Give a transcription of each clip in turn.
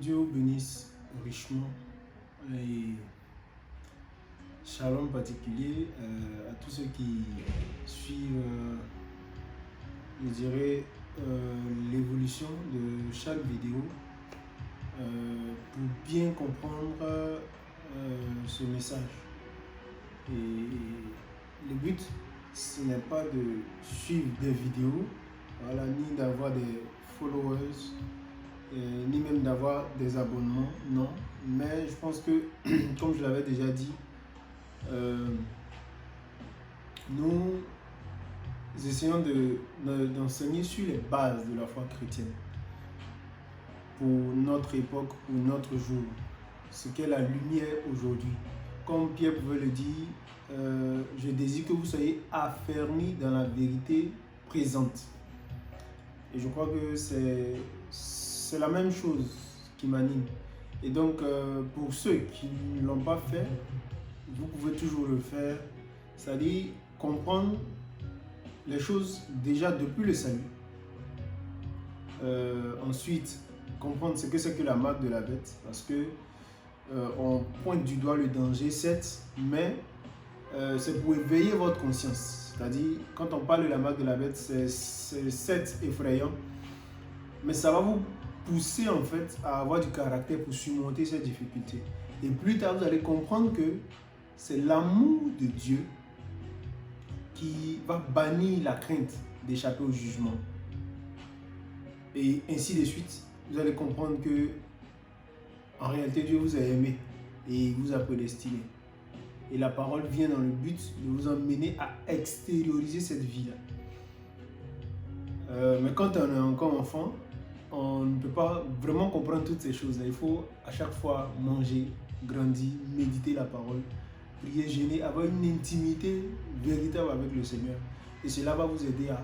Dieu vous bénisse richement et shalom particulier à tous ceux qui suivent, je dirais, l'évolution de chaque vidéo pour bien comprendre ce message. Et le but, ce n'est pas de suivre des vidéos, voilà, ni d'avoir des followers, ni même d'avoir des abonnements, non. Mais je pense que, comme je l'avais déjà dit, nous essayons d'enseigner sur les bases de la foi chrétienne pour notre époque, pour notre jour, ce qu'est la lumière aujourd'hui. Comme Pierre pouvait le dire, je désire que vous soyez affermis dans la vérité présente. Et je crois que c'est la même chose qui m'anime. Et donc, pour ceux qui ne l'ont pas fait, vous pouvez toujours le faire. C'est-à-dire comprendre les choses déjà depuis le salut. Ensuite, comprendre ce que c'est que la marque de la bête. Parce que on pointe du doigt le danger, certes, mais c'est pour éveiller votre conscience. C'est-à-dire, quand on parle de la marque de la bête, c'est certes effrayant, mais ça va vous pousser en fait à avoir du caractère pour surmonter ces difficultés. Et plus tard, vous allez comprendre que c'est l'amour de Dieu qui va bannir la crainte d'échapper au jugement. Et ainsi de suite, vous allez comprendre que en réalité, Dieu vous a aimé et il vous a prédestiné. Et la parole vient dans le but de vous emmener à extérioriser cette vie-là. Mais quand on est encore enfant, on ne peut pas vraiment comprendre toutes ces choses-là. Il faut à chaque fois manger, grandir, méditer la parole, prier, jeûner, avoir une intimité véritable avec le Seigneur. Et cela va vous aider à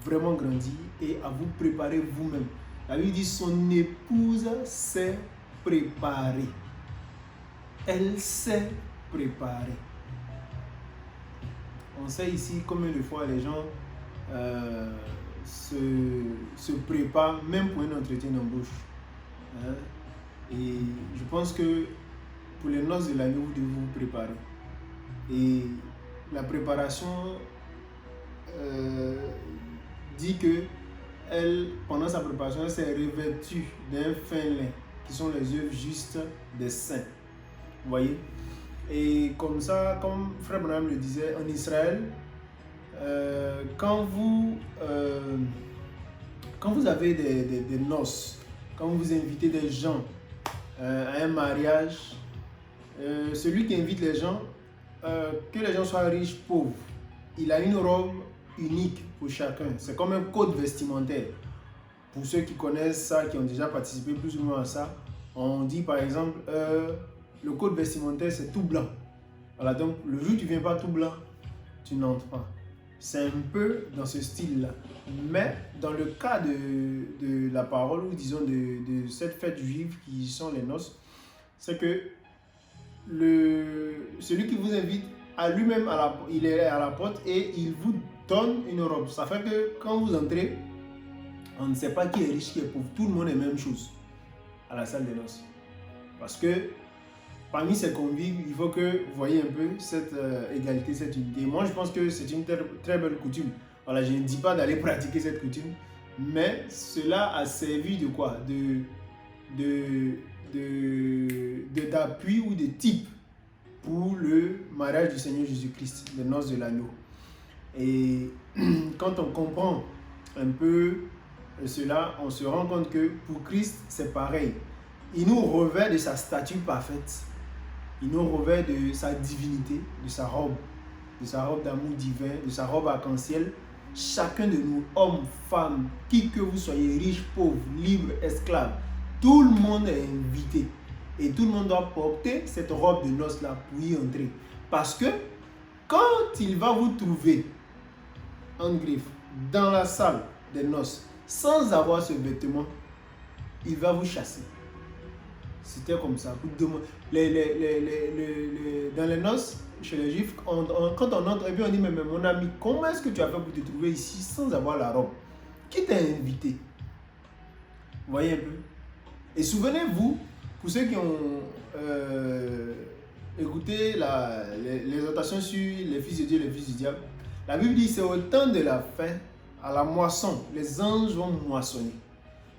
vraiment grandir et à vous préparer vous-même. La Bible dit son épouse s'est préparée. Elle s'est préparée. On sait ici combien de fois les gens se préparent, même pour un entretien d'embauche. Hein? Et je pense que pour les noces de l'agneau, vous devez vous préparer. Et la préparation dit que elle, pendant sa préparation, elle s'est revêtue d'un fin lin, qui sont les œuvres justes des saints. Vous voyez? Et comme ça, comme Frère Branham le disait, en Israël, quand vous avez des noces, quand vous invitez des gens à un mariage, celui qui invite les gens, que les gens soient riches, pauvres, il a une robe unique pour chacun. C'est comme un code vestimentaire. Pour ceux qui connaissent ça, qui ont déjà participé plus ou moins à ça, on dit par exemple, le code vestimentaire c'est tout blanc. Voilà, donc le jour où tu ne viens pas tout blanc, tu n'entres pas. C'est un peu dans ce style-là. Mais dans le cas de la parole, ou disons de cette fête juive qui sont les noces, c'est que celui qui vous invite à lui-même, il est à la porte et il vous donne une robe. Ça fait que quand vous entrez, on ne sait pas qui est riche, qui est pauvre. Tout le monde est la même chose à la salle des noces. Parce que parmi ces convives, il faut que vous voyez un peu cette égalité, cette unité. Moi, je pense que c'est une très belle coutume. Voilà, je ne dis pas d'aller pratiquer cette coutume, mais cela a servi de quoi? D'appui ou de type pour le mariage du Seigneur Jésus-Christ, les noces de l'agneau. Et quand on comprend un peu cela, on se rend compte que pour Christ, c'est pareil. Il nous revêt de sa stature parfaite. Il nous revêt de sa divinité, de sa robe d'amour divin, de sa robe arc-en-ciel. Chacun de nous, hommes, femmes, qui que vous soyez, riches, pauvres, libres, esclaves, tout le monde est invité. Et tout le monde doit porter cette robe de noces-là pour y entrer. Parce que quand il va vous trouver en griffe dans la salle des noces, sans avoir ce vêtement, il va vous chasser. C'était comme ça. Dans les noces, chez les Juifs, quand on entre, et puis on dit, mais mon ami, comment est-ce que tu as fait pour te trouver ici sans avoir la robe? Qui t'a invité? Vous voyez un peu? Et souvenez-vous, pour ceux qui ont écouté l'exhortation sur les fils de Dieu et les fils du diable, la Bible dit c'est au temps de la fin, à la moisson, les anges vont moissonner.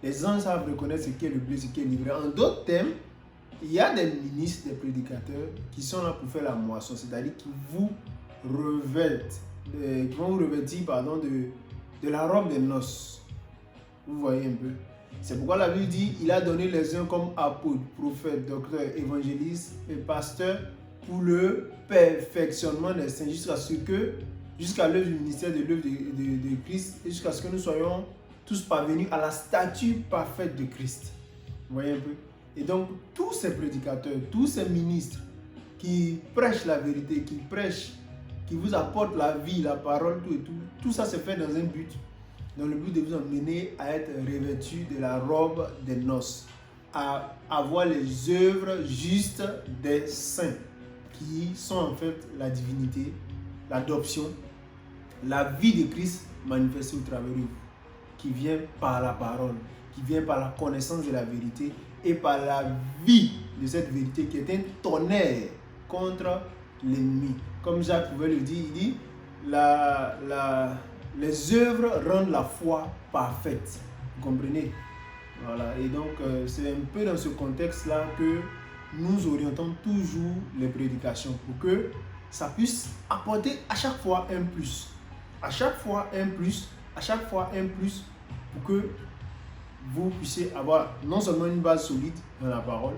Les anges savent reconnaître ce qui est le blé, ce qui est livré. En d'autres termes, il y a des ministres, des prédicateurs qui sont là pour faire la moisson, c'est-à-dire qui vous revêtent, qui vont vous revêtir de la robe des noces. Vous voyez un peu. C'est pourquoi la Bible dit il a donné les uns comme apôtres, prophètes, docteurs, évangélistes et pasteurs pour le perfectionnement des saints jusqu'à l'œuvre du ministère de l'œuvre de Christ et jusqu'à ce que nous soyons tous parvenus à la stature parfaite de Christ. Vous voyez un peu. Et donc, tous ces prédicateurs, tous ces ministres qui prêchent la vérité, qui prêchent, qui vous apportent la vie, la parole, tout ça se fait dans un but, dans le but de vous emmener à être revêtus de la robe des noces, à avoir les œuvres justes des saints, qui sont en fait la divinité, l'adoption, la vie de Christ manifestée au travers de vous, qui vient par la parole, qui vient par la connaissance de la vérité et par la vie de cette vérité qui est un tonnerre contre l'ennemi. Comme Jacques pouvait le dire, il dit les œuvres rendent la foi parfaite. Vous comprenez? Voilà. Et donc, c'est un peu dans ce contexte-là que nous orientons toujours les prédications pour que ça puisse apporter à chaque fois un plus. À chaque fois un plus, à chaque fois un plus pour que vous puissiez avoir non seulement une base solide dans la parole,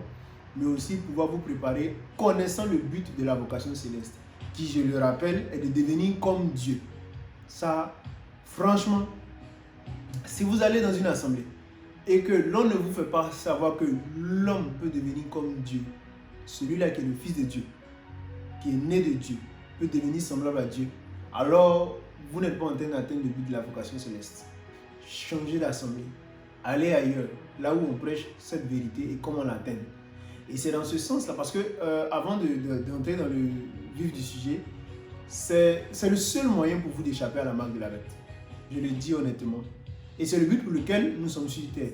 mais aussi pouvoir vous préparer connaissant le but de la vocation céleste, qui, je le rappelle, est de devenir comme Dieu. Ça, franchement, si vous allez dans une assemblée et que l'on ne vous fait pas savoir que l'homme peut devenir comme Dieu, celui-là qui est le Fils de Dieu, qui est né de Dieu, peut devenir semblable à Dieu, alors vous n'êtes pas en train d'atteindre le but de la vocation céleste. Changez d'assemblée. Allez ailleurs, là où on prêche cette vérité et comment l'atteindre. Et c'est dans ce sens-là, parce que avant d'entrer dans le vif du sujet, c'est le seul moyen pour vous d'échapper à la marque de la bête. Je le dis honnêtement. Et c'est le but pour lequel nous sommes sur terre.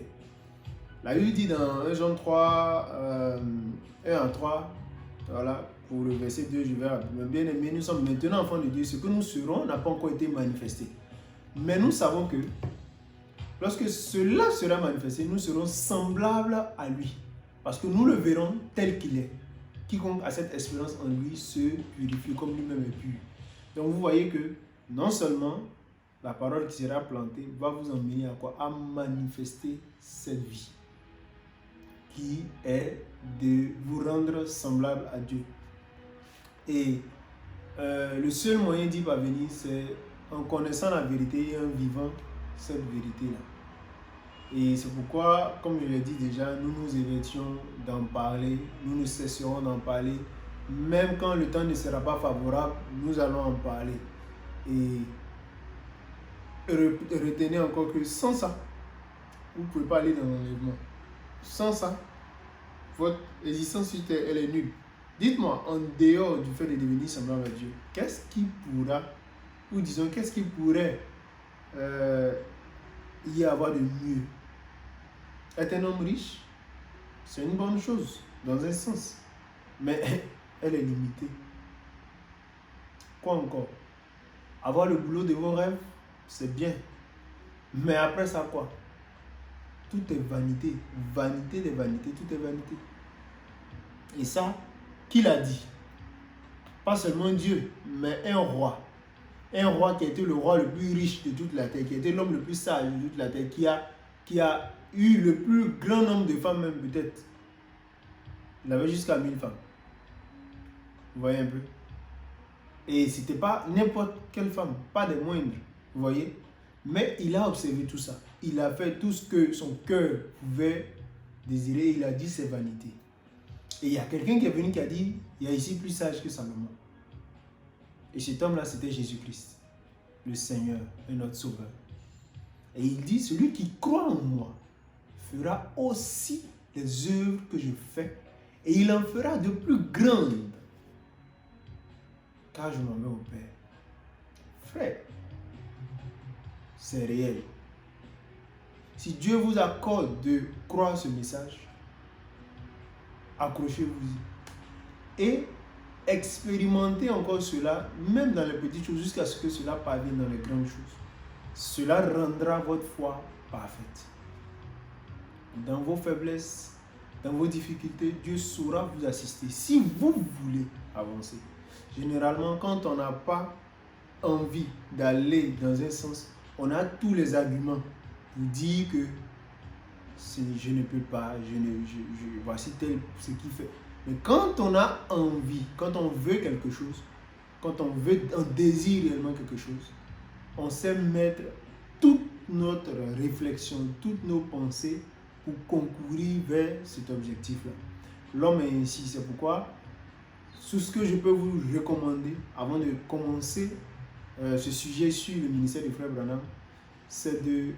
La Bible dit dans 1 Jean 3, 1 à 3, voilà, pour le verset 2, je vais rappeler. Bien aimés, nous sommes maintenant enfants de Dieu. Ce que nous serons n'a pas encore été manifesté. Mais nous savons que lorsque cela sera manifesté, nous serons semblables à lui. Parce que nous le verrons tel qu'il est. Quiconque a cette espérance en lui se purifie comme lui-même est pur. Donc vous voyez que non seulement la parole qui sera plantée va vous emmener à quoi? À manifester cette vie qui est de vous rendre semblable à Dieu. Et le seul moyen d'y parvenir, c'est en connaissant la vérité et en vivant cette vérité-là. Et c'est pourquoi, comme je l'ai dit déjà, nous nous évertions d'en parler, nous ne cesserons d'en parler. Même quand le temps ne sera pas favorable, nous allons en parler. Et retenez encore que sans ça, vous ne pouvez pas aller dans l'enlèvement. Sans ça, votre existence sur terre, elle est nulle. Dites-moi, en dehors du fait de devenir semblable à Dieu, qu'est-ce qui pourra, ou disons, qu'est-ce qui pourrait y avoir de mieux? Être un homme riche, c'est une bonne chose, dans un sens. Mais elle est limitée. Quoi encore? Avoir le boulot de vos rêves, c'est bien. Mais après ça, quoi? Tout est vanité. Vanité des vanités, tout est vanité. Et ça, qui l'a dit? Pas seulement Dieu, mais un roi. Un roi qui a été le roi le plus riche de toute la terre, qui a été l'homme le plus sage de toute la terre, qui a eu le plus grand nombre de femmes même peut-être. Il avait jusqu'à 1000 femmes. Vous voyez un peu? Et c'était pas n'importe quelle femme, pas des moindres. Vous voyez? Mais il a observé tout ça. Il a fait tout ce que son cœur pouvait désirer. Il a dit c'est vanité. Et il y a quelqu'un qui est venu qui a dit, il y a ici plus sage que Salomon. Et cet homme-là, c'était Jésus-Christ, le Seigneur et notre Sauveur. Et il dit, celui qui croit en moi fera aussi les œuvres que je fais, et il en fera de plus grandes, car je m'en vais au Père. Frère, c'est réel. Si Dieu vous accorde de croire ce message, accrochez-vous-y. Et expérimentez encore cela, même dans les petites choses, jusqu'à ce que cela parvienne dans les grandes choses. Cela rendra votre foi parfaite. Dans vos faiblesses, dans vos difficultés, Dieu saura vous assister si vous voulez avancer. Généralement, quand on n'a pas envie d'aller dans un sens, on a tous les arguments pour dire que je ne peux pas, voici tel ce qui fait. Mais quand on a envie, quand on veut quelque chose, quand on désire réellement quelque chose, on sait mettre toute notre réflexion, toutes nos pensées pour concourir vers cet objectif-là. L'homme est ainsi, c'est pourquoi tout ce que je peux vous recommander avant de commencer ce sujet sur le ministère du frère Branham, c'est de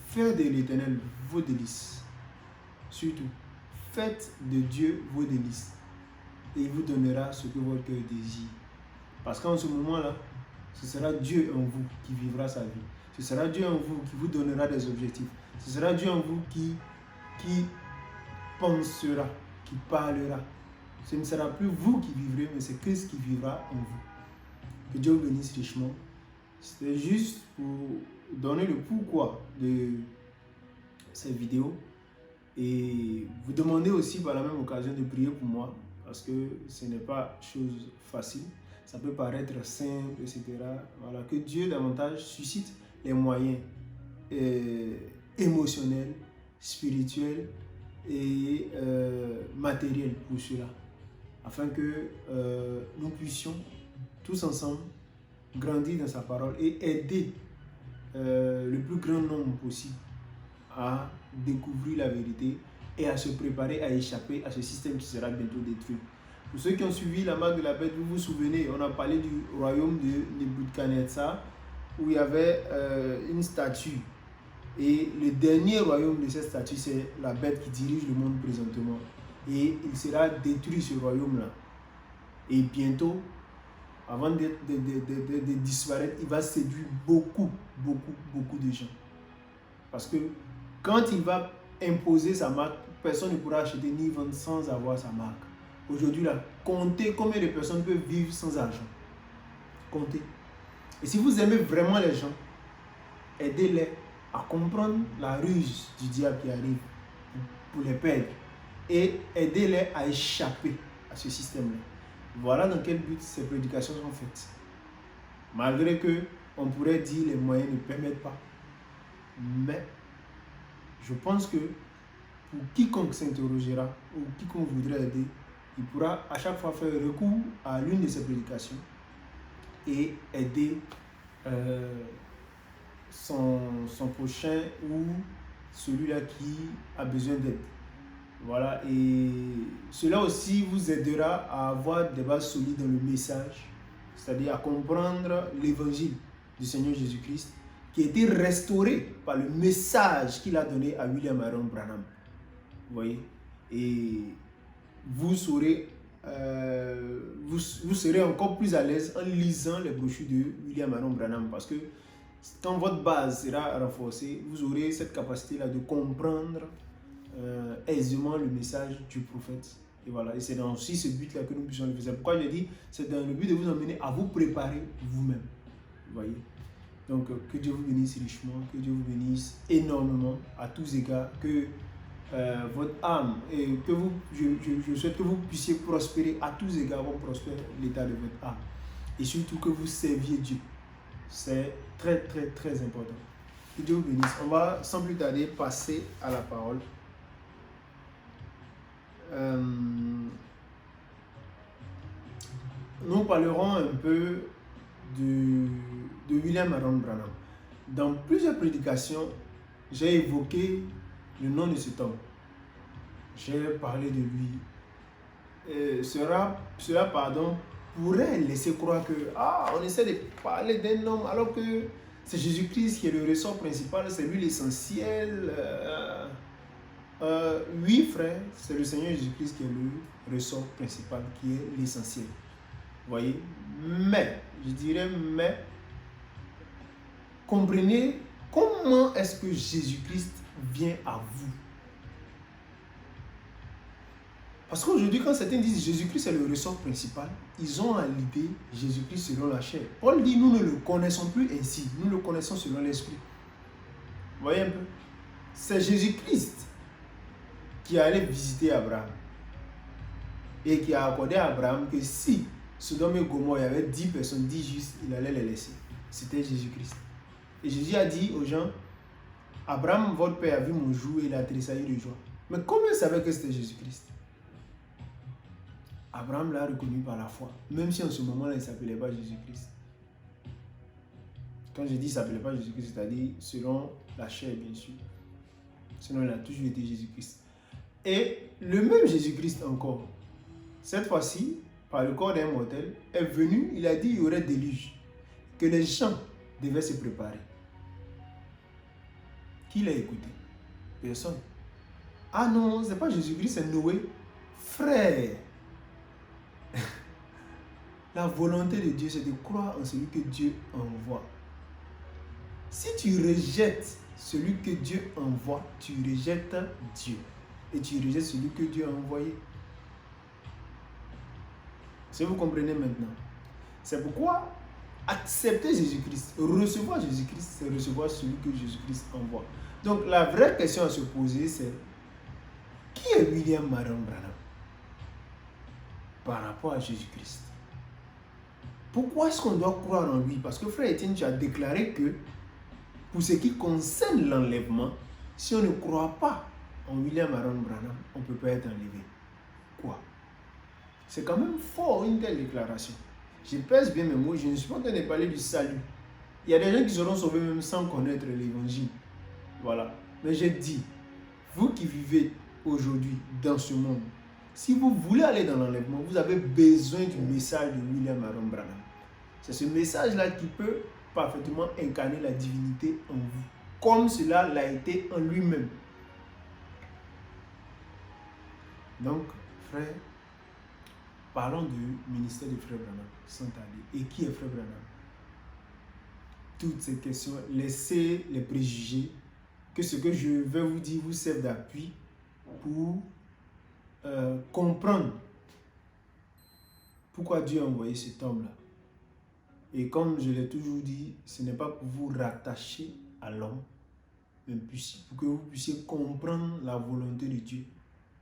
faire de l'Éternel vos délices. Surtout, faites de Dieu vos délices et il vous donnera ce que votre cœur désire. Parce qu'en ce moment-là, ce sera Dieu en vous qui vivra sa vie. Ce sera Dieu en vous qui vous donnera des objectifs. Ce sera Dieu en vous qui pensera, qui parlera. Ce ne sera plus vous qui vivrez, mais c'est Christ qui vivra en vous. Que Dieu vous bénisse richement. C'était juste pour donner le pourquoi de cette vidéo et vous demander aussi par la même occasion de prier pour moi parce que ce n'est pas chose facile. Ça peut paraître simple, etc. Voilà, que Dieu davantage suscite les moyens émotionnels, spirituels et matériels pour cela, afin que nous puissions tous ensemble grandir dans sa parole et aider le plus grand nombre possible à découvrir la vérité et à se préparer à échapper à ce système qui sera bientôt détruit. Pour ceux qui ont suivi la marque de la bête, vous vous souvenez, on a parlé du royaume de Nebuchadnezzar où il y avait une statue. Et le dernier royaume de cette statue, c'est la bête qui dirige le monde présentement. Et il sera détruit, ce royaume-là. Et bientôt, avant de disparaître, il va séduire beaucoup de gens. Parce que quand il va imposer sa marque, personne ne pourra acheter ni vendre sans avoir sa marque. Aujourd'hui, là, comptez combien de personnes peuvent vivre sans argent. Comptez. Et si vous aimez vraiment les gens, aidez-les à comprendre la ruse du diable qui arrive pour les perdre. Et aidez-les à échapper à ce système-là. Voilà dans quel but ces prédications sont faites. Malgré que on pourrait dire les moyens ne permettent pas. Mais je pense que pour quiconque s'interrogera ou quiconque voudrait aider, il pourra à chaque fois faire recours à l'une de ces prédications et aider son prochain ou celui-là qui a besoin d'aide. Voilà, et cela aussi vous aidera à avoir des bases solides dans le message, c'est-à-dire à comprendre l'évangile du Seigneur Jésus-Christ qui a été restauré par le message qu'il a donné à William Aaron Branham. Vous voyez, et vous serez encore plus à l'aise en lisant les brochures de William Aaron Branham parce que quand votre base sera renforcée, vous aurez cette capacité-là de comprendre aisément le message du prophète. Et voilà, et c'est dans aussi ce but-là que nous puissions le faire. Pourquoi je dis, c'est dans le but de vous emmener à vous préparer vous-même. Vous voyez. Donc, que Dieu vous bénisse richement, que Dieu vous bénisse énormément à tous égards, que votre âme, et que je souhaite que vous puissiez prospérer à tous égards, comme prospère l'état de votre âme. Et surtout que vous serviez Dieu. C'est très important. Que Dieu vous bénisse. On va sans plus tarder passer à la parole. Nous parlerons un peu de William Aaron Branham. Dans plusieurs prédications, j'ai évoqué le nom de cet homme. J'ai parlé de lui. Cela pourrait laisser croire que on essaie de parler d'un homme alors que c'est Jésus-Christ qui est le ressort principal, c'est lui l'essentiel. Oui, frère, c'est le Seigneur Jésus-Christ qui est le ressort principal, qui est l'essentiel. Vous voyez? Mais, je dirais, comprenez comment est-ce que Jésus-Christ vient à vous. Parce qu'aujourd'hui, quand certains disent Jésus-Christ est le ressort principal, ils ont à l'idée Jésus-Christ selon la chair. Paul dit, nous ne le connaissons plus ainsi, nous le connaissons selon l'esprit. Vous voyez un peu? C'est Jésus-Christ qui allait visiter Abraham et qui a accordé à Abraham que si Sodome et Gomorrhe, il y avait 10 personnes, 10 justes, il allait les laisser. C'était Jésus-Christ. Et Jésus a dit aux gens, Abraham, votre père, a vu mon jour et il a tressailli de joie. Mais comment il savait que c'était Jésus-Christ? Abraham l'a reconnu par la foi, même si en ce moment-là, il ne s'appelait pas Jésus-Christ. Quand je dis il ne s'appelait pas Jésus-Christ, c'est-à-dire selon la chair, bien sûr. Sinon, il a toujours été Jésus-Christ. Et le même Jésus-Christ encore, cette fois-ci, par le corps d'un mortel, est venu, il a dit qu'il y aurait déluge, que les gens devaient se préparer. Qui l'a écouté? Personne. Ah non, ce n'est pas Jésus-Christ, c'est Noé. Frère, la volonté de Dieu, c'est de croire en celui que Dieu envoie. Si tu rejettes celui que Dieu envoie, tu rejettes Dieu. Et tu rejettes celui que Dieu a envoyé. Si vous comprenez maintenant. C'est pourquoi accepter Jésus-Christ, recevoir Jésus-Christ, c'est recevoir celui que Jésus-Christ envoie. Donc la vraie question à se poser, c'est qui est William Marion Branham par rapport à Jésus-Christ? Pourquoi est-ce qu'on doit croire en lui? Parce que frère Etienne, tu as déclaré que pour ce qui concerne l'enlèvement, si on ne croit pas en William Marion Branham, on ne peut pas être enlevé. Quoi? C'est quand même fort une telle déclaration. Je pèse bien mes mots, je ne suis pas en train de parler du salut. Il y a des gens qui seront sauvés même sans connaître l'évangile. Voilà. Mais j'ai dit, vous qui vivez aujourd'hui dans ce monde, si vous voulez aller dans l'enlèvement, vous avez besoin du message de William Marion Branham. C'est ce message-là qui peut parfaitement incarner la divinité en vous, comme cela l'a été en lui-même. Donc, frère, parlons du ministère de Frère Branham, sans tarder. Et qui est Frère Branham? Toutes ces questions, laissez les préjugés, que ce que je vais vous dire vous serve d'appui pour comprendre pourquoi Dieu a envoyé cet homme-là. Et comme je l'ai toujours dit, ce n'est pas pour vous rattacher à l'homme, mais pour que vous puissiez comprendre la volonté de Dieu,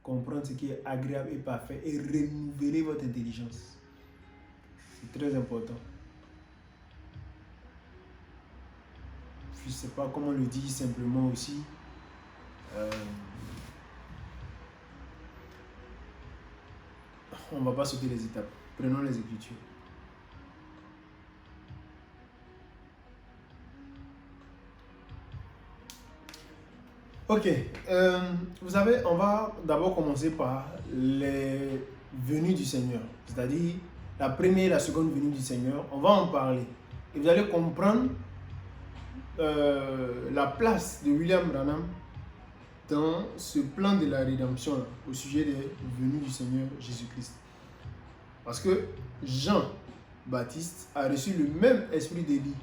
comprendre ce qui est agréable et parfait et renouveler votre intelligence. C'est très important. Je ne sais pas comment le dire simplement aussi. On ne va pas sauter les étapes. Prenons les Écritures. Ok, vous savez, on va d'abord commencer par les venues du Seigneur, c'est-à-dire la première et la seconde venue du Seigneur. On va en parler et vous allez comprendre la place de William Branham dans ce plan de la rédemption au sujet des venues du Seigneur Jésus-Christ. Parce que Jean-Baptiste a reçu le même esprit d'Élie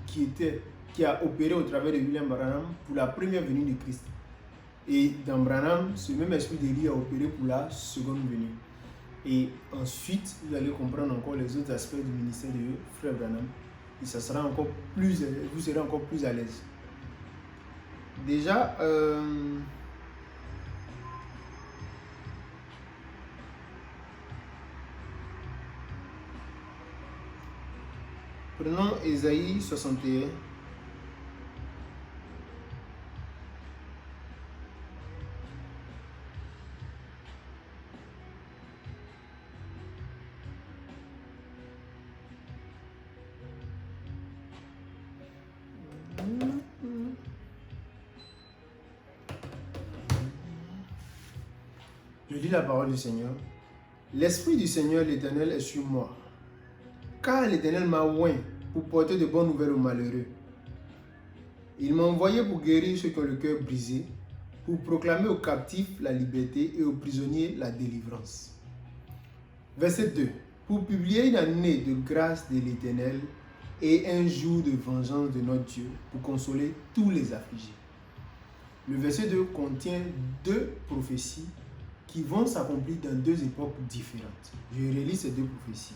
qui a opéré au travers de William Branham pour la première venue de Christ. Et dans Branham, ce même esprit d'Élie a opéré pour la seconde venue. Et ensuite, vous allez comprendre encore les autres aspects du ministère de Frère Branham. Et ça sera encore plus, vous serez encore plus à l'aise. Déjà, prenons Ésaïe 61. Je lis la parole du Seigneur. L'Esprit du Seigneur l'Éternel est sur moi, car l'Éternel m'a oint pour porter de bonnes nouvelles aux malheureux. Il m'a envoyé pour guérir ceux qui ont le cœur brisé, pour proclamer aux captifs la liberté et aux prisonniers la délivrance. Verset 2. Pour publier une année de grâce de l'Éternel et un jour de vengeance de notre Dieu, pour consoler tous les affligés. Le verset 2 contient deux prophéties qui vont s'accomplir dans deux époques différentes. Je relis ces deux prophéties.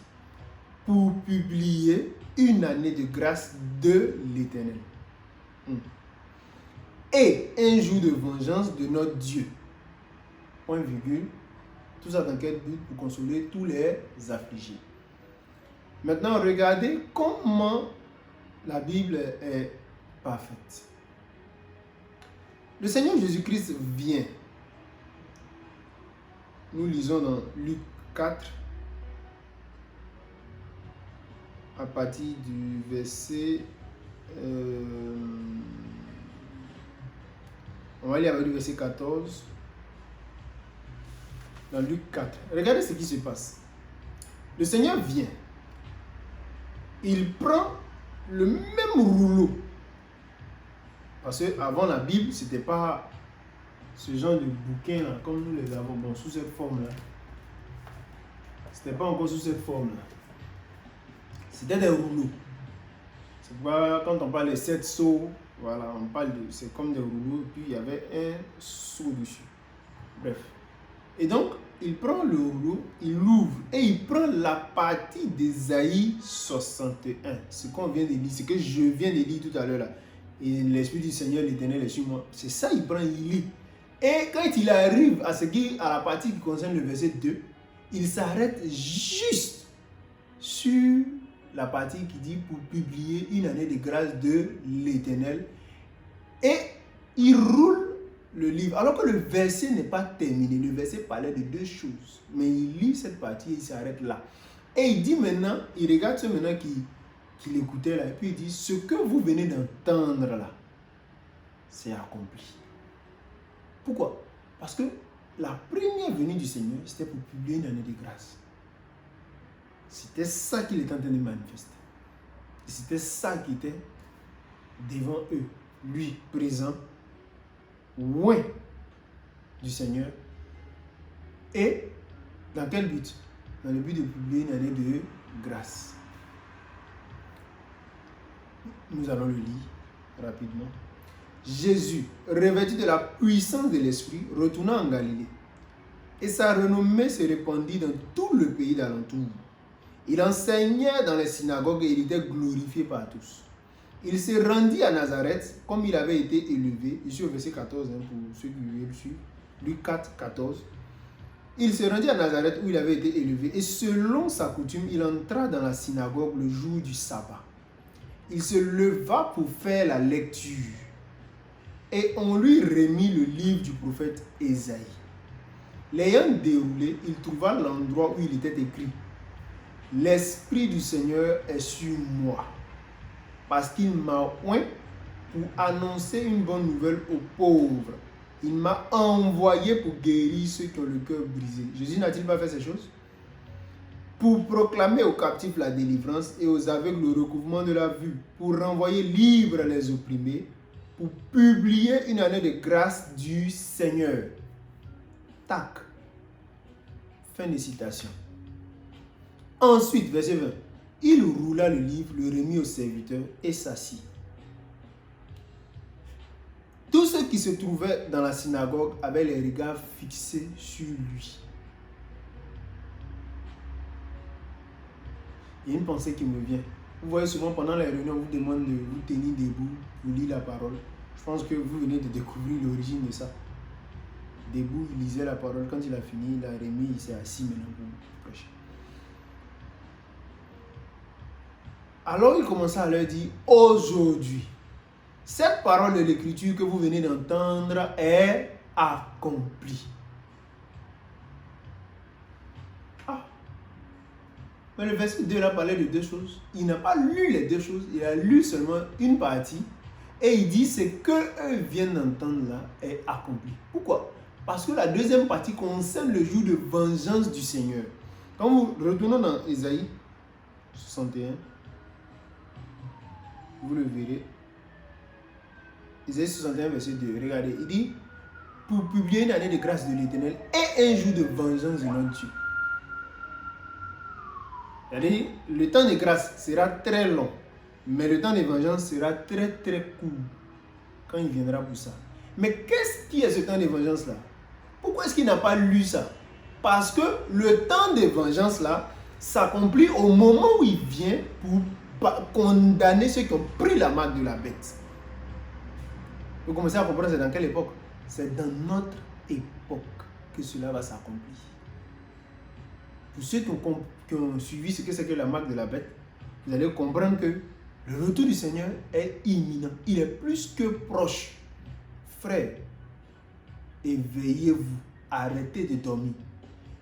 Pour publier une année de grâce de l'Éternel. Et un jour de vengeance de notre Dieu. Point virgule. Tout ça dans quel but? Pour consoler tous les affligés. Maintenant, regardez comment la Bible est parfaite. Le Seigneur Jésus-Christ vient. Nous lisons dans Luc 4, à partir du verset... on va lire avec le verset 14. Dans Luc 4. Regardez ce qui se passe. Le Seigneur vient. Il prend le même rouleau. Parce qu'avant la Bible, ce n'était pas ce genre de bouquin là, comme nous les avons, bon, sous cette forme-là. Ce n'était pas encore sous cette forme-là. C'était des rouleaux. C'est pourquoi quand on parle de 7 seaux, voilà, on parle de, c'est comme des rouleaux, et puis il y avait un seau dessus. Bref. Et donc, il prend le rouleau, il l'ouvre et il prend la partie d'Ésaïe 61. Ce qu'on vient de lire, ce que je viens de lire tout à l'heure là. Et l'Esprit du Seigneur, l'Éternel est sur moi. C'est ça, il prend, il lit. Et quand il arrive à la partie qui concerne le verset 2, il s'arrête juste sur la partie qui dit pour publier une année de grâce de l'Éternel. Et il roule le livre. Alors que le verset n'est pas terminé. Le verset parlait de deux choses. Mais il lit cette partie et il s'arrête là. Et il dit maintenant, il regarde ceux maintenant qui l'écoutaient là. Et puis il dit, ce que vous venez d'entendre là, c'est accompli. Pourquoi? Parce que la première venue du Seigneur, c'était pour publier une année de grâce. C'était ça qu'il était en train de manifester. Et c'était ça qui était devant eux. Lui, présent, loin du Seigneur. Et dans quel but? Dans le but de publier une année de grâce. Nous allons le lire rapidement. Jésus, revêtu de la puissance de l'Esprit, retourna en Galilée. Et sa renommée se répandit dans tout le pays d'alentour. Il enseignait dans les synagogues et il était glorifié par tous. Il se rendit à Nazareth comme il avait été élevé. Ici au verset 14, pour ceux qui veulent suivre. Luc 4, 14. Il se rendit à Nazareth où il avait été élevé. Et selon sa coutume, il entra dans la synagogue le jour du sabbat. Il se leva pour faire la lecture. Et on lui remit le livre du prophète Ésaïe. L'ayant déroulé, il trouva l'endroit où il était écrit: L'Esprit du Seigneur est sur moi, parce qu'il m'a oint pour annoncer une bonne nouvelle aux pauvres. Il m'a envoyé pour guérir ceux qui ont le cœur brisé. Jésus n'a-t-il pas fait ces choses? Pour proclamer aux captifs la délivrance et aux aveugles le recouvrement de la vue, pour renvoyer libres les opprimés, pour publier une année de grâce du Seigneur. Tac. Fin de citation. Ensuite, verset 20. Il roula le livre, le remit au serviteur et s'assit. Tous ceux qui se trouvaient dans la synagogue avaient les regards fixés sur lui. Il y a une pensée qui me vient. Vous voyez souvent pendant les réunions, on vous demande de vous tenir debout pour lire la parole. Je pense que vous venez de découvrir l'origine de ça. Debout, il lisait la parole. Quand il a fini, il a remis, il s'est assis maintenant pour prêcher. Alors il commença à leur dire, aujourd'hui, cette parole de l'écriture que vous venez d'entendre est accomplie. Mais le verset 2 là parlait de deux choses. Il n'a pas lu les deux choses, il a lu seulement une partie. Et il dit ce qu'eux viennent d'entendre là est accompli. Pourquoi? Parce que la deuxième partie concerne le jour de vengeance du Seigneur. Quand vous retournez dans Ésaïe 61, vous le verrez. Ésaïe 61 verset 2, regardez, il dit pour publier une année de grâce de l'Éternel et un jour de vengeance de notre Dieu. C'est-à-dire, le temps de grâce sera très long, mais le temps de vengeance sera très très court quand il viendra pour ça. Mais qu'est-ce qui est ce temps de vengeance là? Pourquoi est-ce qu'il n'a pas lu ça? Parce que le temps de vengeance là s'accomplit au moment où il vient pour condamner ceux qui ont pris la marque de la bête. Vous commencez à comprendre c'est dans quelle époque? C'est dans notre époque que cela va s'accomplir. Pour ceux qui ont suivi ce que c'est que la marque de la bête, vous allez comprendre que le retour du Seigneur est imminent. Il est plus que proche. Frères, éveillez-vous. Arrêtez de dormir.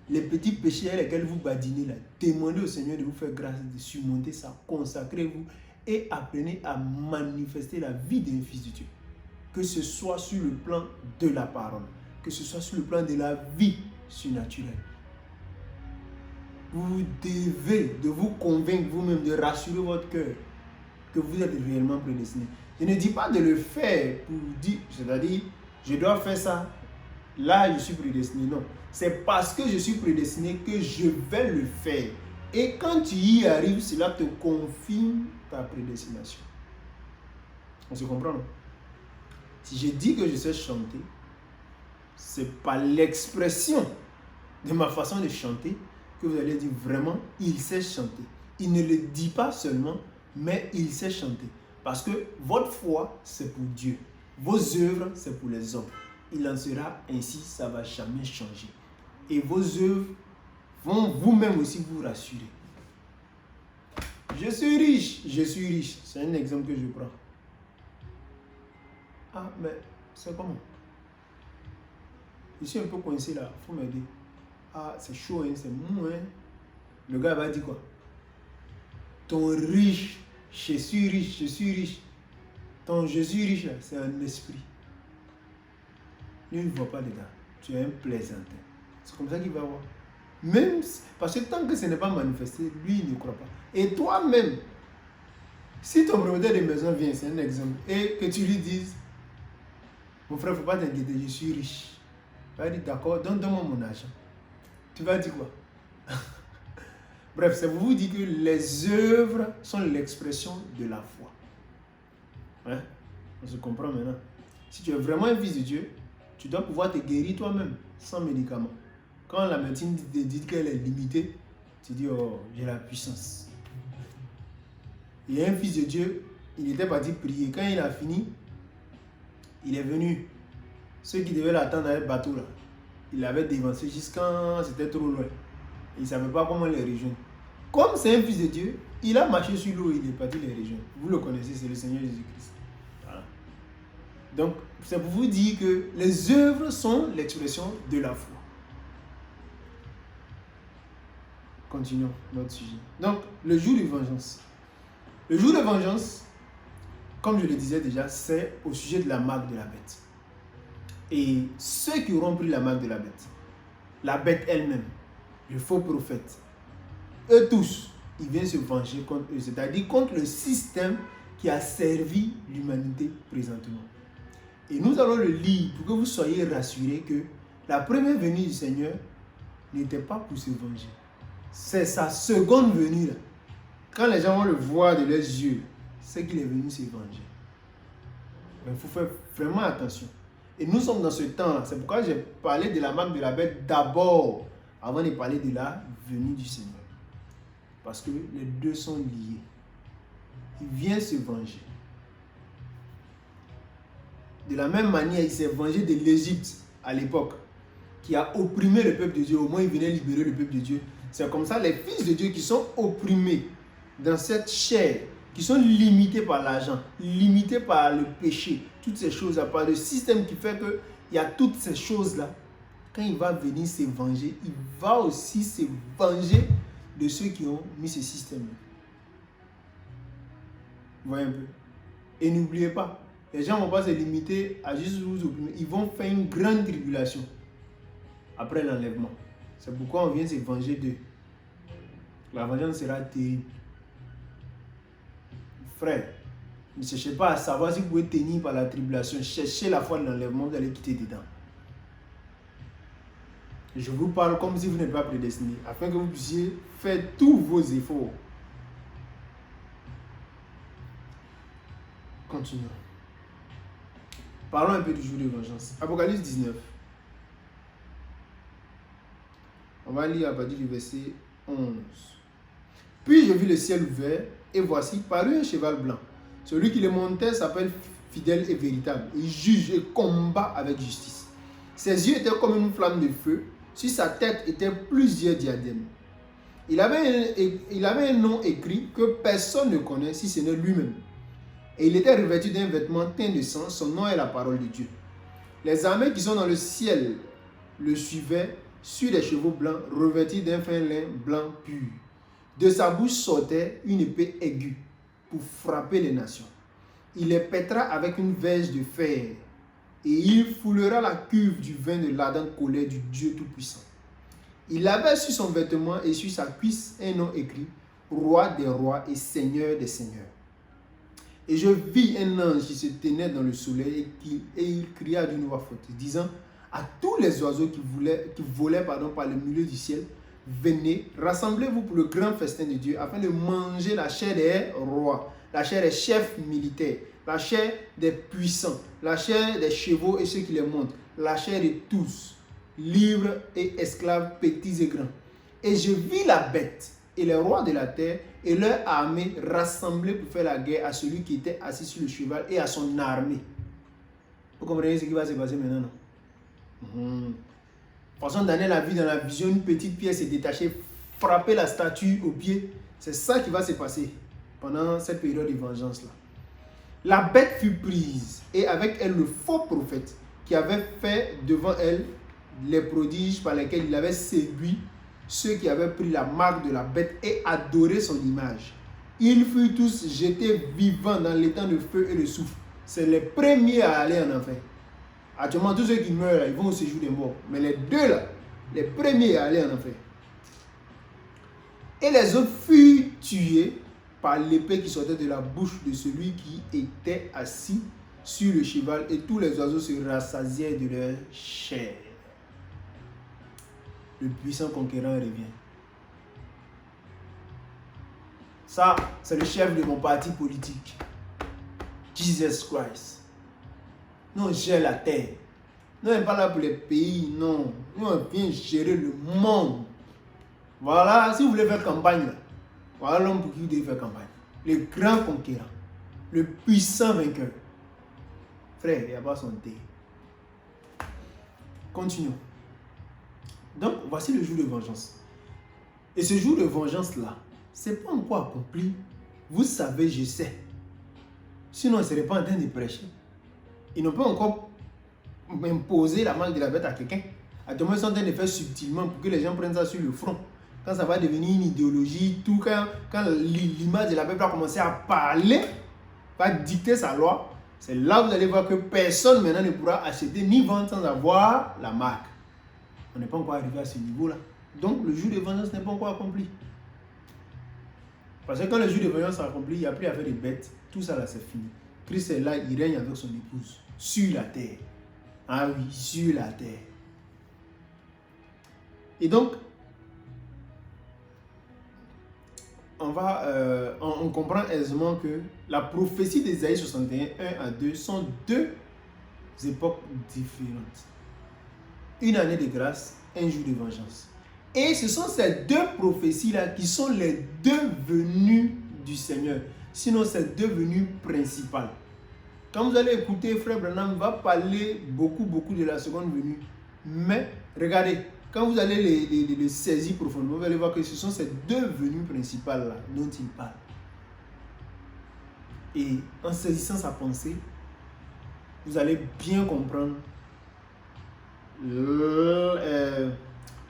Les petits péchés avec lesquels vous badinez là, demandez au Seigneur de vous faire grâce, de surmonter ça. Consacrez-vous et apprenez à manifester la vie d'un fils de Dieu. Que ce soit sur le plan de la parole, que ce soit sur le plan de la vie surnaturelle. Vous devez de vous convaincre vous-même, de rassurer votre cœur que vous êtes réellement prédestiné. Je ne dis pas de le faire pour dire, c'est-à-dire, je dois faire ça, là je suis prédestiné. Non, c'est parce que je suis prédestiné que je vais le faire. Et quand tu y arrives, cela te confirme ta prédestination. On se comprend, non? Si je dis que je sais chanter, c'est par l'expression de ma façon de chanter que vous allez dire vraiment, il sait chanter. Il ne le dit pas seulement, mais il sait chanter. Parce que votre foi, c'est pour Dieu. Vos œuvres, c'est pour les hommes. Il en sera ainsi, ça ne va jamais changer. Et vos œuvres vont vous-même aussi vous rassurer. Je suis riche. C'est un exemple que je prends. Ah, mais c'est comment? Je suis un peu coincé là, il faut m'aider. Ah, c'est chaud, hein, c'est mou, hein. Le gars va dire quoi? Ton riche, je suis riche. Ton je suis riche, c'est un esprit. Lui, il ne voit pas dedans. Tu es un plaisantin. C'est comme ça qu'il va voir. Même parce que tant que ce n'est pas manifesté, lui, il ne croit pas. Et toi-même, si ton promoteur de maison vient, c'est un exemple, et que tu lui dises, mon frère, il ne faut pas t'inquiéter, je suis riche. Il va dire, d'accord, donne-moi mon argent. Tu vas dire quoi? Bref, ça vous dit que les œuvres sont l'expression de la foi. Hein? On se comprend maintenant. Si tu es vraiment un fils de Dieu, tu dois pouvoir te guérir toi-même, sans médicaments. Quand la médecine te dit qu'elle est limitée, tu dis, oh, j'ai la puissance. Il y a un fils de Dieu, il était parti prier. Quand il a fini, il est venu. Ceux qui devaient l'attendre avec le bateau, là, il avait dévancé jusqu'à c'était trop loin. Il ne savait pas comment les rejoindre. Comme c'est un fils de Dieu, il a marché sur l'eau, il est parti les rejoindre. Vous le connaissez, c'est le Seigneur Jésus-Christ. Voilà. Donc, c'est pour vous dire que les œuvres sont l'expression de la foi. Continuons notre sujet. Donc, le jour de vengeance. Le jour de vengeance, comme je le disais déjà, c'est au sujet de la marque de la bête. Et ceux qui auront pris la marque de la bête elle-même, le faux prophète, eux tous, ils viennent se venger contre eux, c'est-à-dire contre le système qui a servi l'humanité présentement. Et nous allons le lire pour que vous soyez rassurés que la première venue du Seigneur n'était pas pour se venger. C'est sa seconde venue là. Quand les gens vont le voir de leurs yeux, c'est qu'il est venu se venger. Mais il faut faire vraiment attention. Et nous sommes dans ce temps-là. C'est pourquoi j'ai parlé de la marque de la bête d'abord, avant de parler de la venue du Seigneur. Parce que les deux sont liés. Il vient se venger. De la même manière, il s'est vengé de l'Égypte à l'époque, qui a opprimé le peuple de Dieu. Au moins, il venait libérer le peuple de Dieu. C'est comme ça, les fils de Dieu qui sont opprimés dans cette chair, qui sont limités par l'argent, limités par le péché, toutes ces choses-là, par le système qui fait qu'il y a toutes ces choses-là. Quand il va venir se venger, il va aussi se venger de ceux qui ont mis ce système-là. Vous voyez un peu? Et n'oubliez pas, les gens ne vont pas se limiter à juste vous opprimer. Ils vont faire une grande tribulation après l'enlèvement. C'est pourquoi on vient se venger d'eux. La vengeance sera terrible. Frère, ne cherchez pas à savoir si vous pouvez tenir par la tribulation. Cherchez la foi de l'enlèvement, vous allez quitter dedans. Je vous parle comme si vous n'êtes pas prédestiné, afin que vous puissiez faire tous vos efforts. Continuons. Parlons un peu du jour de vengeance. Apocalypse 19. On va lire à partir du verset 11. Puis je vis le ciel ouvert, et voici parut un cheval blanc. Celui qui le montait s'appelle fidèle et véritable. Il juge et combat avec justice. Ses yeux étaient comme une flamme de feu. Sur sa tête étaient plusieurs diadèmes. Il avait un nom écrit que personne ne connaît si ce n'est lui-même. Et il était revêtu d'un vêtement teint de sang. Son nom est la parole de Dieu. Les armées qui sont dans le ciel le suivaient sur des chevaux blancs revêtus d'un fin lin blanc pur. De sa bouche sortait une épée aiguë pour frapper les nations. Il les pètera avec une verge de fer et il foulera la cuve du vin de l'ardente colère du Dieu Tout-Puissant. Il avait sur son vêtement et sur sa cuisse un nom écrit, Roi des rois et Seigneur des seigneurs. Et je vis un ange qui se tenait dans le soleil et il cria d'une voix forte, disant à tous les oiseaux qui volaient par le milieu du ciel, venez, rassemblez-vous pour le grand festin de Dieu, afin de manger la chair des rois, la chair des chefs militaires, la chair des puissants, la chair des chevaux et ceux qui les montent, la chair de tous, libres et esclaves, petits et grands. Et je vis la bête et les rois de la terre et leur armée rassemblés pour faire la guerre à celui qui était assis sur le cheval et à son armée. Vous comprenez ce qui va se passer maintenant, non? Façon Daniel a vu dans la vision une petite pièce se détacher, frapper la statue au pied. C'est ça qui va se passer pendant cette période de vengeance-là. La bête fut prise et avec elle le faux prophète qui avait fait devant elle les prodiges par lesquels il avait séduit ceux qui avaient pris la marque de la bête et adoré son image. Ils furent tous jetés vivants dans l'étang de feu et de soufre. C'est les premiers à aller en enfer. Actuellement, tous ceux qui meurent, là, ils vont au séjour des morts. Mais les deux là, les premiers à aller en enfer. Et les autres furent tués par l'épée qui sortait de la bouche de celui qui était assis sur le cheval, et tous les oiseaux se rassasièrent de leur chair. Le puissant conquérant revient. Ça, c'est le chef de mon parti politique. Jesus Christ. Nous, on gère la terre. Nous, on n'est pas là pour les pays, non. Nous, on vient gérer le monde. Voilà, si vous voulez faire campagne, là, voilà l'homme pour qui vous devez faire campagne. Le grand conquérant. Le puissant vainqueur. Frère, il n'y a pas son thé. Continuons. Donc, voici le jour de vengeance. Et ce jour de vengeance-là, ce n'est pas encore accompli. Vous savez, je sais. Sinon, ils ne seraient pas en train de prêcher. Ils n'ont pas encore imposé la marque de la bête à quelqu'un. Actuellement, ils sont en train de faire subtilement pour que les gens prennent ça sur le front. Quand ça va devenir une idéologie, tout quand l'image de la bête va commencer à parler, va dicter sa loi, c'est là que vous allez voir que personne maintenant ne pourra acheter ni vendre sans avoir la marque. On n'est pas encore arrivé à ce niveau-là. Donc, le jour de vengeance n'est pas encore accompli. Parce que quand le jour de vengeance est accompli, il n'y a plus à faire de bêtes. Tout ça là, c'est fini. Christ est là, il règne avec son épouse sur la terre. Ah oui, sur la terre. Et donc, on comprend aisément que la prophétie d'Ésaïe 61, 1 à 2 sont deux époques différentes. Une année de grâce, un jour de vengeance. Et ce sont ces deux prophéties-là qui sont les deux venues du Seigneur. Sinon, c'est deux venues principales. Quand vous allez écouter, Frère Branham va parler beaucoup de la seconde venue. Mais, regardez, quand vous allez les saisir profondément, vous allez voir que ce sont ces deux venues principales-là dont il parle. Et en saisissant sa pensée, vous allez bien comprendre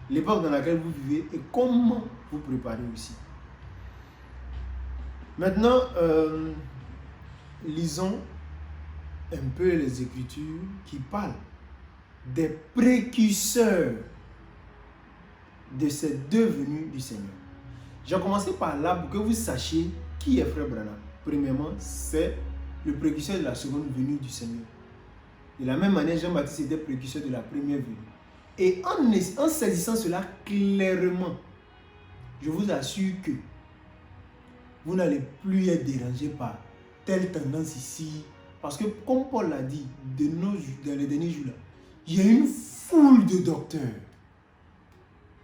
l'époque dans laquelle vous vivez et comment vous préparez aussi. Maintenant, lisons un peu les Écritures qui parlent des précurseurs de ces deux venues du Seigneur. J'ai commencé par là pour que vous sachiez qui est Frère Branham. Premièrement, c'est le précurseur de la seconde venue du Seigneur. De la même manière, Jean-Baptiste était précurseur de la première venue. Et en saisissant cela clairement, je vous assure que vous n'allez plus être dérangé par telle tendance ici. Parce que, comme Paul l'a dit, dans les derniers jours-là, il y a une foule de docteurs.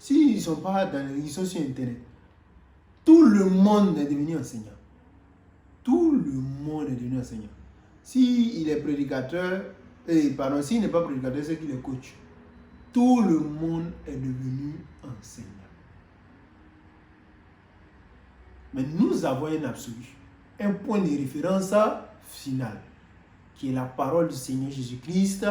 S'ils sont pas ils sont sur Internet, tout le monde est devenu enseignant. Tout le monde est devenu enseignant. S'il est prédicateur, s'il n'est pas prédicateur, c'est qu'il est coach. Tout le monde est devenu enseignant. Mais nous avons un absolu, un point de référence final, qui est la parole du Seigneur Jésus-Christ,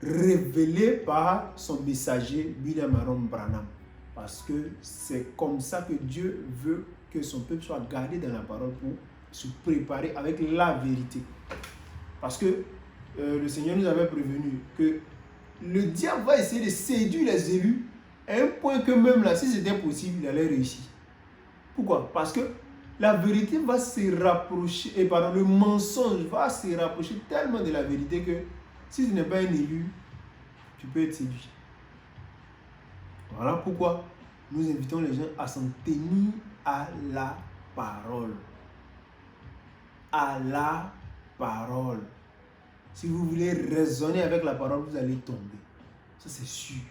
révélée par son messager, William Aaron Branham. Parce que c'est comme ça que Dieu veut que son peuple soit gardé dans la parole pour se préparer avec la vérité. Parce que le Seigneur nous avait prévenu que le diable va essayer de séduire les élus à un point que même là, si c'était possible, il allait réussir. Pourquoi? Parce que la vérité va se rapprocher, le mensonge va se rapprocher tellement de la vérité que si tu n'es pas un élu, tu peux être séduit. Voilà pourquoi nous invitons les gens à s'en tenir à la parole. À la parole. Si vous voulez raisonner avec la parole, vous allez tomber. Ça, c'est sûr.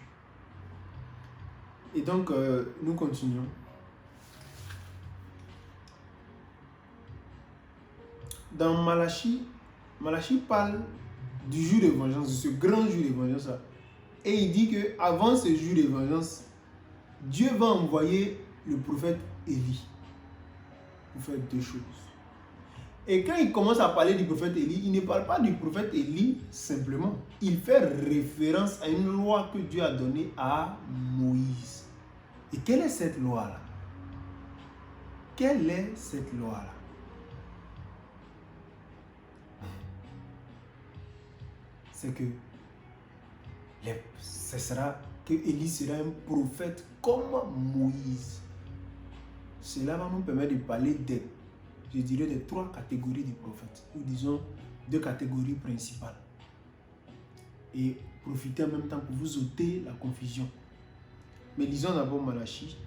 Et donc, nous continuons. Dans Malachie parle du jour de vengeance, de ce grand jour de vengeance. Et il dit qu'avant ce jour de vengeance, Dieu va envoyer le prophète Élie pour faire deux choses. Et quand il commence à parler du prophète Élie, il ne parle pas du prophète Élie simplement. Il fait référence à une loi que Dieu a donnée à Moïse. Et quelle est cette loi-là? Quelle est cette loi-là? C'est que Élie sera un prophète comme Moïse. Cela va nous permettre de parler des trois catégories de prophètes, ou disons deux catégories principales. Et profiter en même temps pour vous ôter la confusion. Mais lisons d'abord Malachie.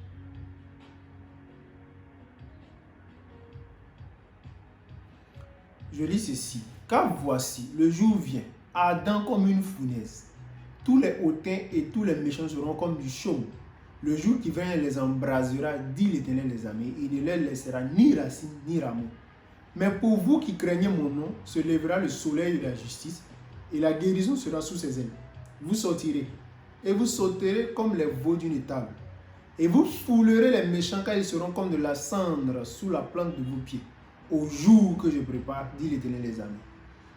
Je lis ceci. Car voici, le jour vient, ardent comme une fournaise. Tous les hautains et tous les méchants seront comme du chaume. Le jour qui vient les embrasera, dit l'Éternel des armées, et ne leur laissera ni racine ni rameau. Mais pour vous qui craignez mon nom, se lèvera le soleil de la justice, et la guérison sera sous ses ailes. Vous sortirez, et vous sauterez comme les veaux d'une étable. Et vous foulerez les méchants, car ils seront comme de la cendre sous la plante de vos pieds. Au jour que je prépare, dit l'Éternel des armées.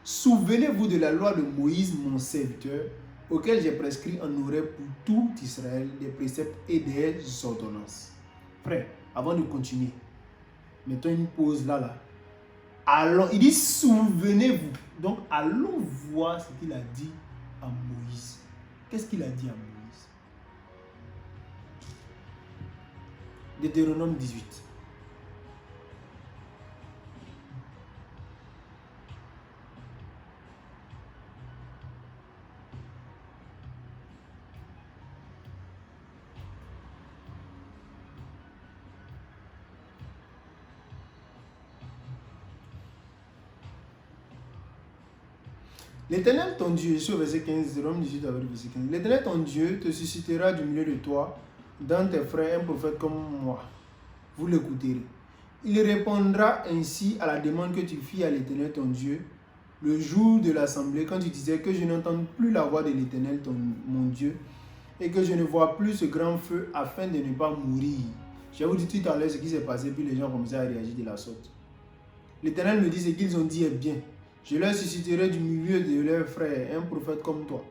Souvenez-vous de la loi de Moïse, mon serviteur, auquel j'ai prescrit en oreille pour tout Israël des préceptes et des ordonnances. Frère, avant de continuer, mettons une pause là. Allons, il dit souvenez-vous. Donc allons voir ce qu'il a dit à Moïse. Qu'est-ce qu'il a dit à Moïse? Deutéronome 18. L'Éternel ton Dieu, sur verset 15, Rome 18, verset 15. L'Éternel ton Dieu te suscitera du milieu de toi, dans tes frères, un prophète comme moi. Vous l'écouterez. Il répondra ainsi à la demande que tu fis à l'Éternel ton Dieu, le jour de l'assemblée, quand tu disais que je n'entends plus la voix de l'Éternel mon Dieu, et que je ne vois plus ce grand feu afin de ne pas mourir. Je vais vous dire tout à l'heure ce qui s'est passé, puis les gens commençaient à réagir de la sorte. L'Éternel me dit ce qu'ils ont dit est bien. Je leur susciterai du milieu de leurs frères un prophète comme toi.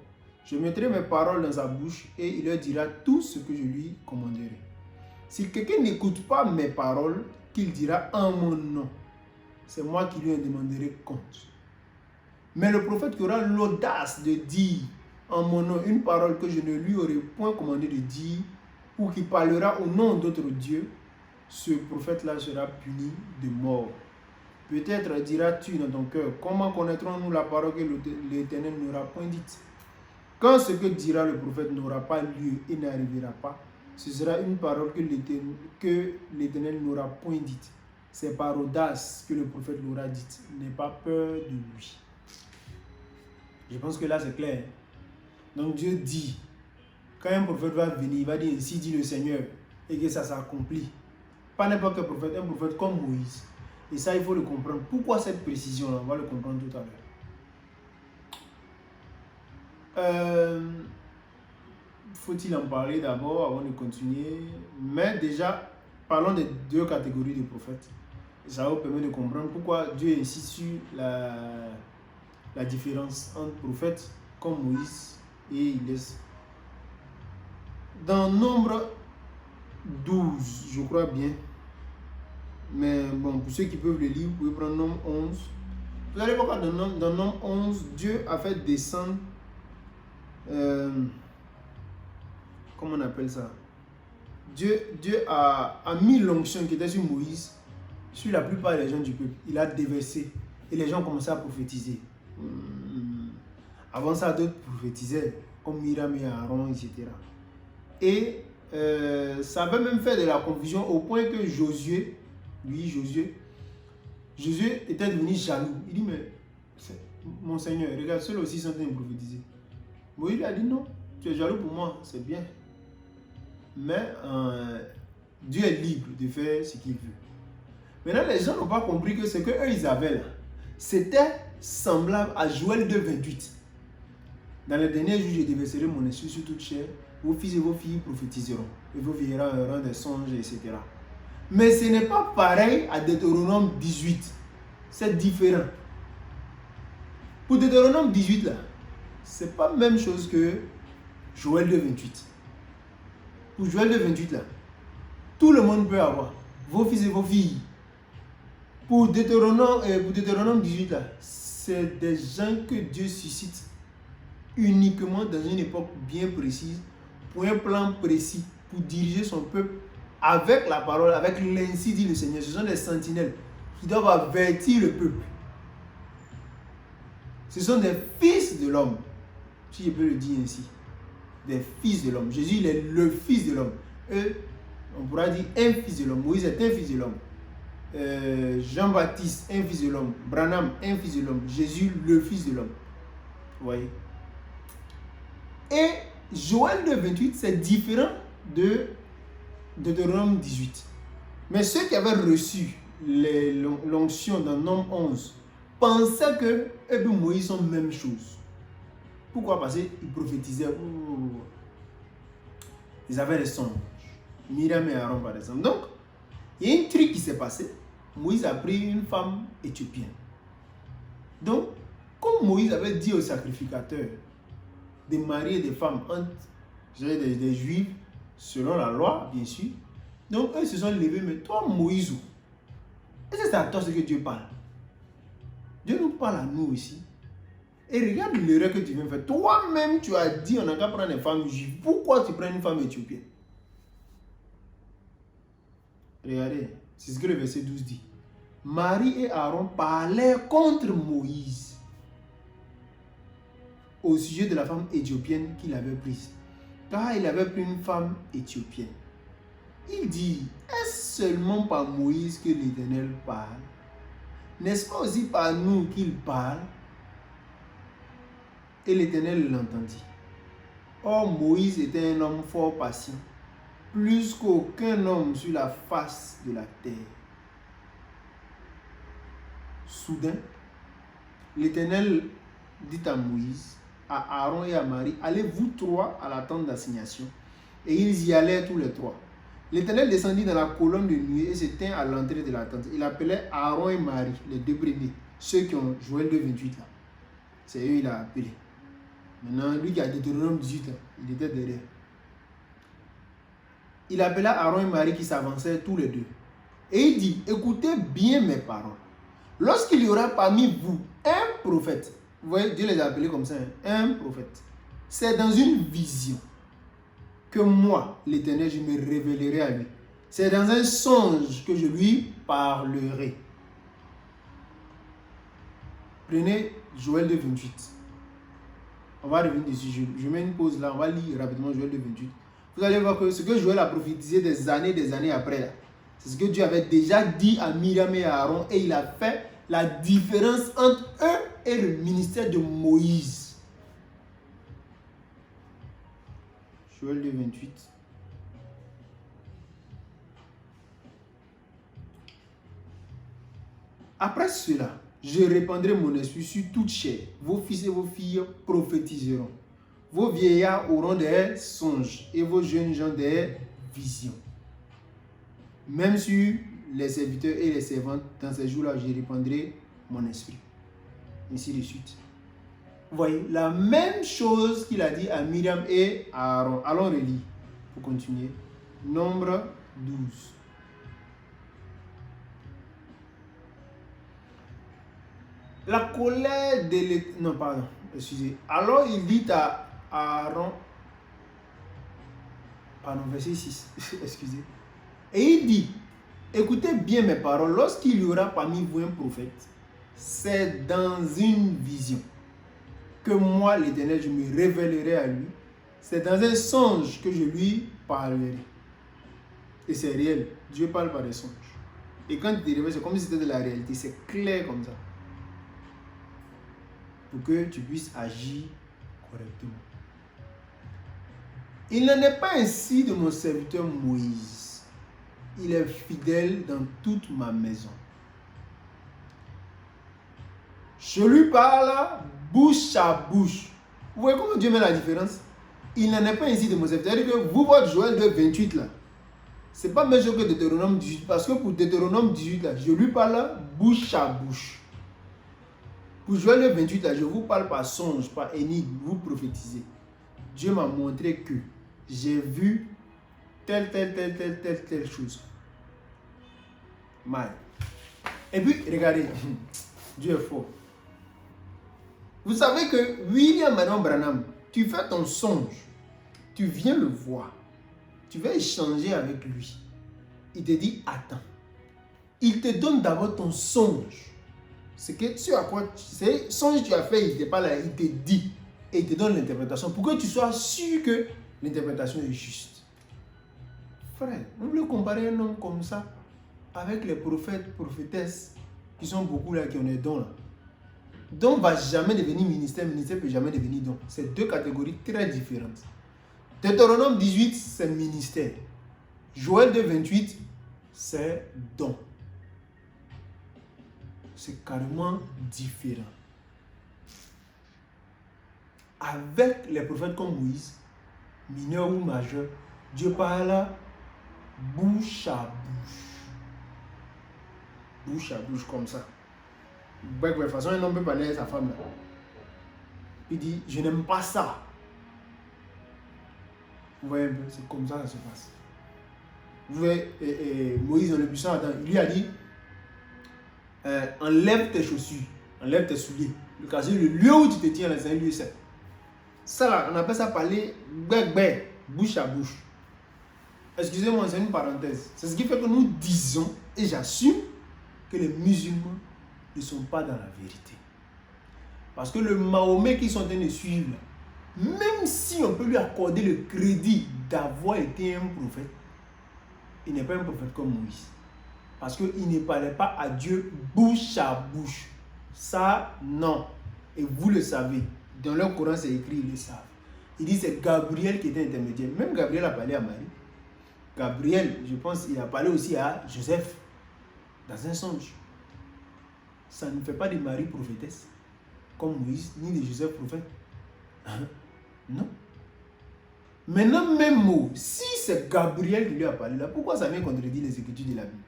Je mettrai mes paroles dans sa bouche et il leur dira tout ce que je lui commanderai. Si quelqu'un n'écoute pas mes paroles, qu'il dira en mon nom, c'est moi qui lui en demanderai compte. Mais le prophète qui aura l'audace de dire en mon nom une parole que je ne lui aurai point commandé de dire, ou qui parlera au nom d'autres dieux, ce prophète-là sera puni de mort. Peut-être diras-tu dans ton cœur, comment connaîtrons-nous la parole que l'Éternel n'aura point dite? Quand ce que dira le prophète n'aura pas lieu et n'arrivera pas, ce sera une parole que l'Éternel n'aura point dite. C'est par audace que le prophète l'aura dite. N'aie pas peur de lui. Je pense que là c'est clair. Donc Dieu dit, quand un prophète va venir, il va dire ainsi dit le Seigneur et que ça s'accomplit. Pas n'importe quel prophète, un prophète comme Moïse. Et ça, il faut le comprendre. Pourquoi cette précision-là? On va le comprendre tout à l'heure. Faut-il en parler d'abord avant de continuer? Mais déjà, parlons des deux catégories de prophètes. Et ça va vous permettre de comprendre pourquoi Dieu insiste sur la différence entre prophètes comme Moïse et il laisse. Dans Nombre 12, je crois bien. Mais bon, pour ceux qui peuvent le lire, vous pouvez prendre Nombre 11. Vous allez voir que dans Nombre 11, Dieu a fait descendre... comment on appelle ça? Dieu a mis l'onction qui était sur Moïse sur la plupart des gens du peuple. Il a déversé et les gens ont commencé à prophétiser. Avant ça, d'autres prophétisaient comme Myriam et Aaron, etc. Et ça avait même fait de la confusion au point que Josué était devenu jaloux. Il dit, mais mon Seigneur, regarde, ceux-là aussi sont en train de prophétiser. Moïse lui a dit, non, tu es jaloux pour moi, c'est bien. Mais Dieu est libre de faire ce qu'il veut. Maintenant, les gens n'ont pas compris que ce qu'eux ils avaient là, c'était semblable à Joël 2,28. Dans les derniers jours, je déverserai mon esprit sur toute chair. Vos fils et vos filles prophétiseront. Et vos vieillards auront des songes, etc. Mais ce n'est pas pareil à Deutéronome 18. C'est différent. Pour Deutéronome 18, là, ce n'est pas la même chose que Joël 2,28. Pour Joël 2,28, là, tout le monde peut avoir. Vos fils et vos filles. Pour Deutéronome 18, là, c'est des gens que Dieu suscite uniquement dans une époque bien précise, pour un plan précis, pour diriger son peuple avec la parole, avec l'ainsi dit le Seigneur. Ce sont des sentinelles qui doivent avertir le peuple. Ce sont des fils de l'homme, si je peux le dire ainsi. Des fils de l'homme. Jésus, il est le fils de l'homme. On pourra dire un fils de l'homme. Moïse est un fils de l'homme. Jean-Baptiste, un fils de l'homme. Branham, un fils de l'homme. Jésus, le fils de l'homme. Vous voyez? Et Joël 2,28, c'est différent de Deutéronome 18. Mais ceux qui avaient reçu l'onction dans Nombre 11 pensaient que eux et Moïse sont la même chose. Pourquoi? Parce qu'ils prophétisaient. Ils avaient des songes. Myriam et Aaron, par exemple. Donc, il y a un truc qui s'est passé. Moïse a pris une femme éthiopienne. Donc, comme Moïse avait dit aux sacrificateurs de marier des femmes entre des juifs, selon la loi, bien sûr. Donc, eux se sont levés. Mais toi, Moïse, est-ce que c'est à toi ce que Dieu parle? Dieu nous parle à nous ici. Et regarde l'erreur que tu viens faire. Toi-même, tu as dit on n'a qu'à prendre des femmes juives. Pourquoi tu prends une femme éthiopienne? Regardez, c'est ce que le verset 12 dit. Marie et Aaron parlaient contre Moïse au sujet de la femme éthiopienne qu'il avait prise. Car il avait pris une femme éthiopienne. Il dit, est-ce seulement par Moïse que l'Éternel parle? N'est-ce pas aussi par nous qu'il parle? Et l'Éternel l'entendit. Or, Moïse était un homme fort patient, plus qu'aucun homme sur la face de la terre. Soudain, l'Éternel dit à Moïse, à Aaron et à Marie, allez vous trois à la tente d'assignation. Et ils y allèrent tous les trois. L'Éternel descendit dans la colonne de nuée et se tint à l'entrée de la tente. Il appelait Aaron et Marie, les deux premiers, ceux qui ont Joël 2,28 là. C'est eux qu'il a appelé. Maintenant, lui qui a Deutéronome 18 là, il était derrière. Il appela Aaron et Marie qui s'avançaient tous les deux. Et il dit, écoutez bien mes paroles. Lorsqu'il y aura parmi vous un prophète, vous voyez, Dieu les a appelés comme ça, un prophète. C'est dans une vision que moi, l'Éternel, je me révélerai à lui. C'est dans un songe que je lui parlerai. Prenez Joël 2,28. On va revenir dessus. Je mets une pause là. On va lire rapidement Joël 2,28. Vous allez voir que ce que Joël a prophétisé des années après, c'est ce que Dieu avait déjà dit à Myriam et à Aaron. Et il a fait la différence entre eux et le ministère de Moïse. Joël 2, 28. Après cela, je répandrai mon esprit sur toute chair. Vos fils et vos filles prophétiseront. Vos vieillards auront des songes et vos jeunes gens des visions. Même sur les serviteurs et les servantes, dans ces jours-là, je répandrai mon esprit. Ainsi de suite. Vous voyez, la même chose qu'il a dit à Myriam et à Aaron. Allons relire pour continuer. Nombre 12. La colère de l'Éternel. Non, pardon, excusez. Alors il dit à Aaron. Pardon, verset 6. Excusez. Et il dit, écoutez bien mes paroles. Lorsqu'il y aura parmi vous un prophète, c'est dans une vision que moi, l'Éternel, je me révélerai à lui. C'est dans un songe que je lui parlerai. Et c'est réel. Dieu parle par des songes. Et quand il te révèle, c'est comme si c'était de la réalité. C'est clair comme ça. Pour que tu puisses agir correctement. Il n'en est pas ainsi de mon serviteur Moïse. Il est fidèle dans toute ma maison. Je lui parle bouche à bouche. Vous voyez comment Dieu met la différence? Il n'en est pas ainsi de mon serviteur. C'est-à-dire que vous, votre Joël 2, 28 là, c'est pas même chose que Deutéronome 18. Parce que pour Deutéronome 18 là, je lui parle bouche à bouche. Pour Joël 28, là, je vous parle par songe, par énigme, vous prophétisez. Dieu m'a montré que j'ai vu telle chose. Mal. Et puis, regardez, Dieu est fort. Vous savez que William Branham, tu fais ton songe, tu viens le voir, tu vas échanger avec lui. Il te dit, attends. Il te donne d'abord ton songe. C'est que tu as quoi, c'est songe que tu as fait, il ne pas là, il te dit et il te donne l'interprétation pour que tu sois sûr que l'interprétation est juste. Frère, on peut comparer un homme comme ça avec les prophètes, prophétesses qui sont beaucoup là, qui ont des dons là. Don ne va jamais devenir ministère, ministère ne peut jamais devenir don. C'est deux catégories très différentes. Deutéronome 18, c'est ministère. Joël 2, 28, c'est don. C'est carrément différent. Avec les prophètes comme Moïse, mineur ou majeur, Dieu parle bouche à bouche. Bouche à bouche comme ça. De toute façon, un homme peut parler à sa femme. Là. Il dit, je n'aime pas ça. Vous voyez un peu, c'est comme ça que ça se passe. Vous voyez, Moïse dans le buisson, il lui a dit, enlève tes chaussures, enlève tes souliers. Le lieu où tu te tiens, c'est un lieu saint. Ça là, on appelle ça parler bouche à bouche. Excusez-moi, c'est une parenthèse. C'est ce qui fait que nous disons, et j'assume, que les musulmans ne sont pas dans la vérité. Parce que le Mahomet qu'ils sont en train de suivre, même si on peut lui accorder le crédit d'avoir été un prophète, il n'est pas un prophète comme Moïse. Parce qu'il ne parlait pas à Dieu bouche à bouche. Ça, non. Et vous le savez. Dans leur Coran, c'est écrit, ils le savent. Il dit c'est Gabriel qui était intermédiaire. Même Gabriel a parlé à Marie. Gabriel, je pense, il a parlé aussi à Joseph. Dans un songe. Ça ne fait pas de Marie prophétesse. Comme Moïse, ni de Joseph prophète. Non. Maintenant, même mot, si c'est Gabriel qui lui a parlé là, pourquoi ça vient contredire les écritures de la Bible?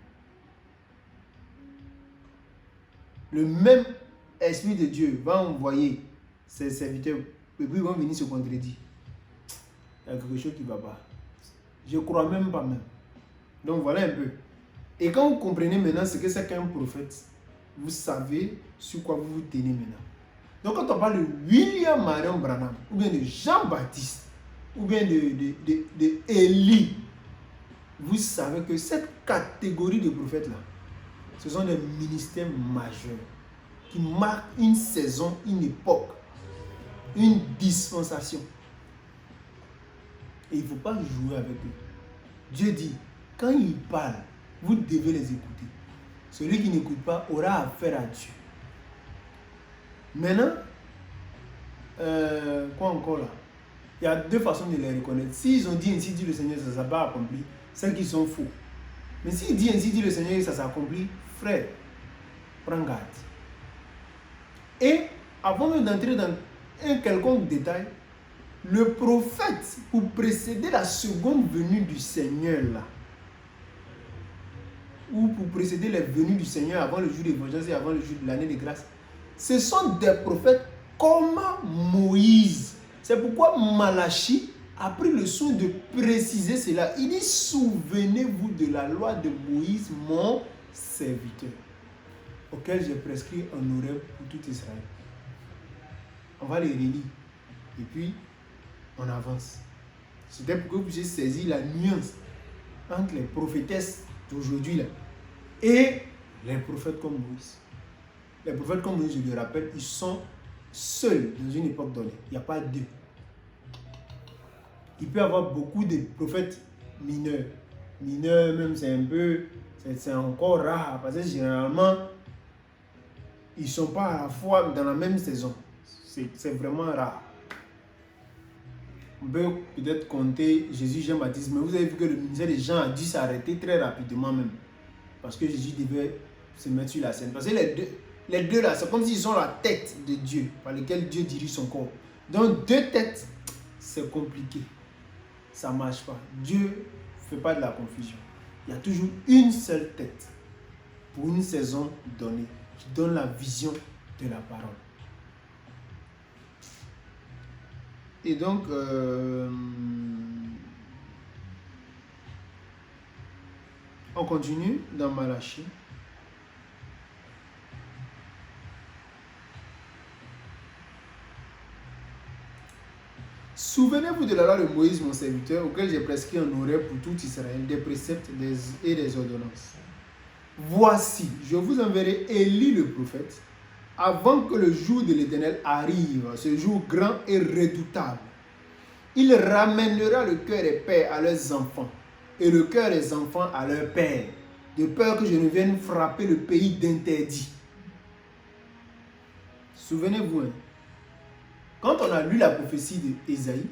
Le même Esprit de Dieu va envoyer ses serviteurs et puis ils vont venir se contredire. Il y a quelque chose qui ne va pas. Je ne crois même pas même. Donc voilà un peu. Et quand vous comprenez maintenant ce que c'est qu'un prophète, vous savez sur quoi vous vous tenez maintenant. Donc quand on parle de William Marion Branham, ou bien de Jean-Baptiste, ou bien de Élie, vous savez que cette catégorie de prophètes-là, ce sont des ministères majeurs qui marquent une saison, une époque, une dispensation. Et il ne faut pas jouer avec eux. Dieu dit, quand ils parlent, vous devez les écouter. Celui qui n'écoute pas aura affaire à Dieu. Maintenant, quoi encore là? il y a deux façons de les reconnaître. S'ils ont dit ainsi dit le Seigneur, ça ne s'est pas accompli, c'est qu'ils sont faux. Mais s'il dit ainsi dit le Seigneur, ça s'accomplit, frère, prends garde. Et avant même d'entrer dans un quelconque détail, le prophète, pour précéder la seconde venue du Seigneur là, ou pour précéder les venues du Seigneur avant le jour de vengeance et avant le jour de l'année de grâce, ce sont des prophètes comme Moïse. C'est pourquoi Malachie a pris le soin de préciser cela. Il dit, souvenez-vous de la loi de Moïse, mon serviteur, auquel j'ai prescrit un Horeb pour tout Israël. On va les relire. Et puis, on avance. C'était pour que vous puissiez saisir la nuance entre les prophétesses d'aujourd'hui là et les prophètes comme Moïse. Les prophètes comme Moïse, je le rappelle, ils sont seuls dans une époque donnée. Il n'y a pas deux. Il peut y avoir beaucoup de prophètes mineurs. Mineurs même, c'est un peu, c'est encore rare parce que généralement, ils ne sont pas à la fois dans la même saison. C'est vraiment rare. On peut peut-être compter Jésus, Jean-Baptiste, mais vous avez vu que le ministère de Jean a dû s'arrêter très rapidement même. Parce que Jésus devait se mettre sur la scène. Parce que les deux là, c'est comme s'ils sont la tête de Dieu, par laquelle Dieu dirige son corps. Donc deux têtes, c'est compliqué. Ça ne marche pas. Dieu ne fait pas de la confusion. Il y a toujours une seule tête pour une saison donnée qui donne la vision de la parole. Et donc, on continue dans Malachie. Souvenez-vous de la loi de Moïse, mon serviteur, auquel j'ai prescrit un Horeb pour tout Israël, des préceptes et des ordonnances. Voici, je vous enverrai Élie le prophète, avant que le jour de l'Éternel arrive, ce jour grand et redoutable. Il ramènera le cœur des pères à leurs enfants, et le cœur des enfants à leurs pères, de peur que je ne vienne frapper le pays d'interdit. Souvenez-vous, hein, quand on a lu la prophétie d'Ésaïe,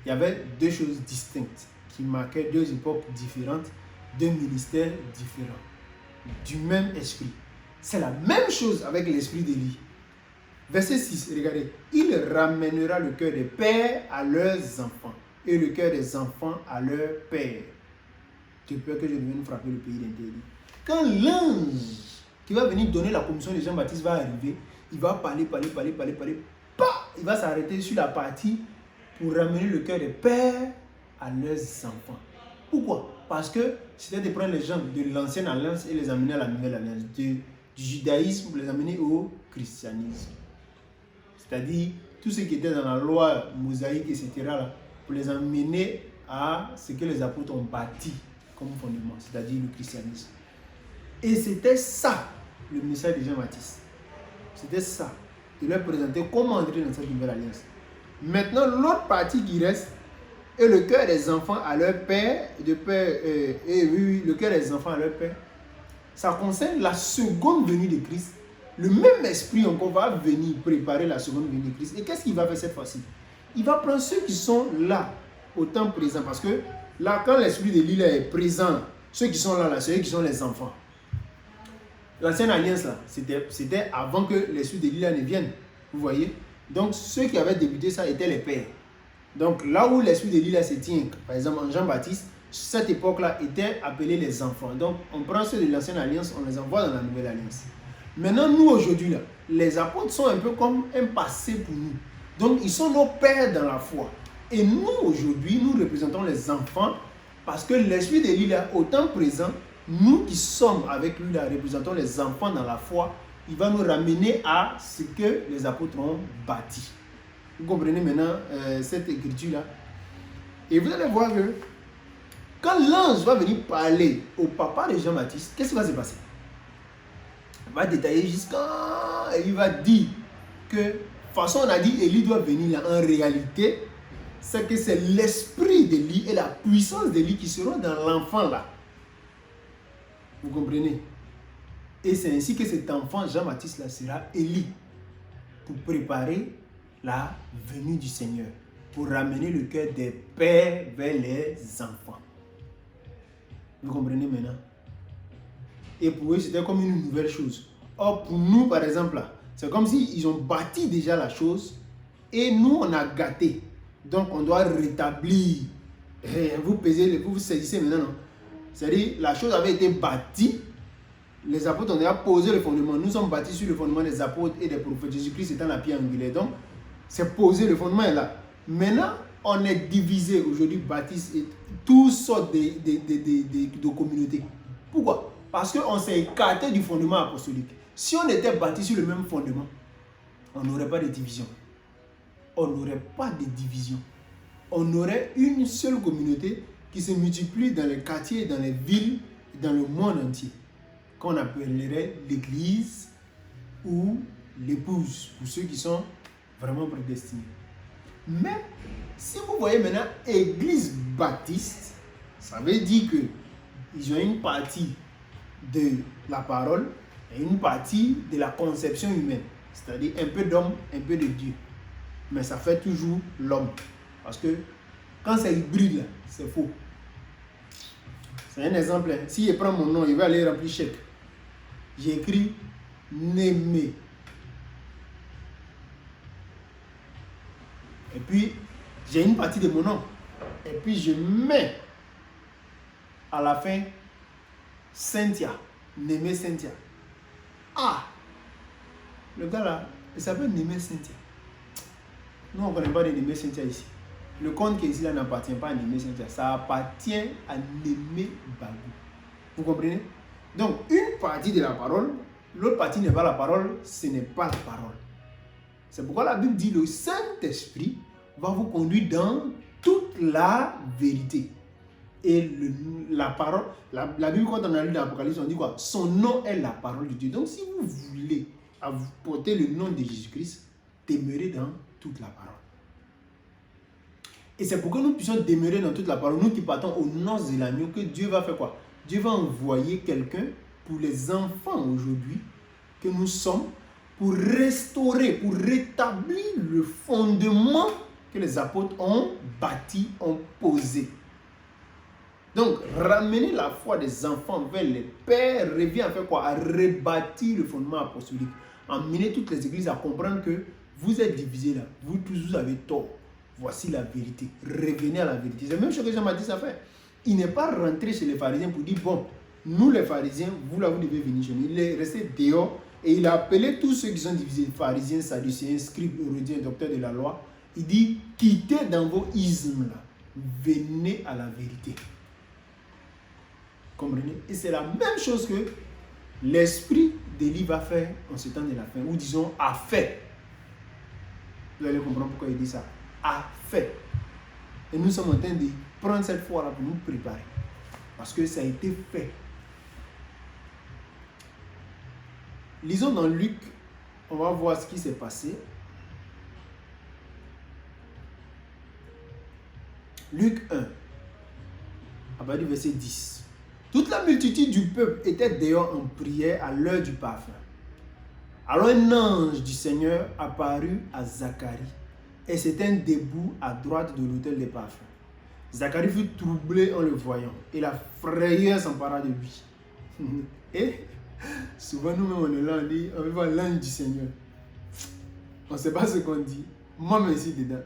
il y avait deux choses distinctes qui marquaient deux époques différentes, deux ministères différents, du même esprit. C'est la même chose avec l'esprit d'Élie. Verset 6, regardez. Il ramènera le cœur des pères à leurs enfants et le cœur des enfants à leurs pères, de peur que je ne vienne frapper le pays d'interdit. Quand l'ange qui va venir donner la commission de Jean-Baptiste va arriver, il va parler, il va s'arrêter sur la partie pour ramener le cœur des pères à leurs enfants. Pourquoi? Parce que c'était de prendre les gens de l'ancienne alliance et les amener à la nouvelle alliance, du judaïsme pour les amener au christianisme. C'est-à-dire tout ce qui était dans la loi mosaïque, etc., là, pour les amener à ce que les apôtres ont bâti comme fondement, c'est-à-dire le christianisme. Et c'était ça, le message de Jean-Baptiste. C'était ça, de leur présenter comment entrer dans cette nouvelle alliance. Maintenant, l'autre partie qui reste est le cœur des enfants à leur père, le cœur des enfants à leur père. Ça concerne la seconde venue de Christ. Le même esprit encore va venir préparer la seconde venue de Christ. Et qu'est-ce qu'il va faire cette fois-ci? Il va prendre ceux qui sont là, au temps présent. Parce que là, quand l'esprit de l'île est présent, ceux qui sont là, c'est eux qui sont les enfants. L'ancienne alliance, là, c'était avant que l'esprit de l'île ne vienne. Vous voyez? Donc, ceux qui avaient débuté ça étaient les pères. Donc, là où l'esprit de l'île se tient, par exemple, en Jean-Baptiste, cette époque-là était appelée les enfants. Donc, on prend ceux de l'ancienne alliance, on les envoie dans la nouvelle alliance. Maintenant, nous, aujourd'hui, là, les apôtres sont un peu comme un passé pour nous. Donc, ils sont nos pères dans la foi. Et nous, aujourd'hui, nous représentons les enfants parce que l'esprit de l'île est autant présent. Nous qui sommes avec lui, là, représentons les enfants dans la foi. Il va nous ramener à ce que les apôtres ont bâti. Vous comprenez maintenant cette écriture-là? Et vous allez voir que quand l'ange va venir parler au papa de Jean-Baptiste, qu'est-ce qui va se passer? Il va détailler jusqu'à... Il va dire que, de toute façon, on a dit Élie doit venir là. En réalité, c'est que c'est l'esprit d'Élie et la puissance d'Élie qui seront dans l'enfant là. Vous comprenez? Et c'est ainsi que cet enfant, Jean-Baptiste là, sera Élie pour préparer la venue du Seigneur. pour ramener le cœur des pères vers les enfants. Vous comprenez maintenant? Et pour eux, c'était comme une nouvelle chose. Or, pour nous, par exemple, là, c'est comme s'ils ont bâti déjà la chose et nous, on a gâté. Donc, on doit rétablir. Vous pesez, vous saisissez maintenant, non? C'est-à-dire, la chose avait été bâtie. Les apôtres ont déjà posé le fondement. Nous sommes bâtis sur le fondement des apôtres et des prophètes. Jésus-Christ étant la pierre angulaire. Donc, c'est posé, le fondement est là. Maintenant, on est divisé aujourd'hui, baptistes et toutes sortes de communautés. Pourquoi? Parce qu'on s'est écarté du fondement apostolique. Si on était bâti sur le même fondement, on n'aurait pas de division. On n'aurait pas de division. On aurait une seule communauté qui se multiplie dans les quartiers, dans les villes, dans le monde entier, qu'on appellerait l'église ou l'épouse, pour ceux qui sont vraiment prédestinés. Mais, si vous voyez maintenant église baptiste, ça veut dire qu'ils ont une partie de la parole et une partie de la conception humaine. C'est-à-dire un peu d'homme, un peu de Dieu. Mais ça fait toujours l'homme. Parce que quand c'est hybride, c'est faux. C'est un exemple. Si je prends mon nom, il va aller remplir chèque. J'ai écrit Némé. Et puis, j'ai une partie de mon nom. Et puis, je mets à la fin Cynthia. Némé Cynthia. Ah! Le gars là, il s'appelle Némé Cynthia. Nous, on ne connaît pas de Némé Cynthia ici. Le compte qui est ici là n'appartient pas à Némé Cynthia. Ça appartient à Némé Bagou. Vous comprenez? Donc, une partie de la parole, l'autre partie n'est pas la parole, ce n'est pas la parole. C'est pourquoi la Bible dit le Saint-Esprit va vous conduire dans toute la vérité. Et la parole, la Bible, quand on a lu l'Apocalypse, on dit quoi? Son nom est la parole de Dieu. Donc, si vous voulez porter le nom de Jésus-Christ, demeurez dans toute la parole. Et c'est pour que nous puissions demeurer dans toute la parole, nous qui partons aux noces de l'agneau, que Dieu va faire quoi? Dieu va envoyer quelqu'un pour les enfants aujourd'hui que nous sommes, pour restaurer, pour rétablir le fondement que les apôtres ont bâti, ont posé. Donc, ramener la foi des enfants vers les pères revient à faire quoi? À rebâtir le fondement apostolique. Amener toutes les églises à comprendre que vous êtes divisés là. Vous tous, vous avez tort. Voici la vérité. Revenez à la vérité. C'est la même chose que Jean-Baptiste a fait. Il n'est pas rentré chez les pharisiens pour dire, bon, nous les pharisiens, vous là, vous devez venir chez nous. Il est resté dehors et il a appelé tous ceux qui sont divisés, pharisiens, sadducéens, scribes, hérodiens, docteurs de la loi. Il dit, quittez dans vos ismes là. Venez à la vérité. Comprenez? Et c'est la même chose que l'esprit d'Élie va faire en ce temps de la fin, ou disons, a fait. Vous allez comprendre pourquoi il dit ça. A fait. Et nous sommes en train de prendre cette foi-là pour nous préparer. Parce que ça a été fait. Lisons dans Luc, on va voir ce qui s'est passé. Luc 1, à partir du verset 10. Toute la multitude du peuple était dehors en prière à l'heure du parfum. Alors un ange du Seigneur apparut à Zacharie et s'était debout à droite de l'autel des parfums. Zacharie fut troublé en le voyant et la frayeur s'empara de lui. Et souvent nous-mêmes on est là, on dit, on veut voir l'ange du Seigneur. On ne sait pas ce qu'on dit. Moi, merci dedans.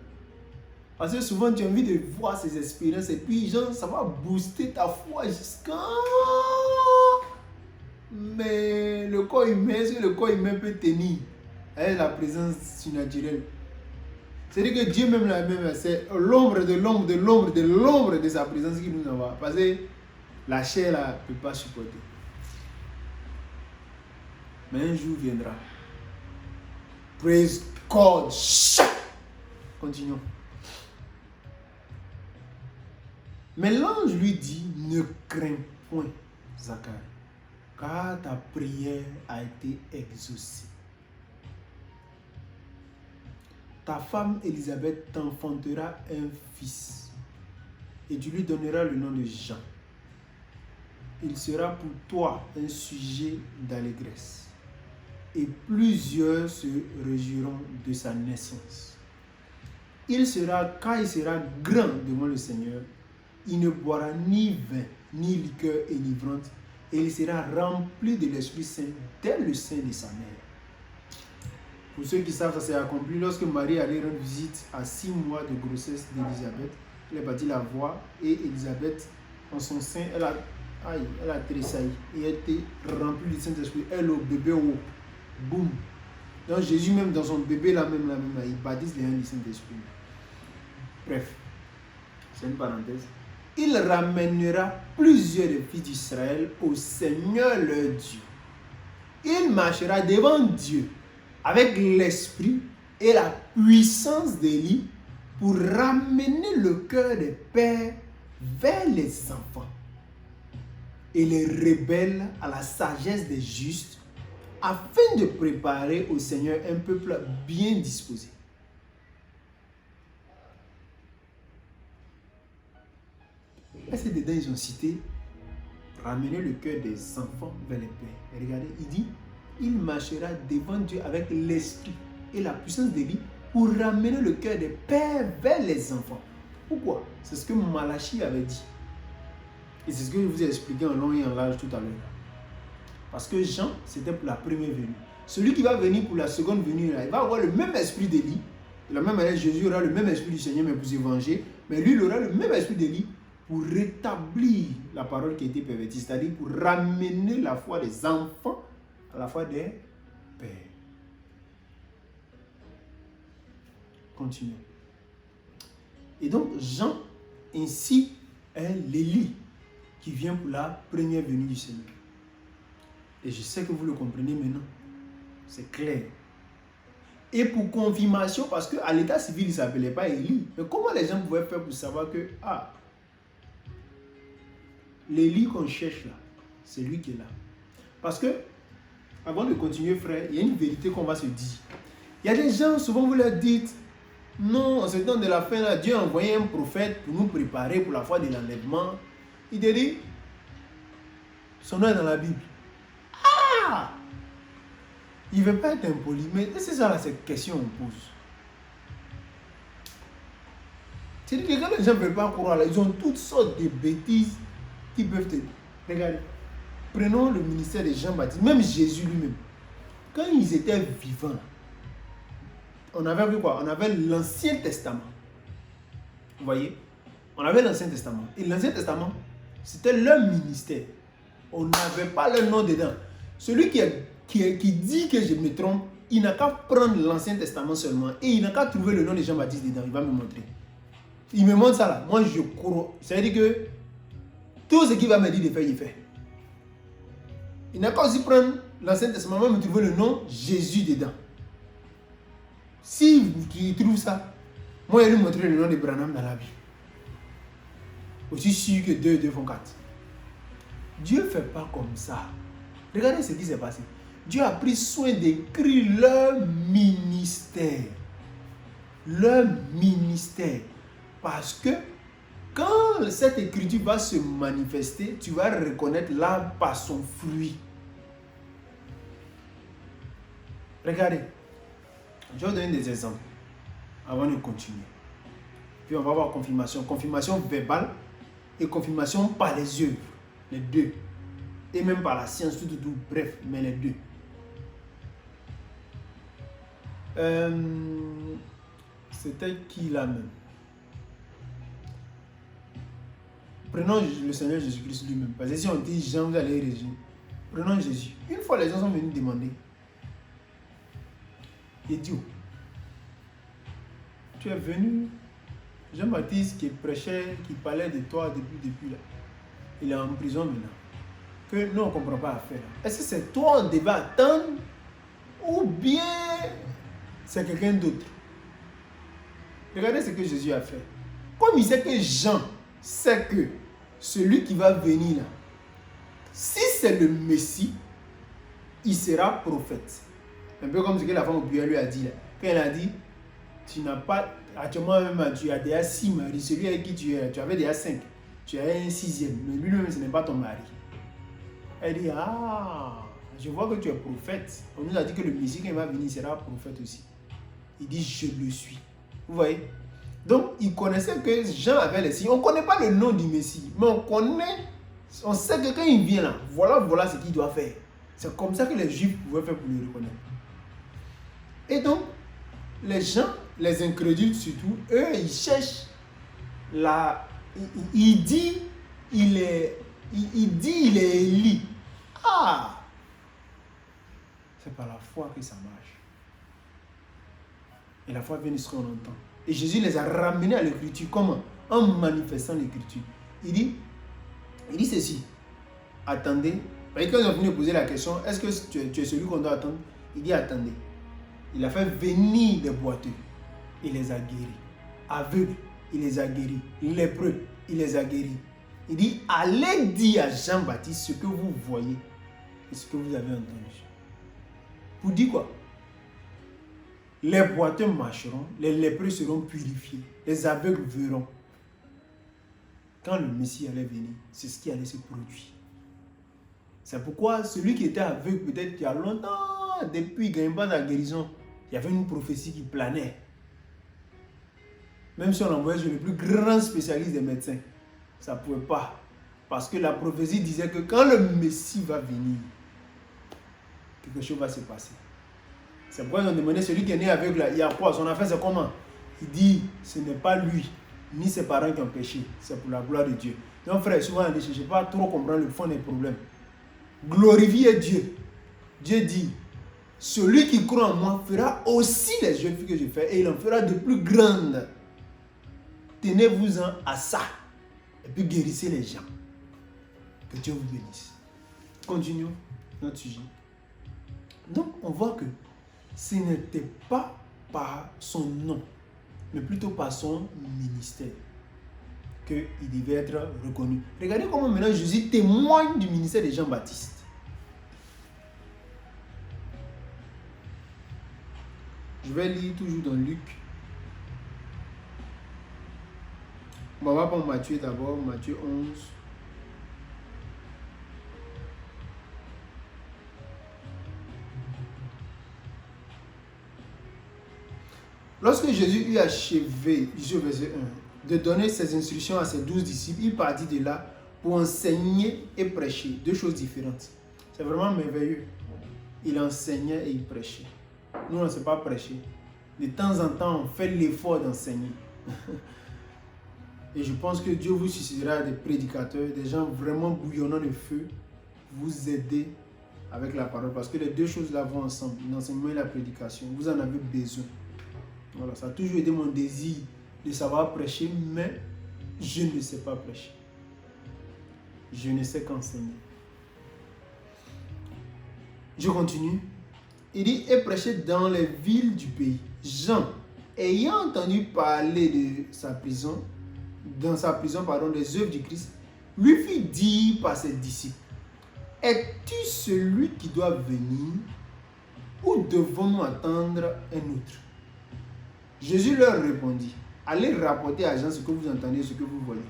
Parce que souvent tu as envie de voir ces expériences et puis genre, ça va booster ta foi jusqu'à... Mais le corps humain, est-ce que le corps humain peut tenir avec la présence surnaturelle? C'est-à-dire que Dieu même là-même, c'est l'ombre de sa présence qui nous envoie. Parce que la chair là ne peut pas supporter. Mais un jour viendra. Praise God. Continuons. Mais l'ange lui dit, ne crains point, Zacharie, car ta prière a été exaucée. Ta femme Élisabeth t'enfantera un fils, et tu lui donneras le nom de Jean. Il sera pour toi un sujet d'allégresse, et plusieurs se réjouiront de sa naissance. quand il sera grand devant le Seigneur, il ne boira ni vin, ni liqueur enivrante, et il sera rempli de l'Esprit Saint dès le sein de sa mère. Pour ceux qui savent, ça s'est accompli lorsque Marie allait rendre visite à 6 mois de grossesse d'Élisabeth. Elle a battu la voix et Élisabeth, en son sein, elle a tressailli et elle était remplie du Saint-Esprit. Elle au bébé, boum. Donc Jésus même dans son bébé, là, il baptise les gens du Saint-Esprit. Bref, c'est une parenthèse. Il ramènera plusieurs fils d'Israël au Seigneur leur Dieu. Il marchera devant Dieu avec l'esprit et la puissance d'Élie pour ramener le cœur des pères vers les enfants et les rebelles à la sagesse des justes, afin de préparer au Seigneur un peuple bien disposé. Et c'est dedans ils ont cité ramener le cœur des enfants vers les pères. Et regardez, il dit, il marchera devant Dieu avec l'esprit et la puissance d'Élie pour ramener le cœur des pères vers les enfants. Pourquoi? C'est ce que Malachie avait dit. Et c'est ce que je vous ai expliqué en long et en large tout à l'heure. Parce que Jean, c'était pour la première venue. Celui qui va venir pour la seconde venue, là, il va avoir le même esprit d'Élie. De la même manière, Jésus aura le même esprit du Seigneur, mais pour se venger. Mais lui, il aura le même esprit d'Élie pour rétablir la parole qui a été pervertie. C'est-à-dire pour ramener la foi des enfants à la foi des pères. Continuons. Et donc, Jean, ainsi, est l'Élie qui vient pour la première venue du Seigneur. Et je sais que vous le comprenez maintenant. C'est clair. Et pour confirmation, parce qu'à l'état civil, il ne s'appelait pas Élie. Mais comment les gens pouvaient faire pour savoir que, l'Élie qu'on cherche là, c'est lui qui est là. Parce que, avant de continuer, frère, il y a une vérité qu'on va se dire. Il y a des gens, souvent vous leur dites, non, en ce temps de la fin, là, Dieu a envoyé un prophète pour nous préparer pour la foi de l'enlèvement. Il te dit, son nom est dans la Bible. Il ne veut pas être impoli, mais c'est ça là, cette question qu'on pose. C'est-à-dire que quand les gens ne veulent pas croire, là, ils ont toutes sortes de bêtises qui peuvent te... Regardez, prenons le ministère de Jean-Baptiste, même Jésus lui-même. Quand ils étaient vivants, on avait vu quoi? On avait l'Ancien Testament. Vous voyez? On avait l'Ancien Testament. Et l'Ancien Testament, c'était leur ministère. On n'avait pas leur nom dedans. Celui qui dit que je me trompe, il n'a qu'à prendre l'Ancien Testament seulement et il n'a qu'à trouver le nom de Jean-Baptiste dedans. Il va me montrer. Il me montre ça là. Moi, je crois. C'est-à-dire que tout ce qu'il va me dire de faire, il fait. Il n'a qu'à aussi prendre l'Ancien Testament, même trouver le nom Jésus dedans. Si il trouve ça, moi, je vais lui montrer le nom de Branham dans la Bible. Aussi sûr que 2 et 2 font 4. Dieu ne fait pas comme ça. Regardez ce qui s'est passé. Dieu a pris soin d'écrire leur ministère. Leur ministère. Parce que quand cette écriture va se manifester, tu vas reconnaître l'arbre par son fruit. Regardez. Je vais vous donner des exemples avant de continuer. Puis on va voir confirmation. Confirmation verbale et confirmation par les œuvres. Les deux. Et même par la science, tout. Bref, mais les deux. C'était qui là même? Prenons le Seigneur Jésus-Christ lui-même. Parce que si on dit Jean, vous allez réagir. Prenons Jésus. Une fois les gens sont venus demander. Il dit, tu es venu, Jean-Baptiste qui prêchait, qui parlait de toi depuis là. Il est en prison maintenant. Que nous on ne comprend pas à faire. Est-ce que c'est toi on devait attendre ou bien c'est quelqu'un d'autre? Regardez ce que Jésus a fait. Comme il sait que Jean sait que celui qui va venir là, si c'est le Messie, il sera prophète. Un peu comme ce que la femme au puits lui a dit là. Quand elle a dit, tu n'as pas, actuellement même tu as déjà 6 maris, celui avec qui tu es, tu avais déjà 5. Tu as un 6e, mais lui-même ce n'est pas ton mari. Elle dit, je vois que tu es prophète. On nous a dit que le Messie quand il va venir sera prophète aussi. Il dit, je le suis. Vous voyez? Donc, ils connaissaient que Jean avait les signes. On ne connaît pas le nom du Messie, mais on sait que quand il vient là, voilà ce qu'il doit faire. C'est comme ça que les Juifs pouvaient faire pour le reconnaître. Et donc, les gens, les incrédules surtout, eux, ils cherchent il dit il est Élie. Ah! C'est par la foi que ça marche. Et la foi vient de ce qu'on entend. Et Jésus les a ramenés à l'écriture. Comment? En manifestant l'écriture. Il dit ceci. Attendez. Et quand ils ont fini de poser la question, est-ce que tu es celui qu'on doit attendre? Il dit attendez. Il a fait venir des boiteux. Il les a guéris. Aveugles, il les a guéris. Lépreux, il les a guéris. Il dit allez dire à Jean-Baptiste ce que vous voyez et ce que vous avez entendu. Pour dire quoi? Les boiteux marcheront, les lépreux seront purifiés, les aveugles verront. Quand le Messie allait venir, c'est ce qui allait se produire. C'est pourquoi celui qui était aveugle, peut-être il y a longtemps, depuis qu'il n'y a pas de la guérison, il y avait une prophétie qui planait. Même si on envoyait sur le plus grand spécialiste des médecins, ça ne pouvait pas. Parce que la prophétie disait que quand le Messie va venir, quelque chose va se passer. C'est pourquoi ils ont demandé celui qui est né aveugle, il y a quoi? Son affaire c'est comment? Il dit, ce n'est pas lui, ni ses parents qui ont péché, c'est pour la gloire de Dieu. Donc frère, souvent on ne cherche pas trop comprendre le fond des problèmes. Glorifiez Dieu. Dieu dit, celui qui croit en moi fera aussi les œuvres que je fais et il en fera de plus grandes. Tenez-vous-en à ça et puis guérissez les gens. Que Dieu vous bénisse. Continuons notre sujet. Donc on voit que ce n'était pas par son nom, mais plutôt par son ministère qu'il devait être reconnu. Regardez comment maintenant Jésus témoigne du ministère de Jean-Baptiste. Je vais lire toujours dans Luc. On va prendre Matthieu d'abord, Matthieu 11. Lorsque Jésus eut achevé, verset 1, de donner ses instructions à ses 12 disciples, il partit de là pour enseigner et prêcher. Deux choses différentes. C'est vraiment merveilleux. Il enseignait et il prêchait. Nous, on ne sait pas prêcher. De temps en temps, on fait l'effort d'enseigner. Et je pense que Dieu vous suscitera des prédicateurs, des gens vraiment bouillonnants de feu, vous aider avec la parole. Parce que les deux choses là vont ensemble, l'enseignement et la prédication. Vous en avez besoin. Voilà, ça a toujours été mon désir de savoir prêcher, mais je ne sais pas prêcher. Je ne sais qu'enseigner. Je continue. Il dit, et prêcher dans les villes du pays. Jean, ayant entendu parler de sa prison, dans sa prison, des œuvres du Christ, lui fit dire par ses disciples, es-tu celui qui doit venir ou devons-nous attendre un autre? Jésus leur répondit, allez rapporter à Jean ce que vous entendez, ce que vous voyez.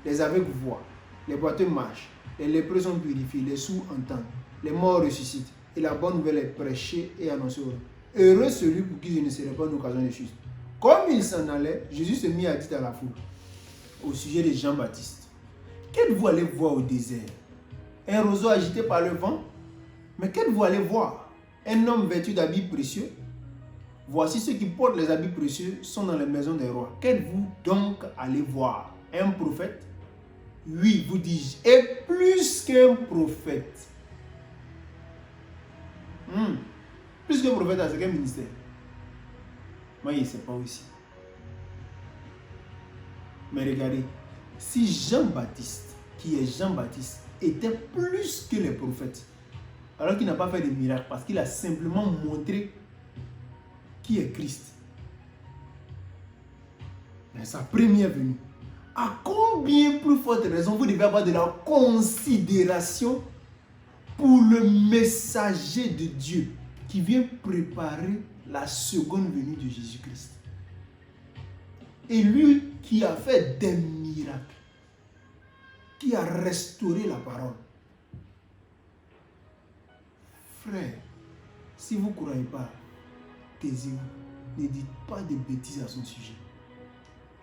Les aveugles voient, les boiteux marchent, les lépreux sont purifiés, les sourds entendent, les morts ressuscitent, et la bonne nouvelle est prêchée et annoncée aux gens. Heureux celui pour qui je ne serai pas une occasion de chute. Comme il s'en allait, Jésus se mit à dire à la foule, au sujet de Jean-Baptiste, qu'êtes-vous allé voir au désert? Un roseau agité par le vent? Mais qu'êtes-vous allé voir? Un homme vêtu d'habits précieux? Voici ceux qui portent les habits précieux sont dans les maisons des rois. Qu'êtes-vous donc allé voir? Un prophète? Oui, vous dis-je, et plus qu'un prophète. Plus qu'un prophète, c'est quel ministère? Moi, je ne sais pas aussi. Mais regardez, si Jean-Baptiste, qui est Jean-Baptiste, était plus que les prophètes, alors qu'il n'a pas fait de miracle, parce qu'il a simplement montré qui est Christ. Mais sa première venue, à combien plus forte raison vous devez avoir de la considération pour le messager de Dieu qui vient préparer la seconde venue de Jésus-Christ. Et lui qui a fait des miracles, qui a restauré la parole. Frère, si vous ne croyez pas, taisez-vous. Ne dites pas de bêtises à son sujet.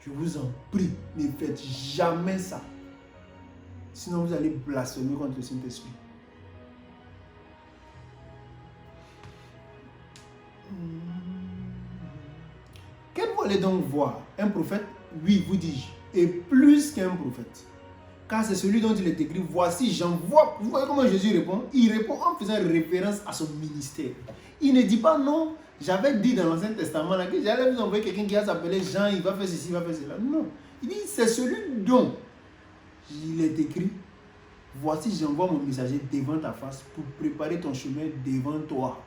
Je vous en prie, ne faites jamais ça. Sinon, vous allez blasphémer contre le Saint-Esprit. Quel vous allez donc voir? Un prophète? Oui, vous dis-je. Et plus qu'un prophète. Car c'est celui dont il est écrit, voici, j'envoie. Vous voyez comment Jésus répond? Il répond en faisant référence à son ministère. Il ne dit pas non. J'avais dit dans l'Ancien Testament là, que j'allais vous envoyer quelqu'un qui va s'appeler Jean, il va faire ceci, il va faire cela. Non. Il dit, c'est celui dont il est écrit, voici, j'envoie mon messager devant ta face pour préparer ton chemin devant toi.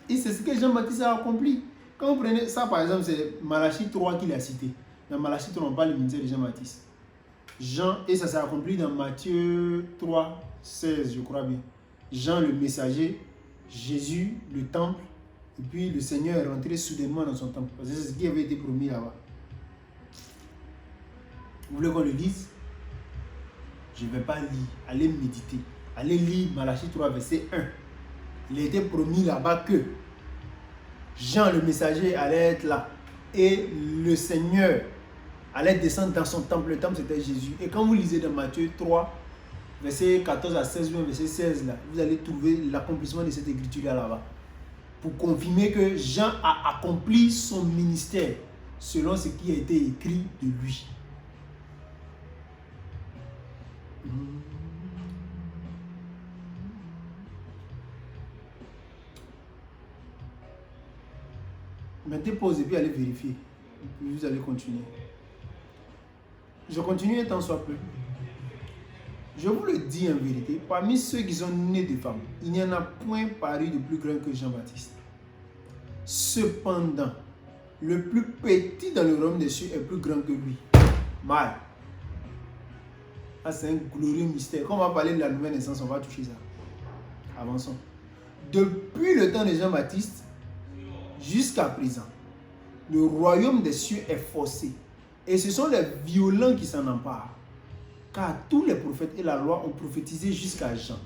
Et c'est ce que Jean-Baptiste a accompli. Quand vous prenez ça, par exemple, c'est Malachie 3 qu'il a cité. Dans Malachie 3, on parle du ministère de Jean-Baptiste. Jean, et ça s'est accompli dans Matthieu 3, 16, je crois bien. Jean le messager, Jésus le temple, et puis le Seigneur est rentré soudainement dans son temple. Parce que c'est ce qui avait été promis là-bas. Vous voulez qu'on le lise? Je ne vais pas lire. Allez méditer. Allez lire Malachie 3, verset 1. Il a été promis là-bas que Jean le messager allait être là. Et le Seigneur allait descendre dans son temple. Le temple, c'était Jésus. Et quand vous lisez dans Matthieu 3, verset 14 à 16, verset 16, là, vous allez trouver l'accomplissement de cette écriture là-bas. Pour confirmer que Jean a accompli son ministère selon ce qui a été écrit de lui. Mettez pause et puis allez vérifier. Puis vous allez continuer. Je continue étant soit peu. Je vous le dis en vérité, parmi ceux qui sont nés de femmes, il n'y en a point paru de plus grand que Jean-Baptiste. Cependant, le plus petit dans le royaume des cieux est plus grand que lui. Mal. Ah, c'est un glorieux mystère. Quand on va parler de la nouvelle naissance, on va toucher ça. Avançons. Depuis le temps de Jean-Baptiste jusqu'à présent, le royaume des cieux est forcé. Et ce sont les violents qui s'en emparent. Car tous les prophètes et la loi ont prophétisé jusqu'à Jean.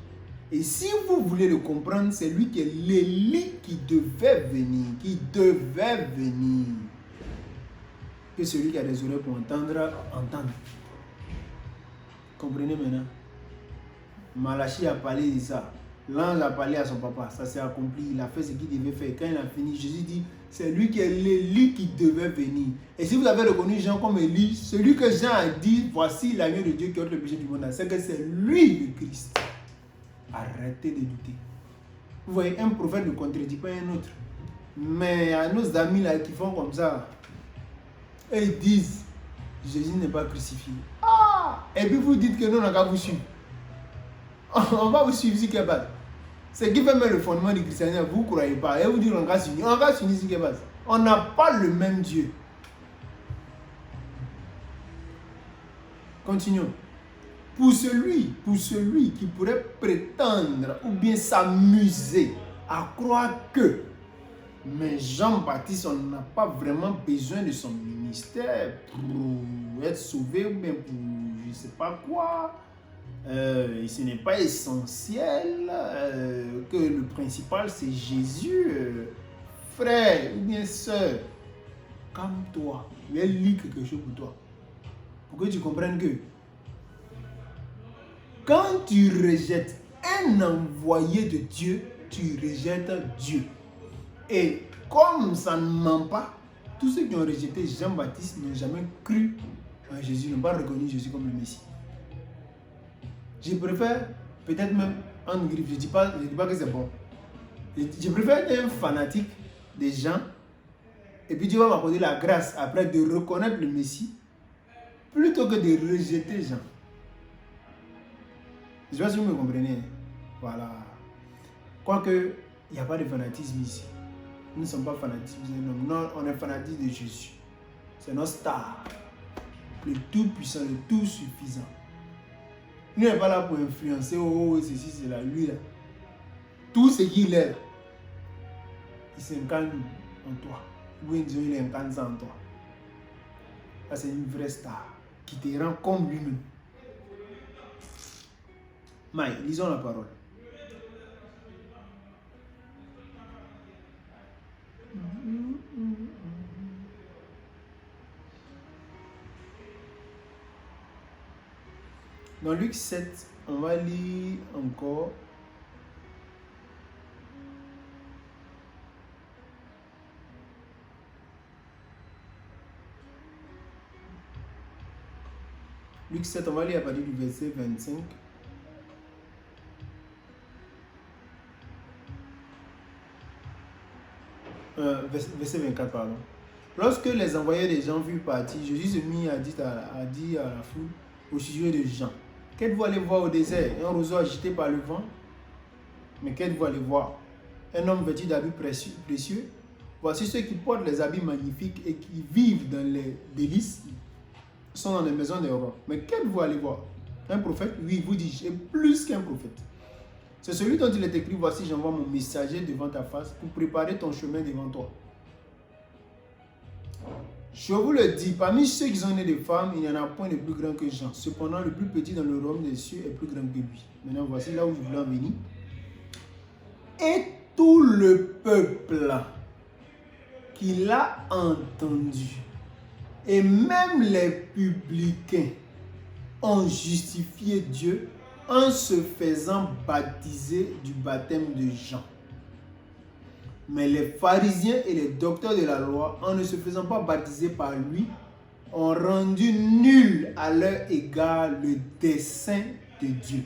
Et si vous voulez le comprendre, c'est lui qui est l'Élie qui devait venir. Que celui qui a des oreilles pour entendre, entende. Comprenez maintenant? Malachie a parlé de ça. L'ange a parlé à son papa. Ça s'est accompli. Il a fait ce qu'il devait faire. Quand il a fini, Jésus dit, c'est lui qui est l'Élie qui devait venir. Et si vous avez reconnu Jean comme Élie, celui que Jean a dit, voici l'agneau de Dieu qui ôte le péché du monde, c'est que c'est lui le Christ. Arrêtez de douter. Vous voyez, un prophète ne contredit pas un autre. Mais à nos amis là qui font comme ça, et ils disent, Jésus n'est pas crucifié. Ah! Et puis vous dites que nous, on n'a qu'à vous suivre. On va vous suivre sur quelle base? C'est qui fait mettre le fondement du christianisme, vous ne croyez pas. Et vous dites on va s'unir. On va s'unir sur quelle base? On n'a pas le même Dieu. Continuons. Pour celui qui pourrait prétendre ou bien s'amuser à croire que, mais Jean-Baptiste, on n'a pas vraiment besoin de son ministère pour être sauvé ou bien pour je ne sais pas quoi. Ce n'est pas essentiel, que le principal c'est Jésus. Frère ou bien soeur, calme-toi. Je vais lire quelque chose pour toi. Pour que tu comprennes que quand tu rejettes un envoyé de Dieu, tu rejettes Dieu. Et comme ça ne ment pas, tous ceux qui ont rejeté Jean-Baptiste n'ont jamais cru en Jésus, n'ont pas reconnu Jésus comme le Messie. Je préfère, peut-être même en griffe, je ne dis pas que c'est bon. Je préfère être un fanatique des gens, et puis Dieu va m'accorder la grâce après de reconnaître le Messie, plutôt que de rejeter Jean. Je ne sais pas si vous me comprenez. Voilà. Quoique, il n'y a pas de fanatisme ici. Nous ne sommes pas fanatiques. Non, on est fanatique de Jésus. C'est notre star. Le tout-puissant, le tout-suffisant. Lui n'est pas là pour influencer, oh, ceci, c'est là, lui là. Tout ce qu'il est, il s'incarne en toi. Oui, Dieu, il incarne ça en toi. Ça, c'est une vraie star qui te rend comme lui-même. Maï, lisons la parole. Dans Luc 7, on va lire encore. Luc 7, on va lire à partir du verset 25. Verset 24, pardon. Lorsque les envoyés des gens furent partis, Jésus se mit à dire à la foule au sujet de Jean. Qu'êtes-vous allé voir au désert? Un roseau agité par le vent? Mais qu'êtes-vous allé voir? Un homme vêtu d'habits précieux? Voici ceux qui portent les habits magnifiques et qui vivent dans les délices sont dans les maisons des rois. Mais qu'êtes-vous allé voir? Un prophète? Oui, vous dis-je, et plus qu'un prophète. C'est celui dont il est écrit, voici j'envoie mon messager devant ta face pour préparer ton chemin devant toi. Je vous le dis, parmi ceux qui sont nés de femmes, il n'y en a point de plus grand que Jean. Cependant, le plus petit dans le royaume des cieux est plus grand que lui. Maintenant, voici là où je voulais en venir. Et tout le peuple qui l'a entendu, et même les publicains, ont justifié Dieu en se faisant baptiser du baptême de Jean. Mais les pharisiens et les docteurs de la loi, en ne se faisant pas baptiser par lui, ont rendu nul à leur égard le dessein de Dieu.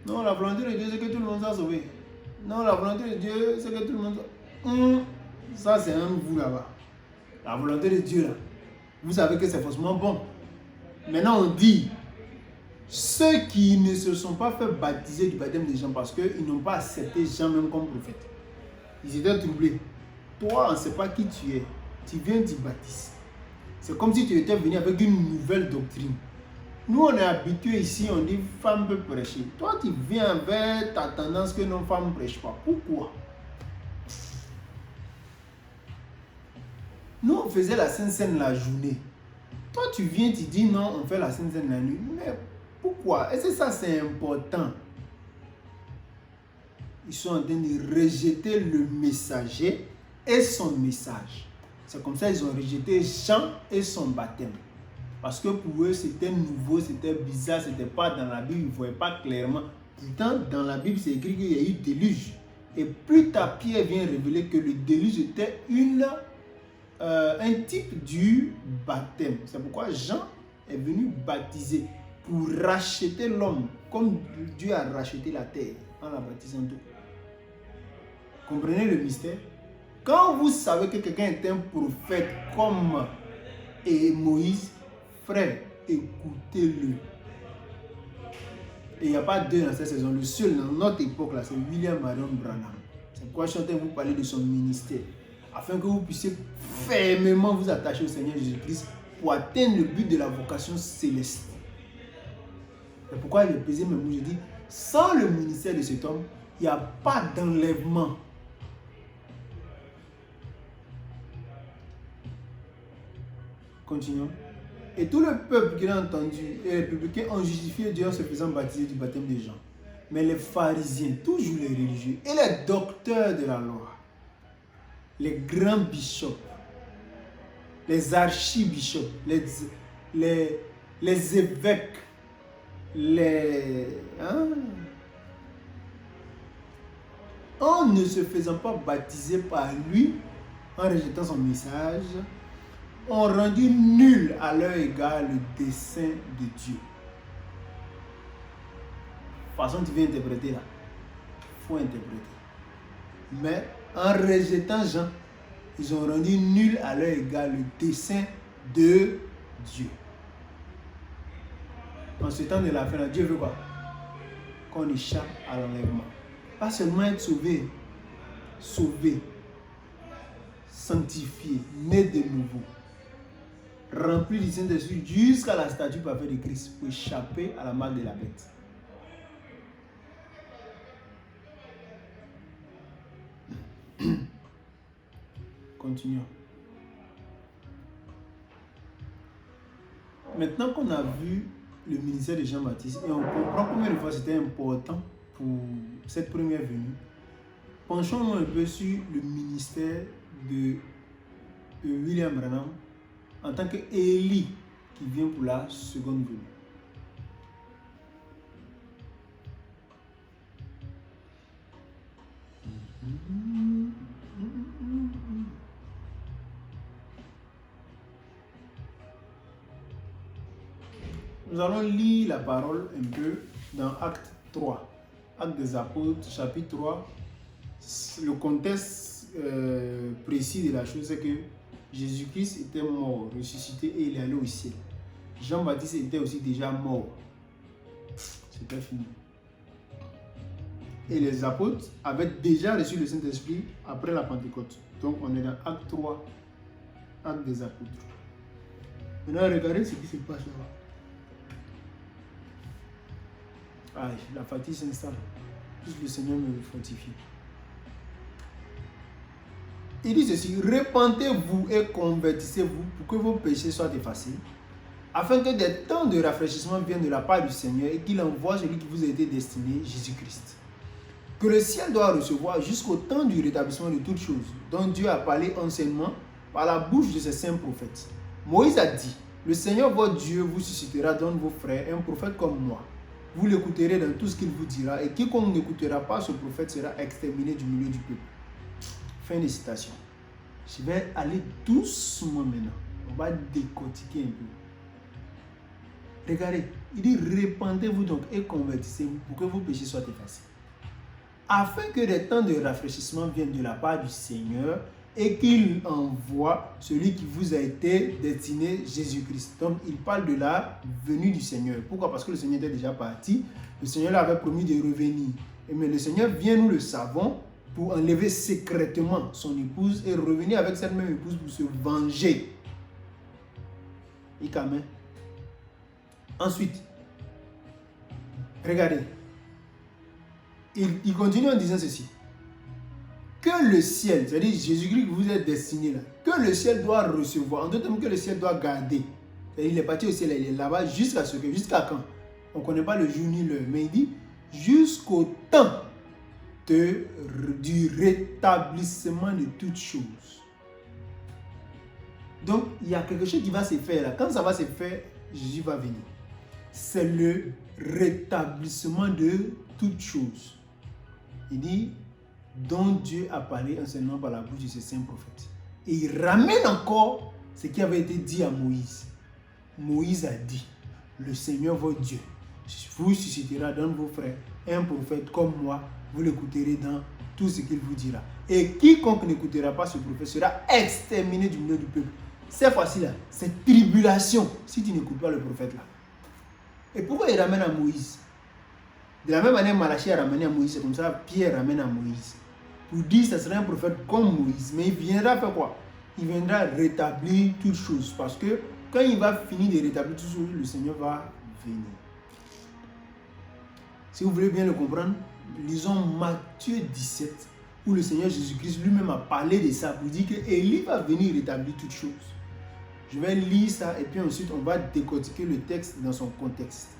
Non, la volonté de Dieu, c'est que tout le monde soit sauvé. Non, la volonté de Dieu, c'est que tout le monde soit... Ça, c'est un vous là-bas. La volonté de Dieu, là. Vous savez que c'est forcément bon. Maintenant, on dit, ceux qui ne se sont pas fait baptiser du baptême de Jean parce qu'ils n'ont pas accepté Jean même comme prophète. Ils étaient troublés. Toi, on ne sait pas qui tu es. Tu viens, tu baptises. C'est comme si tu étais venu avec une nouvelle doctrine. Nous, on est habitués ici, on dit femme peut prêcher. Toi, tu viens avec ta tendance que nos femmes ne prêchent pas. Pourquoi? Nous, on faisait la Sainte Seine la journée. Toi, tu viens, tu dis non, on fait la Sainte Seine la nuit. Mais pourquoi? Est-ce que ça, c'est important? Ils sont en train de rejeter le messager et son message. C'est comme ça qu'ils ont rejeté Jean et son baptême. Parce que pour eux, c'était nouveau, c'était bizarre, c'était pas dans la Bible, ils ne voyaient pas clairement. Pourtant, dans la Bible, c'est écrit qu'il y a eu déluge. Et plus tard, Pierre vient révéler que le déluge était un type du baptême. C'est pourquoi Jean est venu baptiser pour racheter l'homme, comme Dieu a racheté la terre en la baptisant d'eau. Comprenez le mystère? Quand vous savez que quelqu'un est un prophète comme Moïse, frère, écoutez-le. Et il n'y a pas deux dans cette saison. Le seul dans notre époque, là, c'est William Marion Branham. C'est pourquoi je suis en train de vous parler de son ministère. Afin que vous puissiez fermement vous attacher au Seigneur Jésus-Christ pour atteindre le but de la vocation céleste. C'est pourquoi il est pesé mes mots. Je dis, sans le ministère de cet homme, il n'y a pas d'enlèvement. Continuons. Et tout le peuple qui l'a entendu et les publicains ont justifié Dieu en se faisant baptiser du baptême de Jean. Mais les pharisiens, toujours les religieux, et les docteurs de la loi, les grands bishops, les archibishops, les évêques, en ne se faisant pas baptiser par lui, en rejetant son message, ont rendu nul à leur égard le dessein de Dieu. De toute façon, tu viens interpréter là. Il faut interpréter. Mais en rejetant Jean, ils ont rendu nul à leur égard le dessein de Dieu. En ce temps de la fin, Dieu veut quoi? Qu'on échappe à l'enlèvement. Pas seulement être sauvé, sanctifié, né de nouveau, rempli du Saint-Esprit jusqu'à la statue parfaite de Christ pour échapper à la marque de la bête. Continuons. Maintenant qu'on a vu le ministère de Jean-Baptiste et on comprend combien de fois c'était important pour cette première venue, penchons-nous un peu sur le ministère de William Branham en tant qu'Élie qui vient pour la seconde venue. Nous allons lire la parole un peu dans Acte 3. Acte des Apôtres, chapitre 3. Le contexte précis de la chose, c'est que Jésus-Christ était mort, ressuscité et il est allé au ciel. Jean-Baptiste était aussi déjà mort. C'était fini. Et les apôtres avaient déjà reçu le Saint-Esprit après la Pentecôte. Donc on est dans Acte 3, Acte des Apôtres. Maintenant, regardez ce qui se passe là-bas. Ah, la fatigue s'installe. Puisque le Seigneur me fortifie. Il dit ceci: repentez-vous et convertissez-vous pour que vos péchés soient effacés, afin que des temps de rafraîchissement viennent de la part du Seigneur et qu'il envoie celui qui vous a été destiné, Jésus-Christ. Que le ciel doit recevoir jusqu'au temps du rétablissement de toutes choses, dont Dieu a parlé anciennement par la bouche de ses saints prophètes. Moïse a dit: le Seigneur votre Dieu vous suscitera d'entre vos frères un prophète comme moi. Vous l'écouterez dans tout ce qu'il vous dira, et quiconque n'écoutera pas ce prophète sera exterminé du milieu du peuple. Fin de citation. Je vais aller doucement maintenant. On va décortiquer un peu. Regardez, il dit: repentez-vous donc et convertissez-vous pour que vos péchés soient effacés, afin que des temps de rafraîchissement viennent de la part du Seigneur et qu'il envoie celui qui vous a été destiné, Jésus-Christ. Donc il parle de la venue du Seigneur. Pourquoi? Parce que le Seigneur était déjà parti. Le Seigneur lui avait promis de revenir. Mais le Seigneur vient, nous le savons, pour enlever secrètement son épouse et revenir avec cette même épouse pour se venger. Amen. Ensuite, regardez. Il continue en disant ceci: que le ciel, c'est-à-dire Jésus-Christ que vous êtes destiné là, que le ciel doit recevoir, en d'autres termes, que le ciel doit garder. C'est-à-dire, il est parti au ciel, il est là-bas jusqu'à quand? On ne connaît pas le jour ni l'heure, mais il dit jusqu'au temps du rétablissement de toutes choses. Donc, il y a quelque chose qui va se faire là. Quand ça va se faire, Jésus va venir. C'est le rétablissement de toutes choses. Il dit, dont Dieu a parlé anciennement par la bouche de ses saints prophètes. Et il ramène encore ce qui avait été dit à Moïse. Moïse a dit: le Seigneur votre Dieu vous suscitera dans vos frères un prophète comme moi, vous l'écouterez dans tout ce qu'il vous dira. Et quiconque n'écoutera pas ce prophète sera exterminé du milieu du peuple. Cette fois-ci là, c'est tribulation si tu n'écoutes pas le prophète là. Et pourquoi il ramène à Moïse? De la même manière, Malachie a ramené à Moïse, c'est comme ça Pierre ramène à Moïse. Pour dire que ce sera un prophète comme Moïse, mais il viendra faire quoi? Il viendra rétablir toutes choses. Parce que quand il va finir de rétablir toutes choses, le Seigneur va venir. Si vous voulez bien le comprendre, lisons Matthieu 17, où le Seigneur Jésus-Christ lui-même a parlé de ça pour dire qu'Élie va venir rétablir toutes choses. Je vais lire ça et puis ensuite on va décortiquer le texte dans son contexte.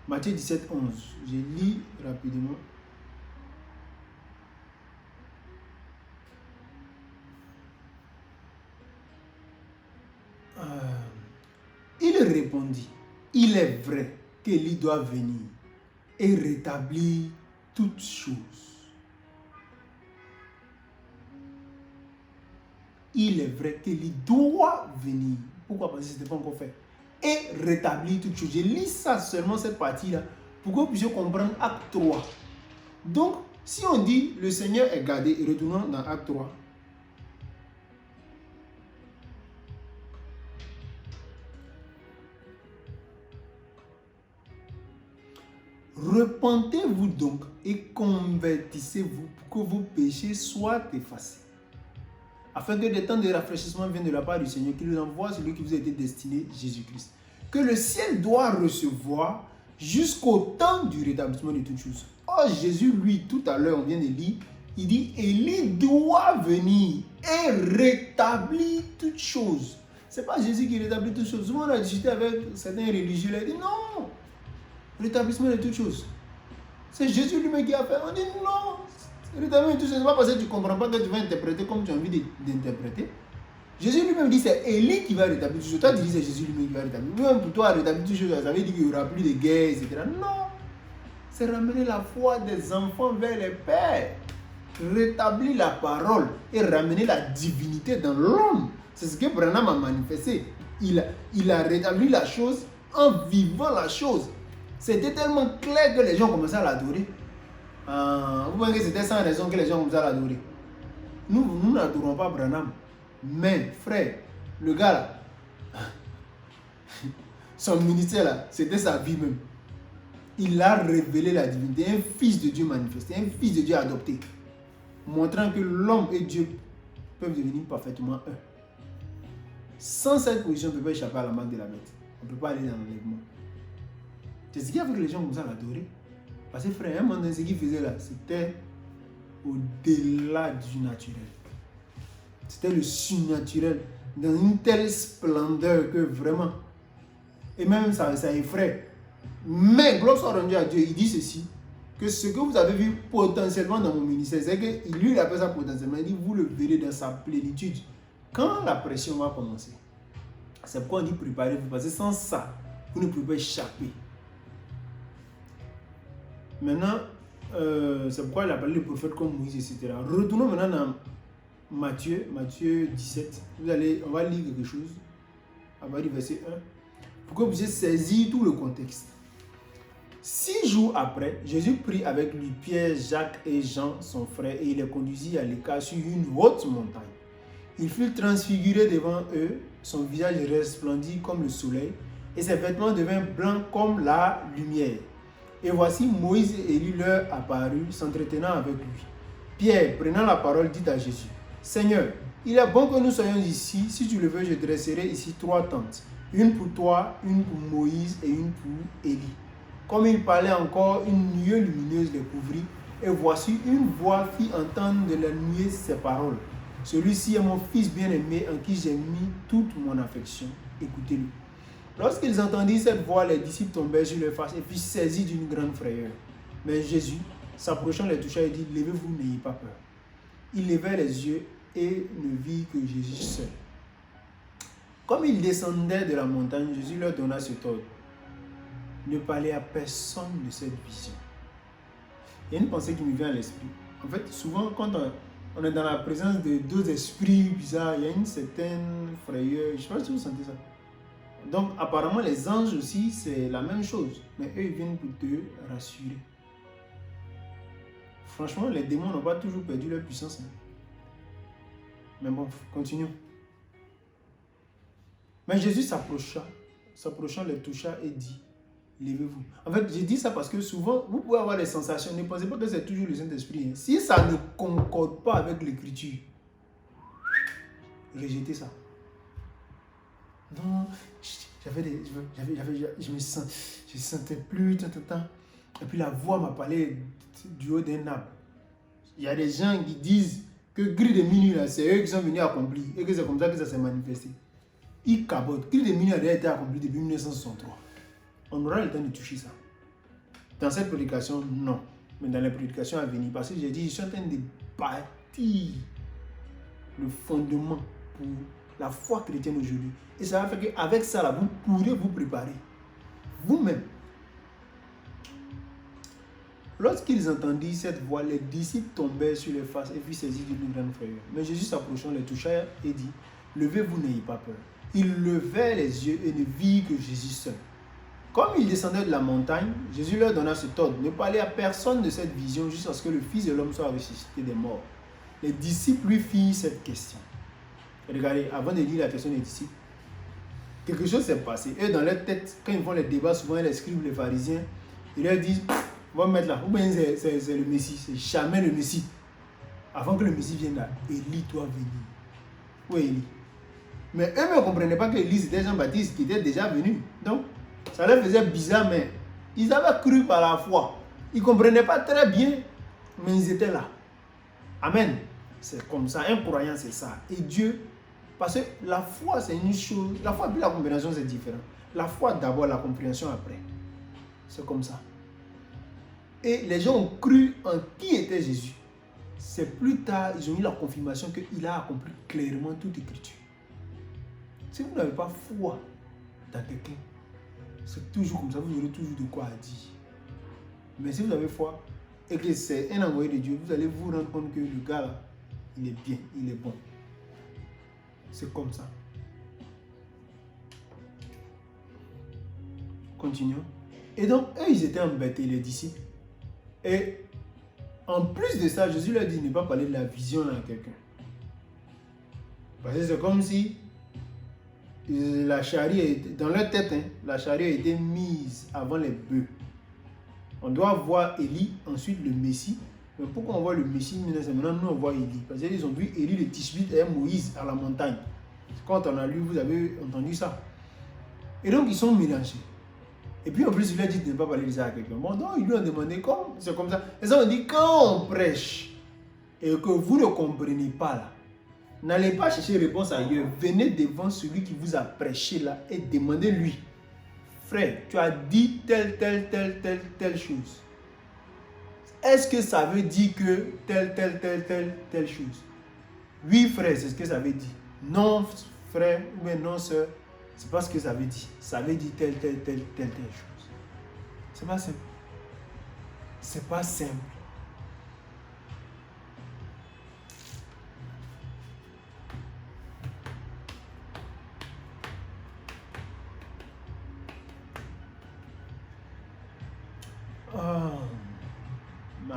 Matthieu 17, 11. Je lis rapidement. Il répondit: il est vrai qu'Élie doit venir et rétablir toutes choses. Il est vrai qu'Élie doit venir. Pourquoi? Parce que ce n'était pas encore fait. Et rétablir toutes choses. Je lis ça seulement, cette partie-là, pour que vous puissiez comprendre Acte 3. Donc, si on dit le Seigneur est gardé, et retournons dans Acte 3. Repentez-vous donc et convertissez-vous pour que vos péchés soient effacés, afin que des temps de rafraîchissement viennent de la part du Seigneur, qui nous envoie celui qui vous a été destiné, Jésus-Christ, que le ciel doit recevoir jusqu'au temps du rétablissement de toutes choses. Or, Jésus, lui, tout à l'heure, on vient de lire, il dit: Élie doit venir et rétablir toutes choses. Ce n'est pas Jésus qui rétablit toutes choses. Souvent, on a discuté avec certains religieux, il a dit non, rétablissement de toutes choses. C'est Jésus lui-même qui a fait. On dit non, rétablissement de toutes choses, ce n'est pas parce que tu ne comprends pas que tu vas interpréter comme tu as envie d'interpréter. Jésus lui-même dit c'est Élie qui va rétablir toutes choses. Toi, tu dis c'est Jésus lui-même qui va rétablir. Même pour toi, rétablir toutes choses, ça veut dire qu'il n'y aura plus de guerre, etc. Non. c'est ramener la foi des enfants vers les pères. Rétablir la parole et ramener la divinité dans l'homme. C'est ce que Branham a manifesté. Il a rétabli la chose en vivant la chose. C'était tellement clair que les gens commençaient à l'adorer. Vous voyez que c'était sans raison que les gens commençaient à l'adorer. Nous n'adorons pas Branham. Mais frère, le gars là, son ministère là, c'était sa vie même. Il a révélé la divinité, un fils de Dieu manifesté, un fils de Dieu adopté, montrant que l'homme et Dieu peuvent devenir parfaitement un. Sans cette position, on ne peut pas échapper à la marque de la bête. On ne peut pas aller dans l'enlèvement. C'est ce qui a fait que les gens commencent à l'adorer. Parce que frère, un moment donné, ce qu'il faisait là, c'était au-delà du naturel. C'était le surnaturel, dans une telle splendeur que vraiment, et même ça effraie. Mais, gloire soit rendue à Dieu, il dit ceci, que ce que vous avez vu potentiellement dans mon ministère, c'est que lui, il appelle ça potentiellement, il dit, vous le verrez dans sa plénitude. Quand la pression va commencer, c'est pourquoi on dit préparez-vous, parce que sans ça, vous ne pouvez pas échapper. Maintenant, c'est pourquoi il a parlé de prophètes comme Moïse, etc. Retournons maintenant dans Matthieu 17. On va lire quelque chose à partir du verset 1 pour que vous puissiez saisir tout le contexte. 6 jours après, Jésus prit avec lui Pierre, Jacques et Jean, son frère, et il les conduisit à l'écart sur une haute montagne. Il fut transfiguré devant eux, son visage resplendit comme le soleil, et ses vêtements devinrent blancs comme la lumière. Et voici Moïse et Élie leur apparut, s'entretenant avec lui. Pierre, prenant la parole, dit à Jésus, « Seigneur, il est bon que nous soyons ici. Si tu le veux, je dresserai ici 3 tentes. Une pour toi, une pour Moïse et une pour Élie. » Comme il parlait encore, une nuée lumineuse les couvrit. Et voici une voix fit entendre de la nuée ces paroles. « Celui-ci est mon fils bien-aimé en qui j'ai mis toute mon affection. Écoutez-le. » Lorsqu'ils entendirent cette voix, les disciples tombèrent sur leur face et furent saisis d'une grande frayeur. Mais Jésus, s'approchant, les toucha et dit, « Levez-vous, n'ayez pas peur. » Ils levèrent les yeux et ne virent que Jésus seul. Comme ils descendaient de la montagne, Jésus leur donna cet ordre. Ne parlez à personne de cette vision. Il y a une pensée qui me vient à l'esprit. En fait, souvent, quand on est dans la présence de 2 esprits bizarres, il y a une certaine frayeur. Je ne sais pas si vous sentez ça. Donc, apparemment, les anges aussi, c'est la même chose. Mais eux, ils viennent pour te rassurer. Franchement, les démons n'ont pas toujours perdu leur puissance. Mais bon, continuons. Mais Jésus s'approchant, les toucha et dit, levez-vous. En fait, j'ai dit ça parce que souvent, vous pouvez avoir des sensations. Ne pensez pas que c'est toujours le Saint-Esprit. Si ça ne concorde pas avec l'Écriture, rejetez ça. Non, je me sentais plus, et puis la voix m'a parlé du haut d'un arbre. Il y a des gens qui disent que Gris de minuit, c'est eux qui sont venus accomplir, et que c'est comme ça que ça s'est manifesté. Ils cabotent. Gris de minuit a déjà été accompli depuis 1963. On aura le temps de toucher ça. Dans cette prédication, non. Mais dans les prédications à venir, parce que j'ai dit, je suis en train de bâtir le fondement pour la foi chrétienne aujourd'hui. Et ça va faire qu'avec ça, là, vous pourrez vous préparer. Vous-même. Lorsqu'ils entendirent cette voix, les disciples tombèrent sur les faces et furent saisis d'une grande frayeur. Mais Jésus s'approchant, les toucha et dit, « Levez-vous, n'ayez pas peur. » Ils levèrent les yeux et ne virent que Jésus seul. Comme ils descendaient de la montagne, Jésus leur donna cet ordre, « Ne parlez à personne de cette vision jusqu'à ce que le Fils de l'homme soit ressuscité des morts. » Les disciples lui firent cette question. Regardez, avant de lire la question des disciples, quelque chose s'est passé. Eux, dans leur tête, quand ils font les débats, souvent les scribes, les pharisiens, ils leur disent, on va mettre là, ou bien c'est le Messie, c'est jamais le Messie. Avant que le Messie vienne là, Élie doit venir. Où est Élie? Mais eux ne comprenaient pas que Élie c'était Jean-Baptiste qui était déjà venu. Donc, ça leur faisait bizarre, mais ils avaient cru par la foi. Ils ne comprenaient pas très bien, mais ils étaient là. Amen. C'est comme ça, un croyant c'est ça. Et Dieu, parce que la foi c'est une chose, la foi et la compréhension c'est différent. La foi d'abord, la compréhension après. C'est comme ça. Et les gens ont cru en qui était Jésus. C'est plus tard, ils ont eu la confirmation qu'il a accompli clairement toute écriture. Si vous n'avez pas foi dans quelqu'un, c'est toujours comme ça, vous aurez toujours de quoi à dire. Mais si vous avez foi et que c'est un envoyé de Dieu, vous allez vous rendre compte que le gars là, il est bien, il est bon. C'est comme ça. Continuons. Et donc, eux, ils étaient embêtés, les disciples. Et en plus de ça, Jésus leur dit de ne pas parler de la vision à quelqu'un. Parce que c'est comme si la charrue, dans leur tête, hein, la charrue a été mise avant les bœufs. On doit voir Élie, ensuite le Messie. Mais pourquoi on voit le Messie, maintenant nous on voit Élie? Parce qu'ils ont vu Élie le Tishbite et Moïse à la montagne. Quand on a lu, vous avez entendu ça. Et donc ils sont mélangés. Et puis en plus, il lui a dit de ne pas parler de ça à quelqu'un. Bon, donc ils lui ont demandé comment, c'est comme ça. Et ça, on dit quand on prêche et que vous ne comprenez pas là, n'allez pas chercher réponse ailleurs. Venez devant celui qui vous a prêché là et demandez-lui. Frère, tu as dit telle chose. Est-ce que ça veut dire que telle chose? Oui, frère, c'est ce que ça veut dire. Non, frère, mais non, sœur, c'est pas ce que ça veut dire. Ça veut dire telle chose. C'est pas simple. C'est pas simple. Oh, my.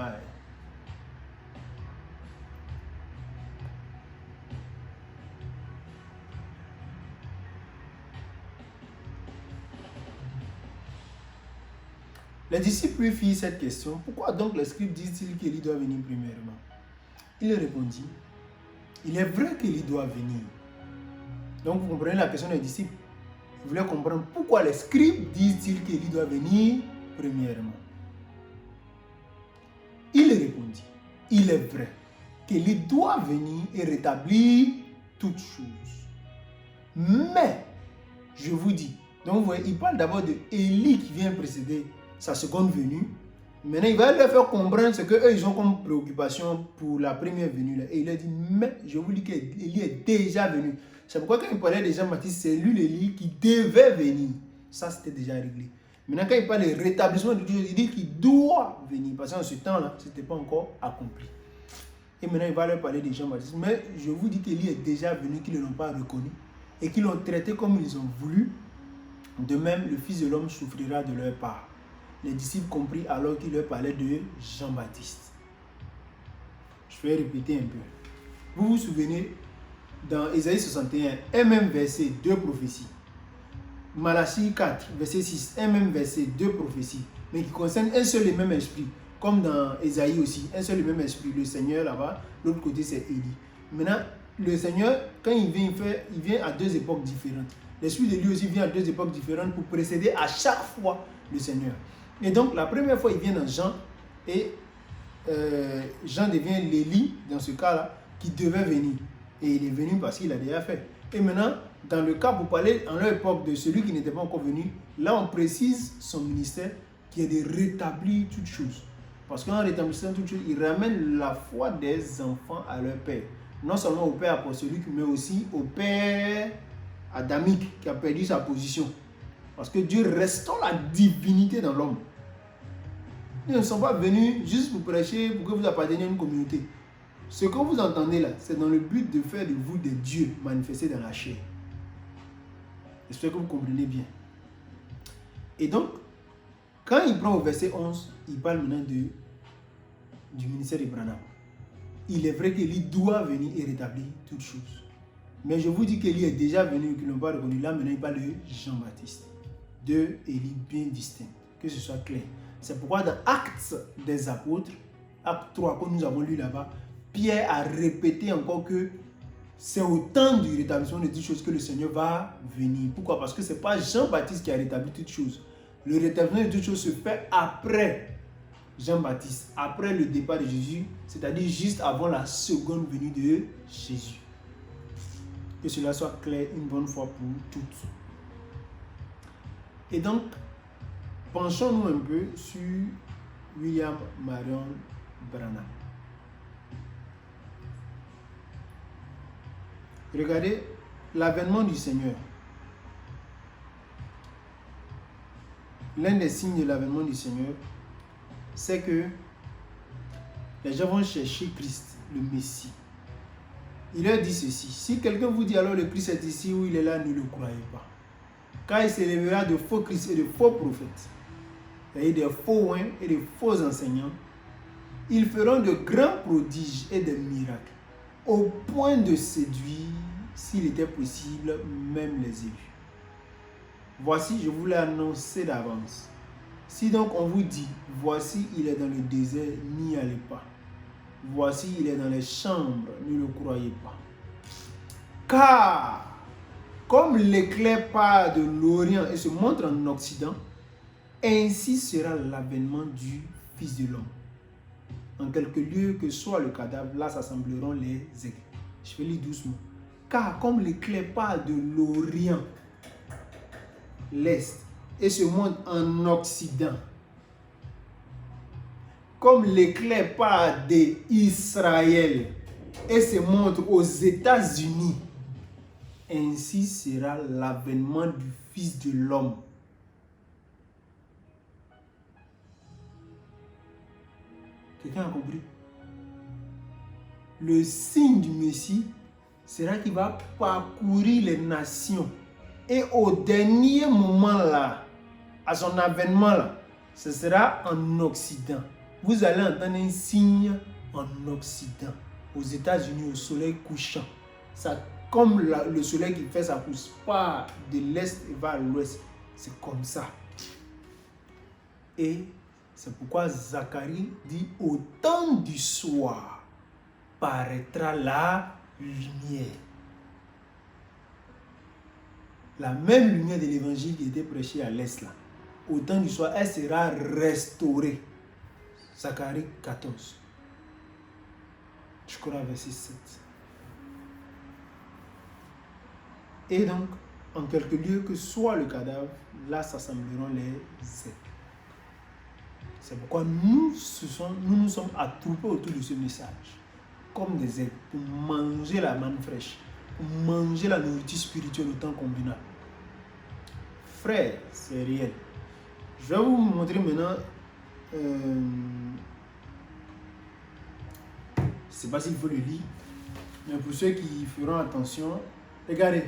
Les disciples lui firent cette question. Pourquoi donc les scribes disent-ils qu'Élie doit venir premièrement? Il répondit, il est vrai qu'Élie doit venir. Donc vous comprenez la question des disciples. Ils voulaient comprendre pourquoi les scribes disent-ils qu'Élie doit venir premièrement. Il répondit, il est vrai qu'Élie doit venir et rétablir toutes choses. Mais, je vous dis, donc vous voyez, il parle d'abord de Élie qui vient précéder sa seconde venue. Maintenant, il va leur faire comprendre ce qu'eux, ils ont comme préoccupation pour la première venue. Là. Et il a dit, mais je vous dis qu'Élie est déjà venu. C'est pourquoi quand il parlait de Jean-Baptiste, c'est lui l'Élie qui devait venir. Ça, c'était déjà réglé. Maintenant, quand il parle de rétablissement de Dieu, il dit qu'il doit venir. Parce qu'en ce temps-là, ce n'était pas encore accompli. Et maintenant, il va leur parler de Jean-Baptiste. Mais je vous dis qu'Élie est déjà venu, qu'ils ne l'ont pas reconnu. Et qu'ils l'ont traité comme ils ont voulu. De même, le Fils de l'homme souffrira de leur part. Les disciples compris alors qu'il leur parlait de Jean-Baptiste. Je vais répéter un peu. Vous vous souvenez, dans Ésaïe 61, un même verset, deux prophéties. Malachie 4, verset 6, un même verset, deux prophéties, mais qui concernent un seul et même esprit. Comme dans Ésaïe aussi, un seul et même esprit. Le Seigneur là-bas, l'autre côté c'est Élie. Maintenant, le Seigneur, quand il vient à deux époques différentes. L'esprit de lui aussi vient à deux époques différentes pour précéder à chaque fois le Seigneur. Et donc, la première fois, il vient dans Jean, et Jean devient l'Élie, dans ce cas-là, qui devait venir. Et il est venu parce qu'il a déjà fait. Et maintenant, dans le cas, pour parler en leur époque de celui qui n'était pas encore venu, là, on précise son ministère qui est de rétablir toutes choses. Parce qu'en rétablissant toutes choses, il ramène la foi des enfants à leur père. Non seulement au père apostolique, mais aussi au père adamique qui a perdu sa position. Parce que Dieu restaure la divinité dans l'homme. Ils ne sont pas venus juste pour prêcher, pour que vous apparteniez à une communauté. Ce que vous entendez là, c'est dans le but de faire de vous des dieux manifestés dans la chair. J'espère que vous comprenez bien. Et donc, quand il prend au verset 11, il parle maintenant du ministère de Branham. Il est vrai qu'Élie doit venir et rétablir toutes choses. Mais je vous dis qu'Élie est déjà venu et qu'ils n'ont pas reconnu. Là, maintenant, il parle de Jean-Baptiste. Deux Élie bien distincts. Que ce soit clair. C'est pourquoi dans Actes des Apôtres, Acte 3, comme nous avons lu là-bas, Pierre a répété encore que c'est au temps du rétablissement de toutes choses que le Seigneur va venir. Pourquoi? Parce que ce n'est pas Jean-Baptiste qui a rétabli toutes choses. Le rétablissement de toutes choses se fait après Jean-Baptiste, après le départ de Jésus, c'est-à-dire juste avant la seconde venue de Jésus. Que cela soit clair une bonne fois pour toutes. Et donc, penchons-nous un peu sur William Marion Branham. Regardez l'avènement du Seigneur. L'un des signes de l'avènement du Seigneur, c'est que les gens vont chercher Christ, le Messie. Il leur dit ceci: si quelqu'un vous dit alors le Christ est ici ou il est là, ne le croyez pas. Car il s'élèvera de faux Christ et de faux prophètes, et des faux oints et de faux enseignants. Ils feront de grands prodiges et des miracles, au point de séduire, s'il était possible, même les élus. Voici, je vous l'ai annoncé d'avance. Si donc on vous dit, voici, il est dans le désert, n'y allez pas. Voici, il est dans les chambres, ne le croyez pas. Car, comme l'éclair part de l'Orient et se montre en Occident, ainsi sera l'avènement du Fils de l'homme. En quelque lieu que soit le cadavre, là s'assembleront les aigles. Je vais lire doucement. Car comme l'éclair part de l'Orient, l'Est, et se montre en Occident, comme l'éclair part d'Israël et se montre aux États-Unis, ainsi sera l'avènement du Fils de l'homme. Quelqu'un a compris? Le signe du Messie sera qu'il va parcourir les nations. Et au dernier moment là, à son avènement là, ce sera en Occident. Vous allez entendre un signe en Occident. Aux États-Unis, au soleil couchant. Ça, comme le soleil qui fait sa course, part de l'est et va à l'ouest. C'est comme ça. Et c'est pourquoi Zacharie dit: au temps du soir paraîtra la lumière. La même lumière de l'évangile qui était prêchée à l'est là. Au temps du soir, elle sera restaurée. Zacharie 14. Je crois verset 7. Et donc, en quelque lieu que soit le cadavre, là s'assembleront les aigles. C'est pourquoi nous nous sommes attroupés autour de ce message, comme des aigles, pour manger la manne fraîche, pour manger la nourriture spirituelle au temps convenable. Frère, c'est réel. Je vais vous montrer maintenant. Je ne sais pas s'il faut le lire, mais pour ceux qui feront attention, regardez.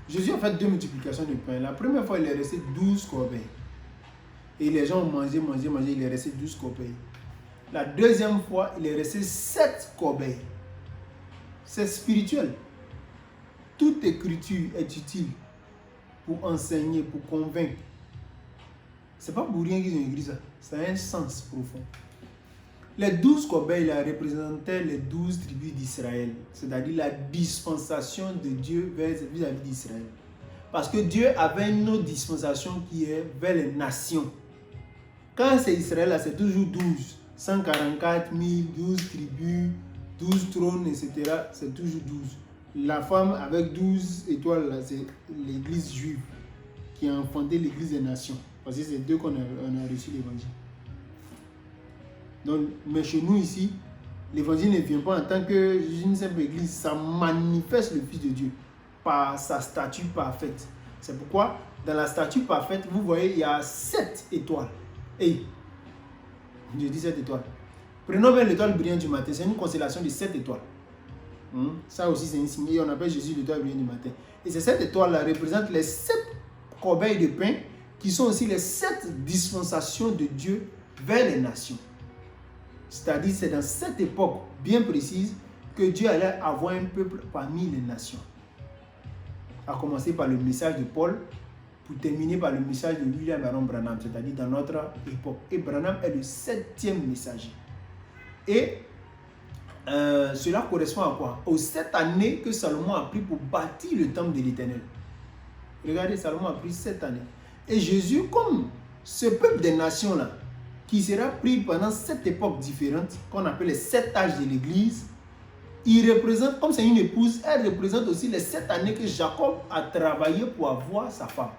Jésus a fait 2 multiplications de pain. La première fois, il est resté 12 corbeilles. Et les gens ont mangé, il est resté 12 corbeilles. La deuxième fois, il est resté 7 corbeilles. C'est spirituel. Toute écriture est utile pour enseigner, pour convaincre. Ce n'est pas pour rien qu'ils ont écrit ça. Ça a un sens profond. Les 12 corbeilles là, représentaient les 12 tribus d'Israël, c'est-à-dire la dispensation de Dieu vis-à-vis d'Israël. Parce que Dieu avait une autre dispensation qui est vers les nations. Quand c'est Israël, là, c'est toujours 12. 144 000, 12 tribus, 12 trônes, etc. C'est toujours 12. La femme avec 12 étoiles, là, c'est l'église juive qui a enfanté l'église des nations. Parce que c'est d'eux qu'on a reçu l'évangile. Donc, mais chez nous ici, l'évangile ne vient pas en tant qu'une simple église. Ça manifeste le Fils de Dieu par sa statue parfaite. C'est pourquoi, dans la statue parfaite, vous voyez, il y a 7 étoiles. Et, je dis 7 étoiles. Prenons bien l'étoile brillante du matin. C'est une constellation de 7 étoiles. Ça aussi, c'est un signe. Et on appelle Jésus l'étoile brillante du matin. Et ces 7 étoiles-là représentent les 7 corbeilles de pain qui sont aussi les 7 dispensations de Dieu vers les nations. C'est-à-dire, c'est dans cette époque bien précise que Dieu allait avoir un peuple parmi les nations. À commencer par le message de Paul, pour terminer par le message de William Aaron Branham, c'est-à-dire dans notre époque. Et Branham est le 7e messager. Et cela correspond à quoi? Aux 7 années que Salomon a pris pour bâtir le temple de l'Éternel. Regardez, Salomon a pris 7 années. Et Jésus, comme ce peuple des nations-là, qui sera pris pendant 7 époques différentes, qu'on appelle les 7 âges de l'Église, il représente, comme c'est une épouse, elle représente aussi les 7 années que Jacob a travaillé pour avoir sa femme.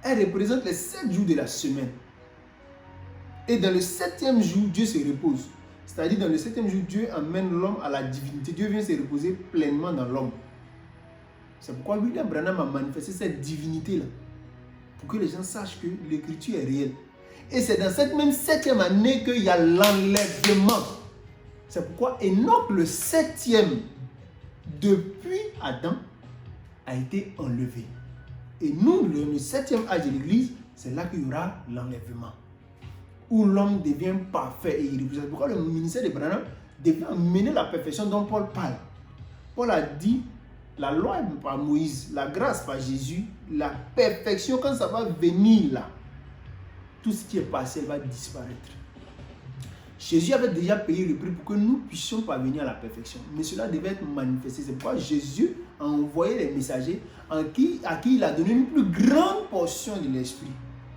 Elle représente les 7 jours de la semaine. Et dans le 7e jour, Dieu se repose. C'est-à-dire, dans le 7e jour, Dieu amène l'homme à la divinité. Dieu vient se reposer pleinement dans l'homme. C'est pourquoi William Branham a manifesté cette divinité-là. Pour que les gens sachent que l'écriture est réelle. Et c'est dans cette même 7e année qu'il y a l'enlèvement. C'est pourquoi Enoch, le 7e, depuis Adam, a été enlevé. Et nous, le 7e âge de l'Église, c'est là qu'il y aura l'enlèvement. Où l'homme devient parfait et irréprochable. Pourquoi le ministère de Branham devait amener la perfection dont Paul parle. Paul a dit, la loi par Moïse, la grâce par Jésus, la perfection, quand ça va venir là, tout ce qui est passé va disparaître. Jésus avait déjà payé le prix pour que nous puissions parvenir à la perfection. Mais cela devait être manifesté. C'est pourquoi Jésus a envoyé les messagers à qui il a donné une plus grande portion de l'esprit.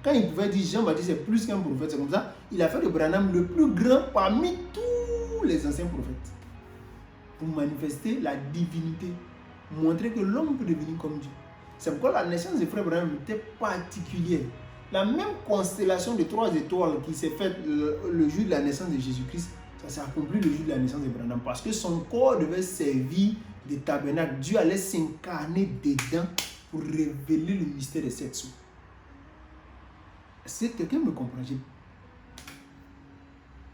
Quand il pouvait dire Jean-Baptiste est plus qu'un prophète, c'est comme ça, il a fait de Branham le plus grand parmi tous les anciens prophètes. Pour manifester la divinité, montrer que l'homme peut devenir comme Dieu. C'est pourquoi la naissance de frère Branham était particulière. La même constellation de 3 étoiles qui s'est faite le jour de la naissance de Jésus-Christ, ça s'est accompli le jour de la naissance de Branham. Parce que son corps devait servir de tabernacle. Dieu allait s'incarner dedans pour révéler le mystère des 7 sceaux. Est-ce que quelqu'un me comprend?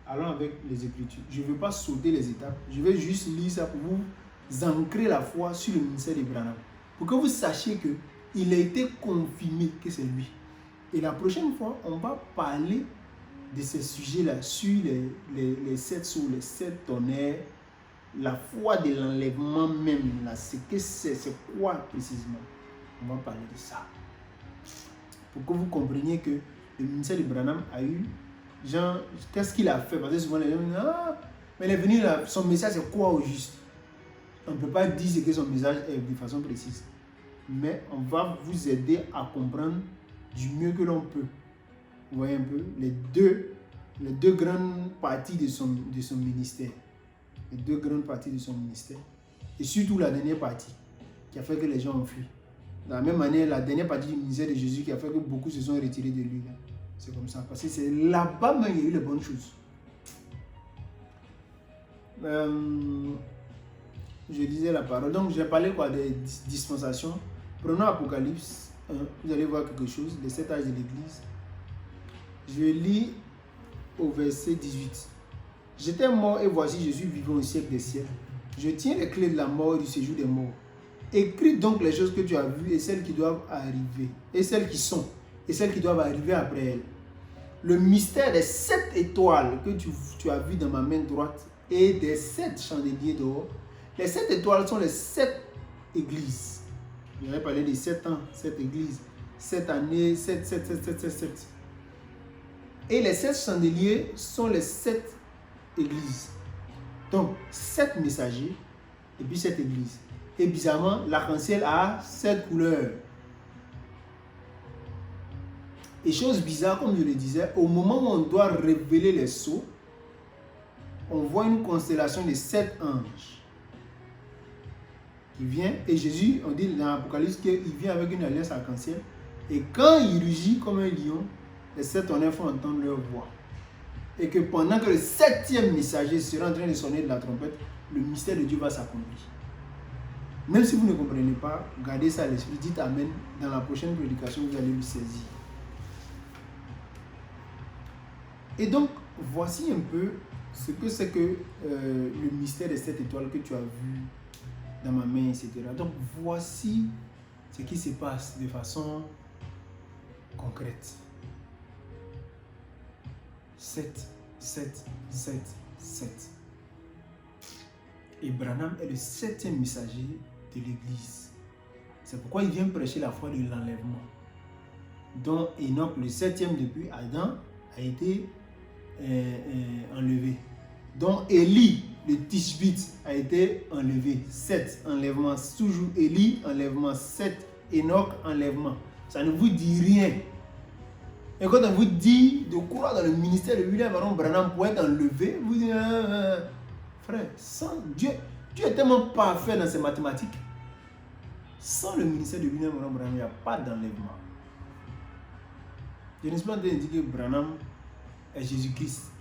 Allons avec les Écritures. Je ne veux pas sauter les étapes. Je vais juste lire ça pour vous ancrer la foi sur le ministère de Branham. Pour que vous sachiez qu'il a été confirmé que c'est lui. Et la prochaine fois, on va parler de ces sujets-là, sur les 7 sceaux, les 7 tonnerres, la foi de l'enlèvement même. C'est quoi précisément? On va parler de ça. Pour que vous compreniez que le ministère de Branham a eu, genre, qu'est-ce qu'il a fait? Parce que souvent les gens disent, ah, mais il est venu là, son message c'est quoi au juste? On ne peut pas dire ce que son message est de façon précise. Mais on va vous aider à comprendre du mieux que l'on peut. Vous voyez un peu les deux grandes parties de son ministère. Les 2 grandes parties de son ministère. Et surtout la dernière partie qui a fait que les gens ont fui. De la même manière, la dernière partie du ministère de Jésus qui a fait que beaucoup se sont retirés de lui. C'est comme ça. Parce que c'est là-bas même qu'il y a eu les bonnes choses. Je disais la parole. Donc, j'ai parlé quoi des dispensations. Prenons Apocalypse 1. Vous allez voir quelque chose. Les 7 âges de l'Église. Je lis au verset 18. J'étais mort et voici je suis vivant au siècle des siècles. Je tiens les clés de la mort et du séjour des morts. Écris donc les choses que tu as vues et celles qui doivent arriver. Et celles qui sont. Et celles qui doivent arriver après elles. Le mystère des 7 étoiles que tu as vues dans ma main droite et des 7 chandeliers dehors. Les 7 étoiles sont les 7 églises. J'avais parlé des 7 ans, 7 églises, 7 années, 7. Et les 7 chandeliers sont les 7 églises. Donc, 7 messagers et puis 7 églises. Et bizarrement, l'arc-en-ciel a 7 couleurs. Et chose bizarre, comme je le disais, au moment où on doit révéler les sceaux, on voit une constellation de 7 anges qui vient. Et Jésus, on dit dans l'Apocalypse qu'il vient avec une alliance arc-en-ciel. Et quand il rugit comme un lion, les 7 tonnerres font entendre leur voix. Et que pendant que le 7e messager sera en train de sonner de la trompette, le mystère de Dieu va s'accomplir. Même si vous ne comprenez pas, gardez ça à l'esprit, dites Amen. Dans la prochaine prédication, vous allez le saisir. Et donc, voici un peu ce que c'est que le mystère des 7 étoiles que tu as vu dans ma main, etc. Donc, voici ce qui se passe de façon concrète. 7, 7, 7, 7. Et Branham est le 7e messager de l'Église. C'est pourquoi il vient prêcher la foi de l'enlèvement. Donc Enoch, le 7e depuis Adam, a été enlevé. Donc Élie, le Tishbite, a été enlevé. 7 enlèvements. Toujours Élie, enlèvement. 7 Enoch, enlèvement. Ça ne vous dit rien. Et quand on vous dit de croire dans le ministère de William Aaron Branham pour être enlevé, vous dites, frère, sans Dieu est tellement parfait dans ses mathématiques. Sans le ministère de William Aaron Branham, il n'y a pas d'enlèvement. Je ne suis pas en train de dire que Branham est Jésus-Christ.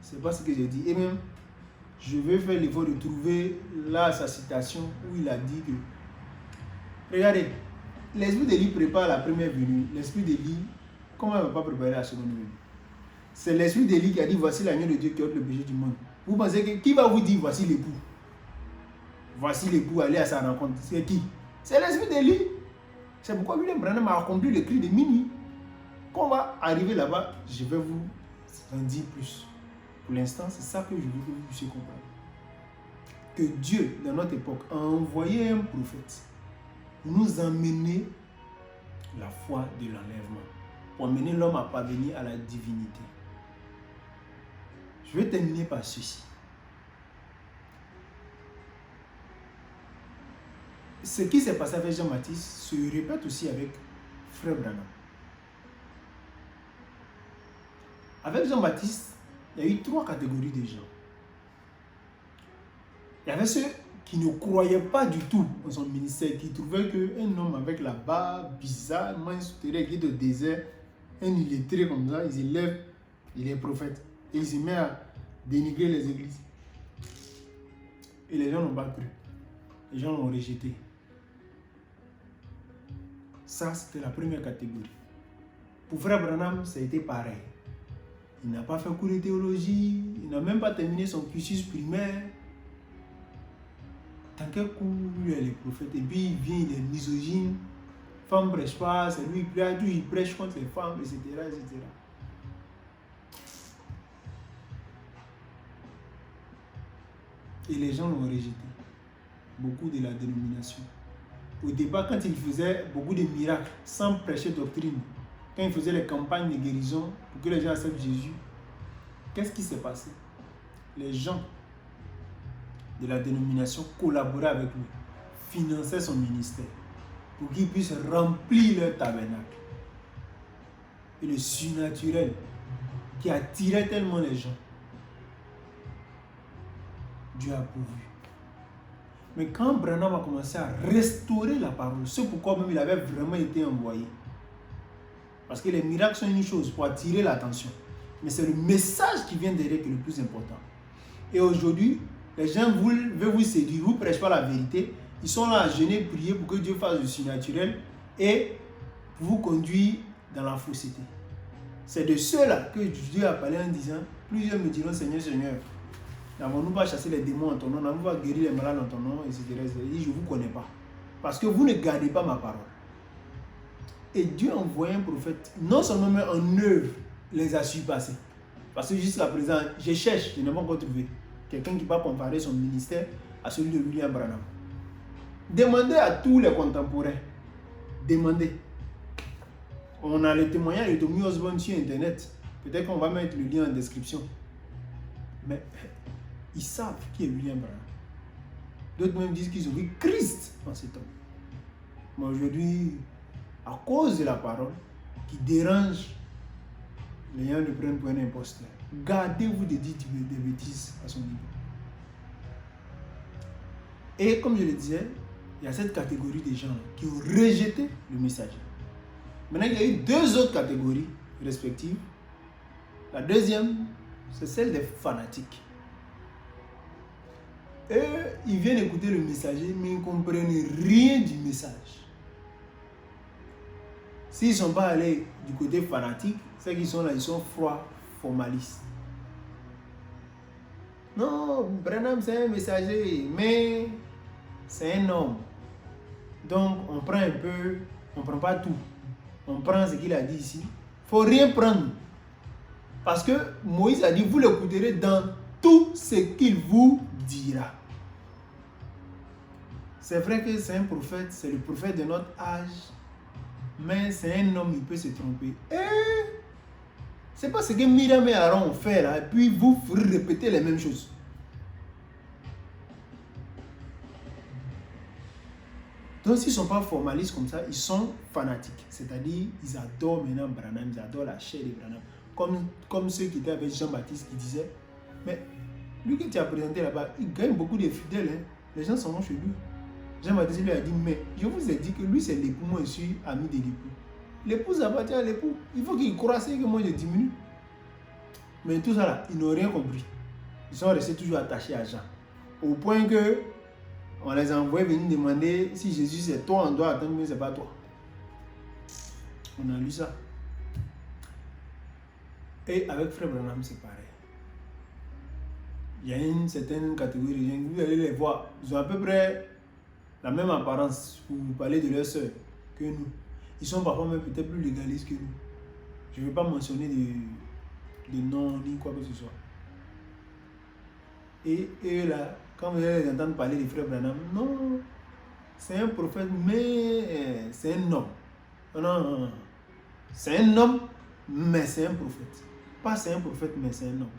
Ce n'est pas ce que j'ai dit. Et même, je vais faire l'effort de trouver là sa citation où il a dit que, regardez, l'esprit d'Élie prépare la première venue. L'esprit d'Élie comment elle ne va pas préparer la seconde venue? C'est l'esprit d'Élie qui a dit voici l'agneau de Dieu qui ôte le péché du monde. Vous pensez que qui va vous dire voici l'époux? Voici l'époux, allez à sa rencontre. C'est qui? C'est l'esprit d'Élie. C'est pourquoi William Branham a accompli le cri de minuit. Quand on va arriver là-bas, je vais vous en dire plus. Pour l'instant, c'est ça que je veux que vous puissiez comprendre. Que Dieu, dans notre époque, a envoyé un prophète pour nous emmener la foi de l'enlèvement, pour amener l'homme à parvenir à la divinité. Je vais terminer par ceci. Ce qui s'est passé avec Jean-Baptiste se répète aussi avec Frère Branham. Avec Jean-Baptiste, il y a eu 3 catégories de gens. Il y avait ceux qui ne croyaient pas du tout dans son ministère, qui trouvaient qu'un homme avec la barbe bizarre, main souterraine, qui est au désert, un illettré comme ça, ils élèvent, il est prophète. Et il se met à dénigrer les églises. Et les gens n'ont pas cru. Les gens l'ont rejeté. Ça, c'était la première catégorie. Pour Frère Branham, ça a été pareil. Il n'a pas fait cours de théologie, il n'a même pas terminé son cursus primaire. Dans quel coup, lui, elle est prophète. Et puis, il vient, il est misogyne. Femme ne prêche pas, c'est lui, il prêche contre les femmes, etc., etc. Et les gens l'ont rejeté. Beaucoup de la dénomination. Au départ, quand il faisait beaucoup de miracles, sans prêcher doctrine, quand il faisait les campagnes de guérison pour que les gens acceptent Jésus, qu'est-ce qui s'est passé? Les gens de la dénomination collaboraient avec lui, finançaient son ministère pour qu'il puisse remplir leur tabernacle. Et le surnaturel qui attirait tellement les gens, Dieu a pourvu. Mais quand Branham a commencé à restaurer la parole, c'est pourquoi même il avait vraiment été envoyé. Parce que les miracles sont une chose pour attirer l'attention. Mais c'est le message qui vient derrière qui est le plus important. Et aujourd'hui, les gens veulent vous séduire, vous ne prêchez pas la vérité. Ils sont là à jeûner, prier pour que Dieu fasse du surnaturel et pour vous conduire dans la fausseté. C'est de ceux-là que Dieu a parlé en disant, plusieurs me diront, Seigneur, Seigneur, n'avons-nous pas chassé les démons en ton nom, n'avons-nous pas guéri les malades en ton nom, etc. Il dit, je ne vous connais pas. Parce que vous ne gardez pas ma parole. Et Dieu a envoyé un prophète, non seulement met en œuvre les a surpassés. Parce que jusqu'à présent, je cherche, je n'ai pas encore trouvé quelqu'un qui va comparer son ministère à celui de William Branham. Demandez à tous les contemporains. Demandez. On a le témoignage de Tommy Osborne sur Internet. Peut-être qu'on va mettre le lien en description. Mais ils savent qui est William Branham. D'autres même disent qu'ils ont vu Christ en cet homme. Mais aujourd'hui, à cause de la parole qui dérange, les gens le prennent pour un imposteur. Gardez-vous de dire des bêtises à son niveau. Et comme je le disais, il y a cette catégorie de gens qui ont rejeté le messager. Maintenant, il y a eu 2 autres catégories respectives. La deuxième, c'est celle des fanatiques. Eux, ils viennent écouter le messager, mais ils ne comprennent rien du message. S'ils ne sont pas allés du côté fanatique, c'est qu'ils sont là, ils sont froids, formalistes. Non, Branham c'est un messager, mais c'est un homme. Donc on prend un peu, on ne prend pas tout. On prend ce qu'il a dit ici. Il ne faut rien prendre. Parce que Moïse a dit, vous l'écouterez dans tout ce qu'il vous dira. C'est vrai que c'est un prophète, c'est le prophète de notre âge. Mais c'est un homme, il peut se tromper. C'est pas ce que Myriam et Aaron ont fait là, et puis vous répétez les mêmes choses. Donc s'ils ne sont pas formalistes comme ça, ils sont fanatiques. C'est-à-dire, ils adorent maintenant Branham, ils adorent la chair de Branham. Comme ceux qui étaient avec Jean-Baptiste qui disaient, mais lui que tu as présenté là-bas, il gagne beaucoup de fidèles. Hein. Les gens s'en vont chez lui. Jean-Baptiste lui a dit, mais je vous ai dit que lui c'est l'époux, moi je suis ami de l'époux. L'épouse appartient à l'époux. Il faut qu'il croisse que moi je diminue. Mais tout ça là, ils n'ont rien compris. Ils sont restés toujours attachés à Jean. Au point que on les a envoyés venir demander si Jésus c'est toi, on doit attendre, mais c'est pas toi. On a lu ça. Et avec Frère Branham, c'est pareil. Il y a une certaine catégorie de gens, vous allez les voir, ils ont à peu près la même apparence pour vous parler de leur soeur que nous. Ils sont parfois même peut-être plus légalistes que nous. Je ne vais pas mentionner de nom ni quoi que ce soit. Et eux là, quand vous allez les entendre parler de Frère Branham, non, c'est un prophète, mais c'est un homme. Non, c'est un homme, mais c'est un prophète. Pas c'est un prophète, mais c'est un homme.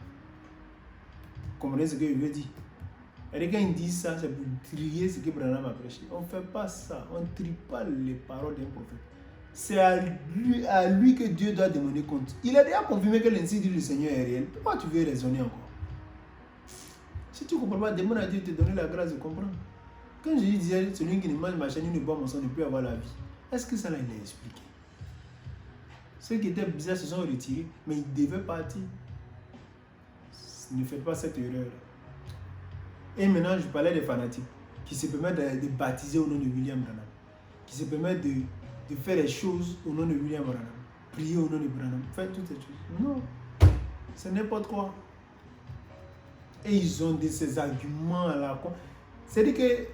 Vous comprenez ce que je veux dire? Et quand ils disent ça, c'est pour trier ce que Branham a prêché. On ne fait pas ça. On ne trie pas les paroles d'un prophète. C'est à lui que Dieu doit demander compte. Il a déjà confirmé que l'ainsi dit du Seigneur est réel. Pourquoi tu veux raisonner encore? Si tu ne comprends pas, demande à Dieu de te donner la grâce de comprendre. Quand je disais, celui qui ne mange ma chaîne, il ne boit mon sang, ne peut avoir la vie. Est-ce que ça là, il l'a expliqué? Ceux qui étaient bizarres se sont retirés, mais ils devaient partir. Ne faites pas cette erreur. Et maintenant, je parlais des fanatiques qui se permettent de baptiser au nom de William Branham, qui se permettent de faire les choses au nom de William Branham, prier au nom de Branham, faire toutes ces choses. Non, c'est n'importe quoi. Et ils ont ces arguments à la con. C'est-à-dire que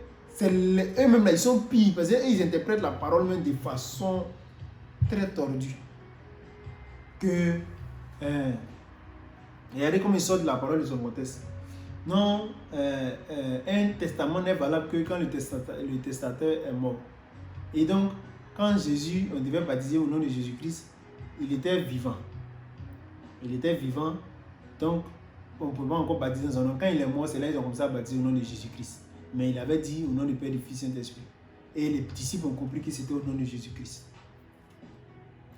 eux-mêmes là, ils sont pires parce qu'ils interprètent la parole même de façon très tordue. Que regardez comme ils sortent de la parole de son contexte. Non, un testament n'est valable que quand le testateur est mort. Et donc, quand Jésus, on devait baptiser au nom de Jésus-Christ, il était vivant. Il était vivant, donc on ne peut pas encore baptiser dans son nom. Quand il est mort, c'est là qu'ils ont commencé à baptiser au nom de Jésus-Christ. Mais il avait dit au nom du Père, du Fils et du Saint-Esprit. Et les disciples ont compris que c'était au nom de Jésus-Christ.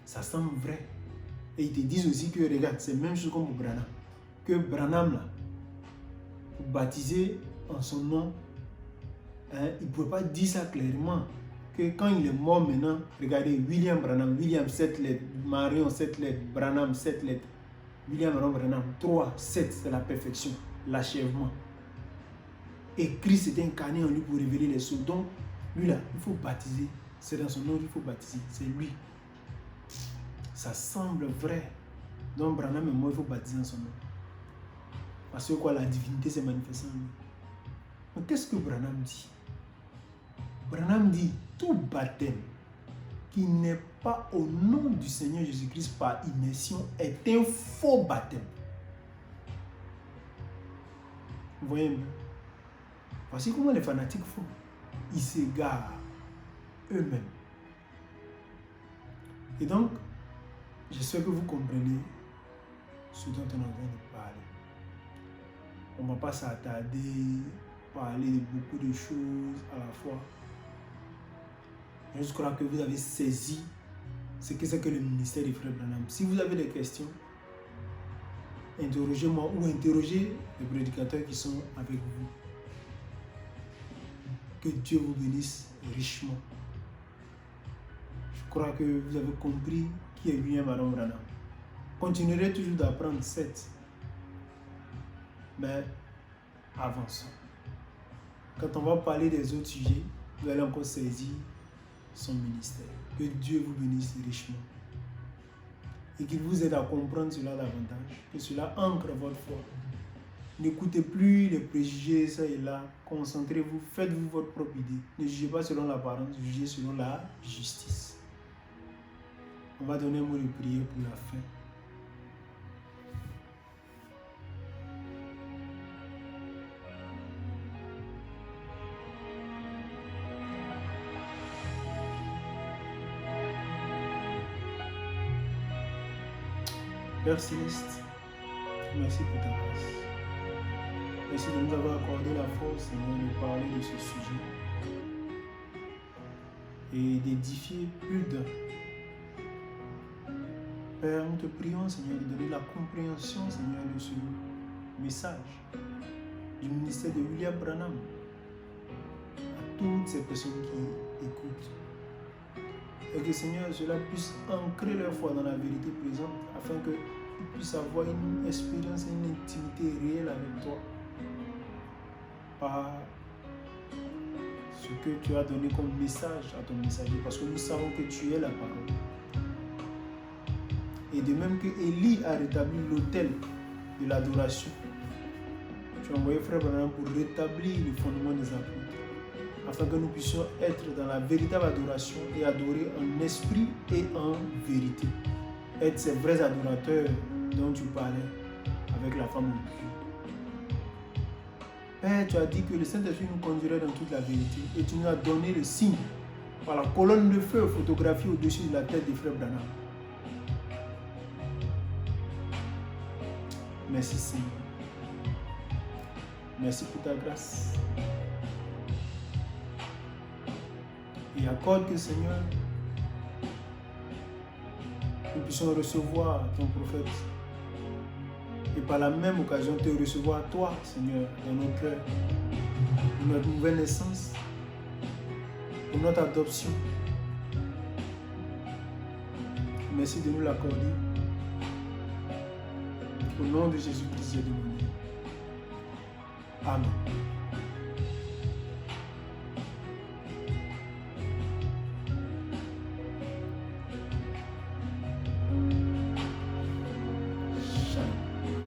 Ça semble vrai. Et ils te disent aussi que, regarde, c'est la même chose comme pour Branham. Que Branham, là, pour baptiser en son nom, il ne pouvait pas dire ça clairement. Que quand il est mort maintenant, regardez, William Branham, William 7 lettres, Marion 7 lettres, Branham 7 lettres, William Branham 3, 7, c'est la perfection, l'achèvement. Et Christ est incarné en lui pour révéler les choses. Donc, lui là, il faut baptiser. C'est dans son nom qu'il faut baptiser. C'est lui. Ça semble vrai. Donc, Branham et moi, il faut baptiser en son nom. Parce que quoi, la divinité s'est manifestée en lui. Mais qu'est-ce que Branham dit? Branham dit, tout baptême qui n'est pas au nom du Seigneur Jésus-Christ par immersion est un faux baptême. Vous voyez bien? Voici comment les fanatiques font. Ils s'égarent eux-mêmes. Et donc, j'espère que vous comprenez ce dont on est en train de parler. On ne va pas s'attarder, parler de beaucoup de choses à la fois. Je crois que vous avez saisi ce que c'est que le ministère du Frère Branham. Si vous avez des questions, interrogez-moi ou interrogez les prédicateurs qui sont avec vous. Que Dieu vous bénisse richement. Je crois que vous avez compris qui est William Aaron Branham. Continuerez toujours d'apprendre, certes, mais avançons. Quand on va parler des autres sujets, vous allez encore saisir son ministère. Que Dieu vous bénisse richement. Et qu'il vous aide à comprendre cela davantage. Que cela ancre votre foi. N'écoutez plus les préjugés, ça et là. Concentrez-vous, faites-vous votre propre idée. Ne jugez pas selon l'apparence, jugez selon la justice. On va donner un mot de prière pour la fin. Père Céleste, merci pour ta grâce. Merci de nous avoir accordé la force, Seigneur, de parler de ce sujet et d'édifier plus d'un. Père, nous te prions, Seigneur, de donner la compréhension, Seigneur, de ce message du ministère de William Branham à toutes ces personnes qui écoutent. Et que, Seigneur, cela puisse ancrer leur foi dans la vérité présente afin qu'ils puissent avoir une expérience et une intimité réelle avec toi par ce que tu as donné comme message à ton messager, parce que nous savons que tu es la parole. Et de même que Élie a rétabli l'autel de l'adoration, tu as envoyé Frère Branham pour rétablir le fondement des apôtres, afin que nous puissions être dans la véritable adoration et adorer en esprit et en vérité. Être ces vrais adorateurs dont tu parlais avec la femme au puits. Père, tu as dit que le Saint-Esprit nous conduirait dans toute la vérité et tu nous as donné le signe par la colonne de feu photographiée au-dessus de la tête des frères Branham. Merci Seigneur. Merci pour ta grâce. Et accorde que Seigneur, nous puissions recevoir ton prophète et par la même occasion te recevoir toi, Seigneur, dans nos cœurs, pour notre nouvelle naissance, pour notre adoption. Merci de nous l'accorder. Au nom de Jésus-Christ, j'ai demandé. Amen.